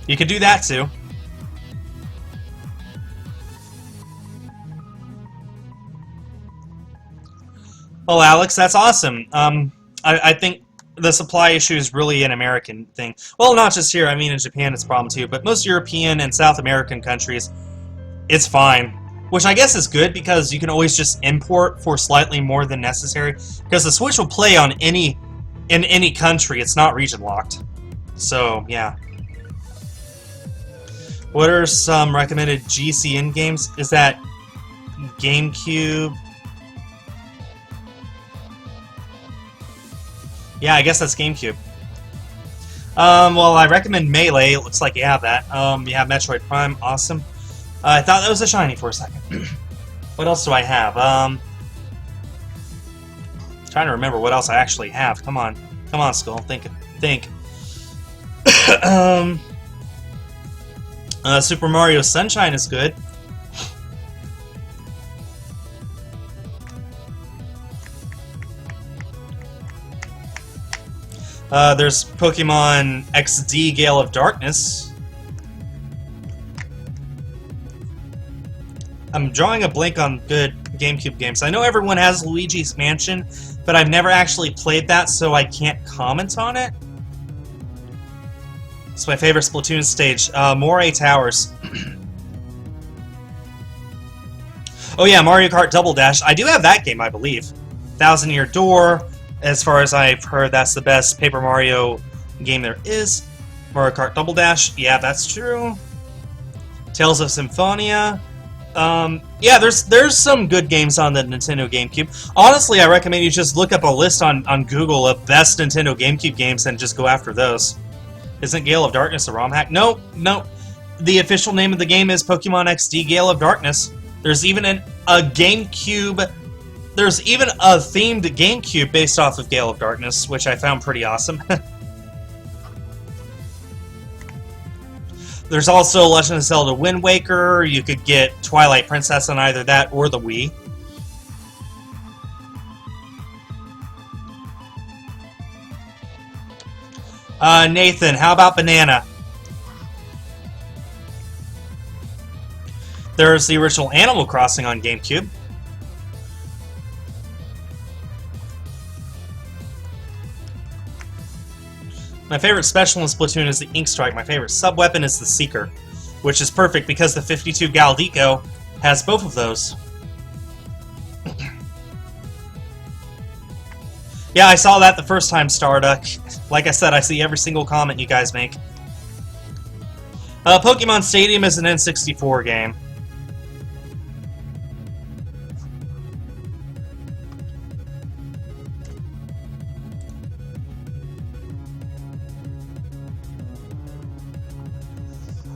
You could do that too. Well, Alex, that's awesome. I think the supply issue is really an American thing. Well, not just here. I mean, in Japan it's a problem too. But most European and South American countries, it's fine. Which I guess is good because you can always just import for slightly more than necessary. Because the Switch will play on in any country. It's not region locked. So, yeah. What are some recommended GCN games? Is that GameCube? Yeah, I guess that's GameCube. Well, I recommend Melee. It looks like you have that. You have Metroid Prime. Awesome. I thought that was a shiny for a second. What else do I have? Trying to remember what else I actually have. Come on, Skul. Think. um, Super Mario Sunshine is good. There's Pokemon XD Gale of Darkness. I'm drawing a blank on good GameCube games. I know everyone has Luigi's Mansion, but I've never actually played that, so I can't comment on it. It's my favorite Splatoon stage. Moray Towers. Oh yeah, Mario Kart Double Dash. I do have that game, I believe. Thousand Year Door. As far as I've heard, that's the best Paper Mario game there is. Mario Kart Double Dash. Yeah, that's true. Tales of Symphonia. Yeah, there's some good games on the Nintendo GameCube. Honestly, I recommend you just look up a list on Google of best Nintendo GameCube games and just go after those. Isn't Gale of Darkness a ROM hack? No. The official name of the game is Pokemon XD Gale of Darkness. There's even a GameCube... There's even a themed GameCube based off of Gale of Darkness, which I found pretty awesome. There's also Legend of Zelda Wind Waker. You could get Twilight Princess on either that or the Wii. Nathan, how about Banana? There's the original Animal Crossing on GameCube. My favorite special in Splatoon is the Ink Strike. My favorite sub-weapon is the Seeker, which is perfect because the 52 Galdico has both of those. Yeah, I saw that the first time, Starduck. Like I said, I see every single comment you guys make. Pokemon Stadium is an N64 game.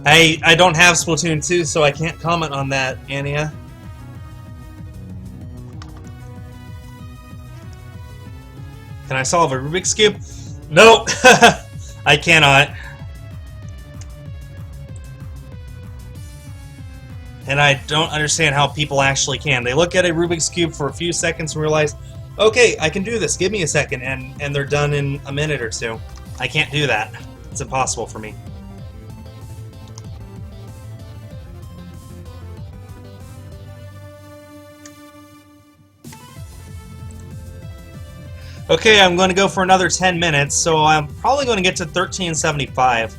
I don't have Splatoon 2, so I can't comment on that, Ania. Can I solve a Rubik's Cube? Nope! I cannot. And I don't understand how people actually can. They look at a Rubik's Cube for a few seconds and realize, okay, I can do this, give me a second, and they're done in a minute or two. I can't do that. It's impossible for me. Okay, I'm going to go for another 10 minutes, so I'm probably going to get to 1375.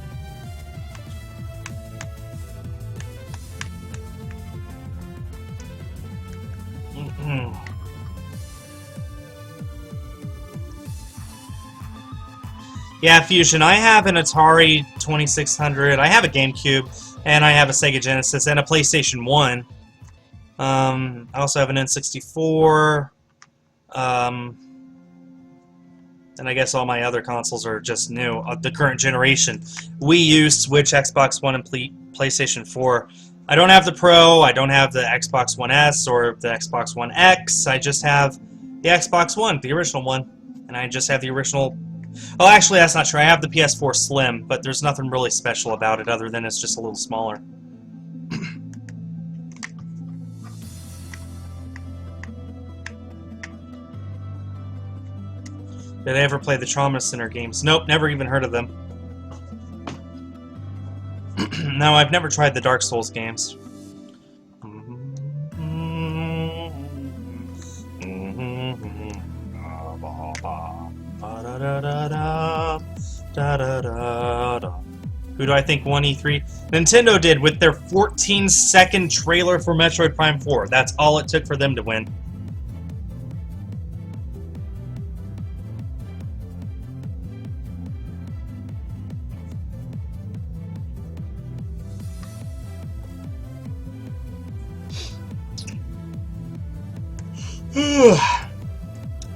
Yeah, Fusion, I have an Atari 2600, I have a GameCube, and I have a Sega Genesis, and a PlayStation 1. I also have an N64, and I guess all my other consoles are just new, the current generation. Wii U, Switch, Xbox One, and PlayStation 4. I don't have the Pro, I don't have the Xbox One S or the Xbox One X, I just have the Xbox One, the original one. And I just have the original... Oh, actually, that's not true. I have the PS4 Slim, but there's nothing really special about it other than it's just a little smaller. Did I ever play the Trauma Center games? Nope, never even heard of them. No, I've never tried the Dark Souls games. Who do I think won E3? Nintendo did with their 14-second trailer for Metroid Prime 4. That's all it took for them to win.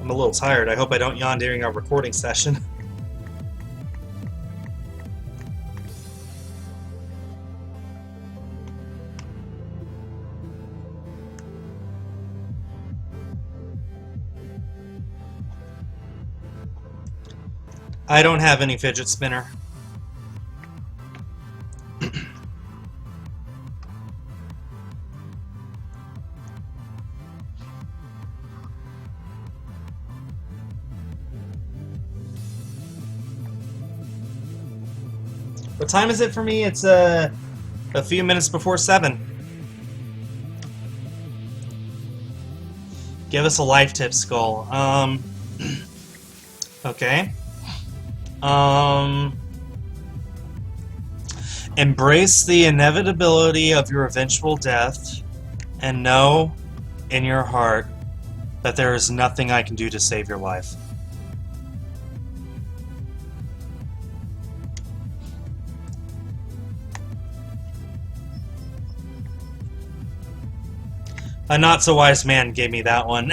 I'm a little tired. I hope I don't yawn during our recording session. I don't have any fidget spinner. What time is it for me? It's a few minutes before 7. Give us a life tip, Skul. Okay. Embrace the inevitability of your eventual death, and know in your heart that there is nothing I can do to save your life. A not-so-wise man gave me that one.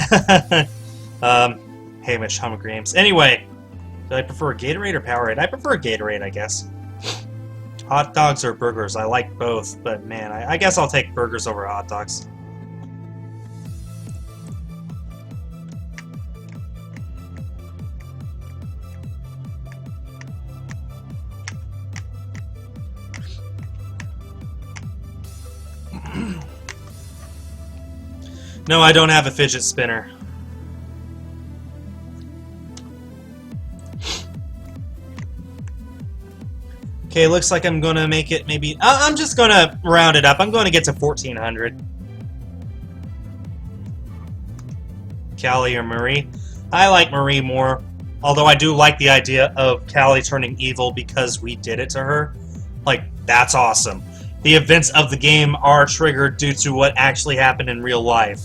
Hamish, Hummer-Games. Anyway, do I prefer Gatorade or Powerade? I prefer Gatorade, I guess. Hot dogs or burgers? I like both, but man, I guess I'll take burgers over hot dogs. No, I don't have a fidget spinner. Okay, looks like I'm gonna make it maybe... I'm just gonna round it up. I'm gonna get to 1400. Callie or Marie? I like Marie more. Although I do like the idea of Callie turning evil because we did it to her. Like, that's awesome. The events of the game are triggered due to what actually happened in real life.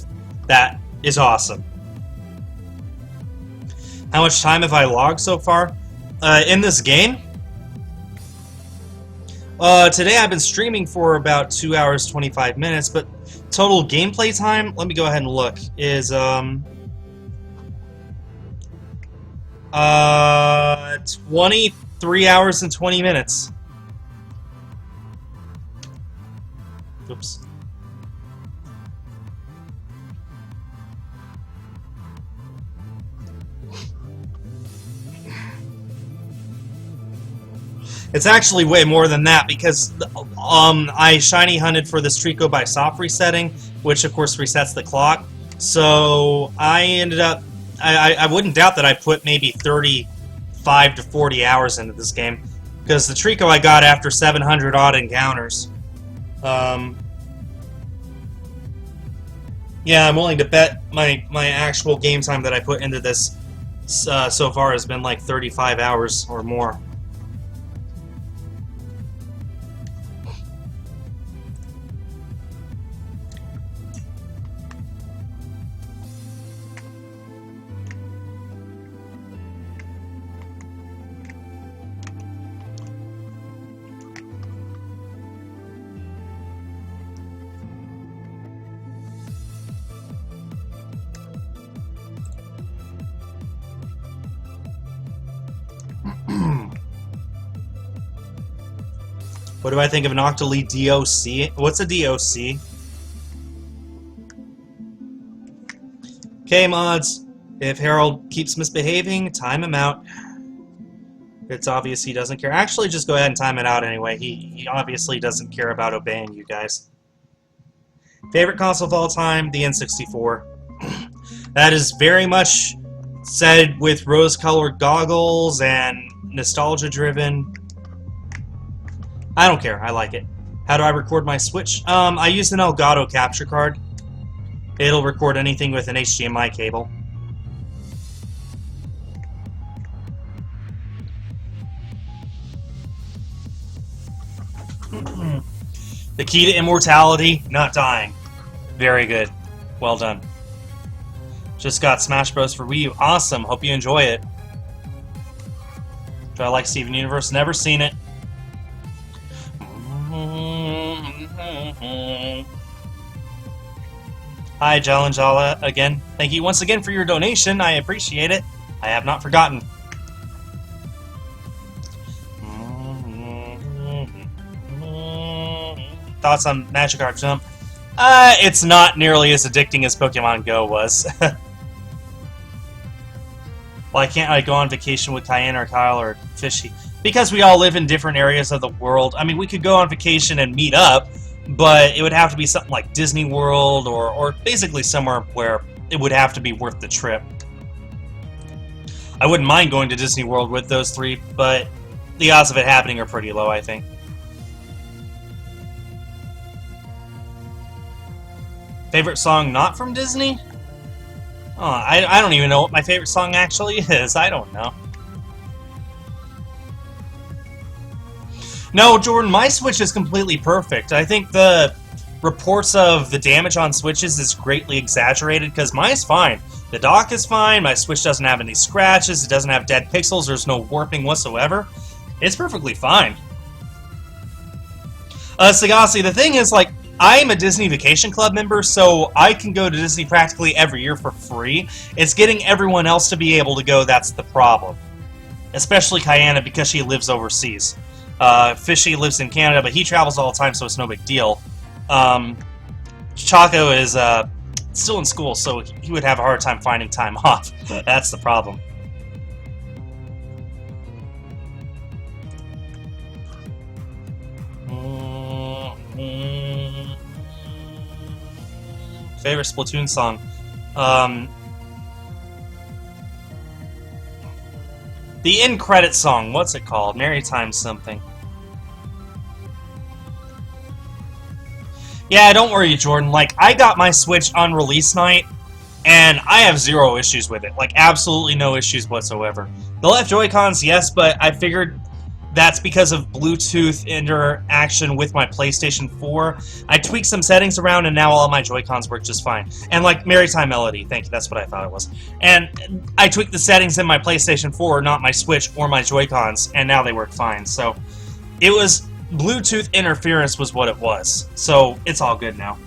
That is awesome. How much time have I logged so far? In this game? Today I've been streaming for about 2 hours, 25 minutes, but total gameplay time, let me go ahead and look, is, 23 hours and 20 minutes. Oops. It's actually way more than that because I shiny hunted for this Trico by soft resetting, which of course resets the clock. So I ended up, I wouldn't doubt that I put maybe 35 to 40 hours into this game because the Trico I got after 700 odd encounters. Yeah, I'm willing to bet my actual game time that I put into this so far has been like 35 hours or more. What do I think of an Octoly DOC? What's a DOC? Okay, mods. If Harold keeps misbehaving, time him out. It's obvious he doesn't care. Actually, just go ahead and time it out anyway. He obviously doesn't care about obeying you guys. Favorite console of all time? The N64. That is very much said with rose-colored goggles and nostalgia-driven. I don't care. I like it. How do I record my Switch? I use an Elgato capture card. It'll record anything with an HDMI cable. The key to immortality, not dying. Very good. Well done. Just got Smash Bros. For Wii U. Awesome. Hope you enjoy it. Do I like Steven Universe? Never seen it. Hi, Jalanjala, again. Thank you once again for your donation. I appreciate it. I have not forgotten. Thoughts on Magikarp Jump? It's not nearly as addicting as Pokemon Go was. Why can't I go on vacation with Cayenne or Kyle or Fishy? Because we all live in different areas of the world. I mean, we could go on vacation and meet up, but it would have to be something like Disney World or basically somewhere where it would have to be worth the trip. I wouldn't mind going to Disney World with those three, but the odds of it happening are pretty low, I think. Favorite song not from Disney? Oh, I don't even know what my favorite song actually is. I don't know. No, Jordan, my Switch is completely perfect. I think the reports of the damage on Switches is greatly exaggerated because mine's fine. The dock is fine, my Switch doesn't have any scratches, it doesn't have dead pixels, there's no warping whatsoever. It's perfectly fine. Sagasi, the thing is, like, I'm a Disney Vacation Club member, so I can go to Disney practically every year for free. It's getting everyone else to be able to go that's the problem. Especially Kayana, because she lives overseas. Fishy lives in Canada, but he travels all the time, so it's no big deal. Chaco is still in school, so he would have a hard time finding time off. That's the problem. Favorite Splatoon song? The end credit song, what's it called? Maritime something. Yeah, don't worry, Jordan. Like, I got my Switch on release night, and I have zero issues with it. Like, absolutely no issues whatsoever. The left Joy-Cons, yes, but I figured that's because of Bluetooth interaction with my PlayStation 4. I tweaked some settings around, and now all my Joy-Cons work just fine. And, like, Maritime Melody, thank you, that's what I thought it was. And I tweaked the settings in my PlayStation 4, not my Switch or my Joy-Cons, and now they work fine. So, it was... Bluetooth interference was what it was, so it's all good now.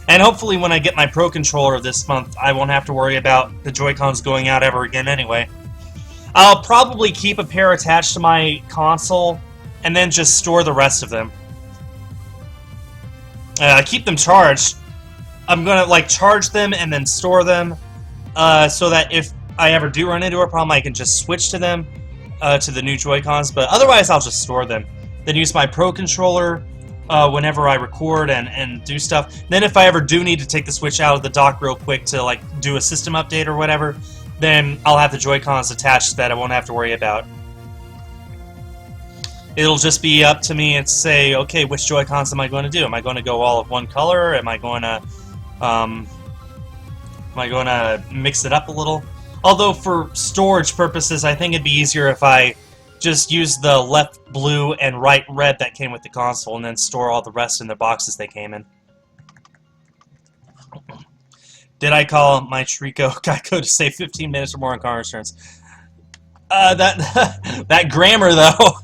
And hopefully when I get my Pro Controller this month, I won't have to worry about the Joy-Cons going out ever again anyway. I'll probably keep a pair attached to my console, and then just store the rest of them. Keep them charged. I'm gonna like charge them and then store them, so that if I ever do run into a problem, I can just switch to them, to the new Joy-Cons. But otherwise, I'll just store them. Then use my Pro Controller whenever I record and do stuff. Then if I ever do need to take the Switch out of the dock real quick to like do a system update or whatever, then I'll have the Joy-Cons attached that I won't have to worry about. It'll just be up to me and say, okay, which Joy-Cons am I going to do? Am I going to go all of one color? Am I going to mix it up a little? Although for storage purposes, I think it'd be easier if I just use the left blue and right red that came with the console and then store all the rest in the boxes they came in. Did I call my Trico Geico to save 15 minutes or more on car insurance? That grammar, though.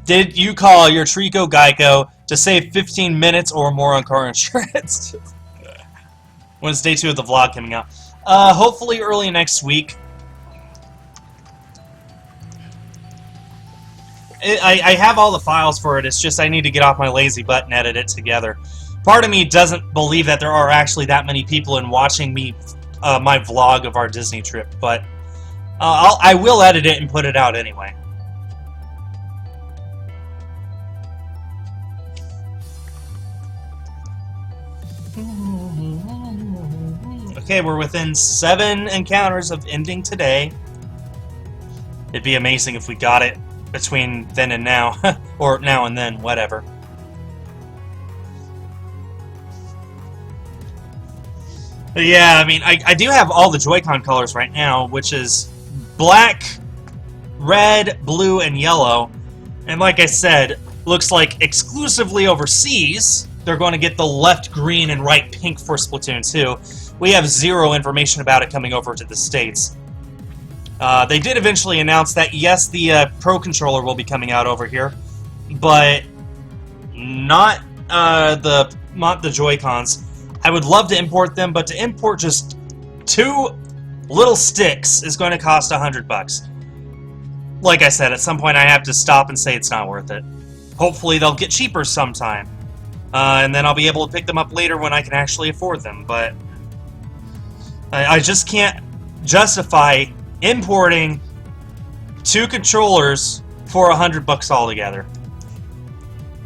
Did you call your Trico Geico to save 15 minutes or more on car insurance? When's day 2 of the vlog coming out? Hopefully early next week. I have all the files for it, it's just I need to get off my lazy butt and edit it together. Part of me doesn't believe that there are actually that many people in watching me, my vlog of our Disney trip, but I will edit it and put it out anyway. Okay, we're within 7 encounters of ending today. It'd be amazing if we got it between then and now. Or now and then, whatever. But yeah, I mean, I do have all the Joy-Con colors right now, which is black, red, blue, and yellow. And like I said, looks like exclusively overseas, they're going to get the left green and right pink for Splatoon 2. We have zero information about it coming over to the States. They did eventually announce that, yes, the Pro Controller will be coming out over here, but not the Joy-Cons. I would love to import them, but to import just 2 little sticks is going to cost $100. Like I said, at some point I have to stop and say it's not worth it. Hopefully they'll get cheaper sometime, and then I'll be able to pick them up later when I can actually afford them, but I just can't justify importing 2 controllers for $100 altogether,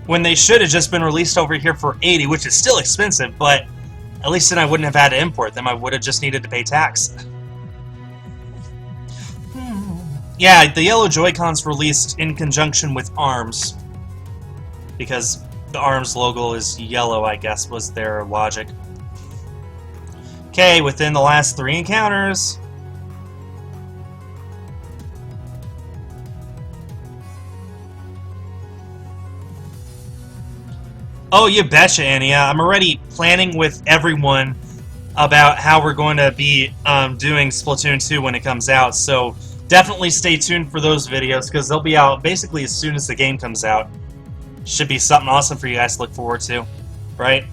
when they should have just been released over here for $80, which is still expensive, but At least then I wouldn't have had to import them. I would have just needed to pay tax. Yeah, the yellow Joy-Cons released in conjunction with ARMS. Because the ARMS logo is yellow, I guess, was their logic. Okay, within the last 3 encounters... Oh, you betcha, Annie. I'm already planning with everyone about how we're going to be doing Splatoon 2 when it comes out, so definitely stay tuned for those videos, because they'll be out basically as soon as the game comes out. Should be something awesome for you guys to look forward to, right?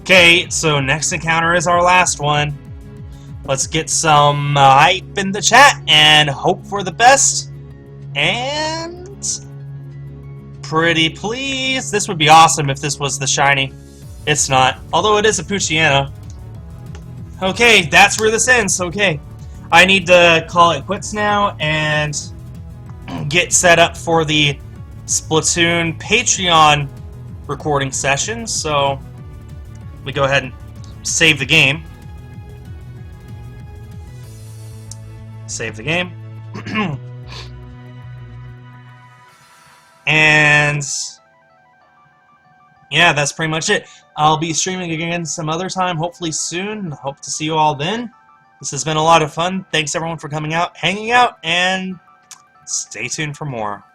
Okay, so next encounter is our last one. Let's get some hype in the chat and hope for the best. And... pretty please. This would be awesome if this was the shiny. It's not. Although it is a Poochyena. Okay, that's where this ends. Okay. I need to call it quits now and get set up for the Splatoon Patreon recording session. So we go ahead and save the game. Save the game. And yeah, that's pretty much it. I'll be streaming again some other time, hopefully soon. Hope to see you all then. This has been a lot of fun. Thanks everyone for coming out, hanging out, and stay tuned for more.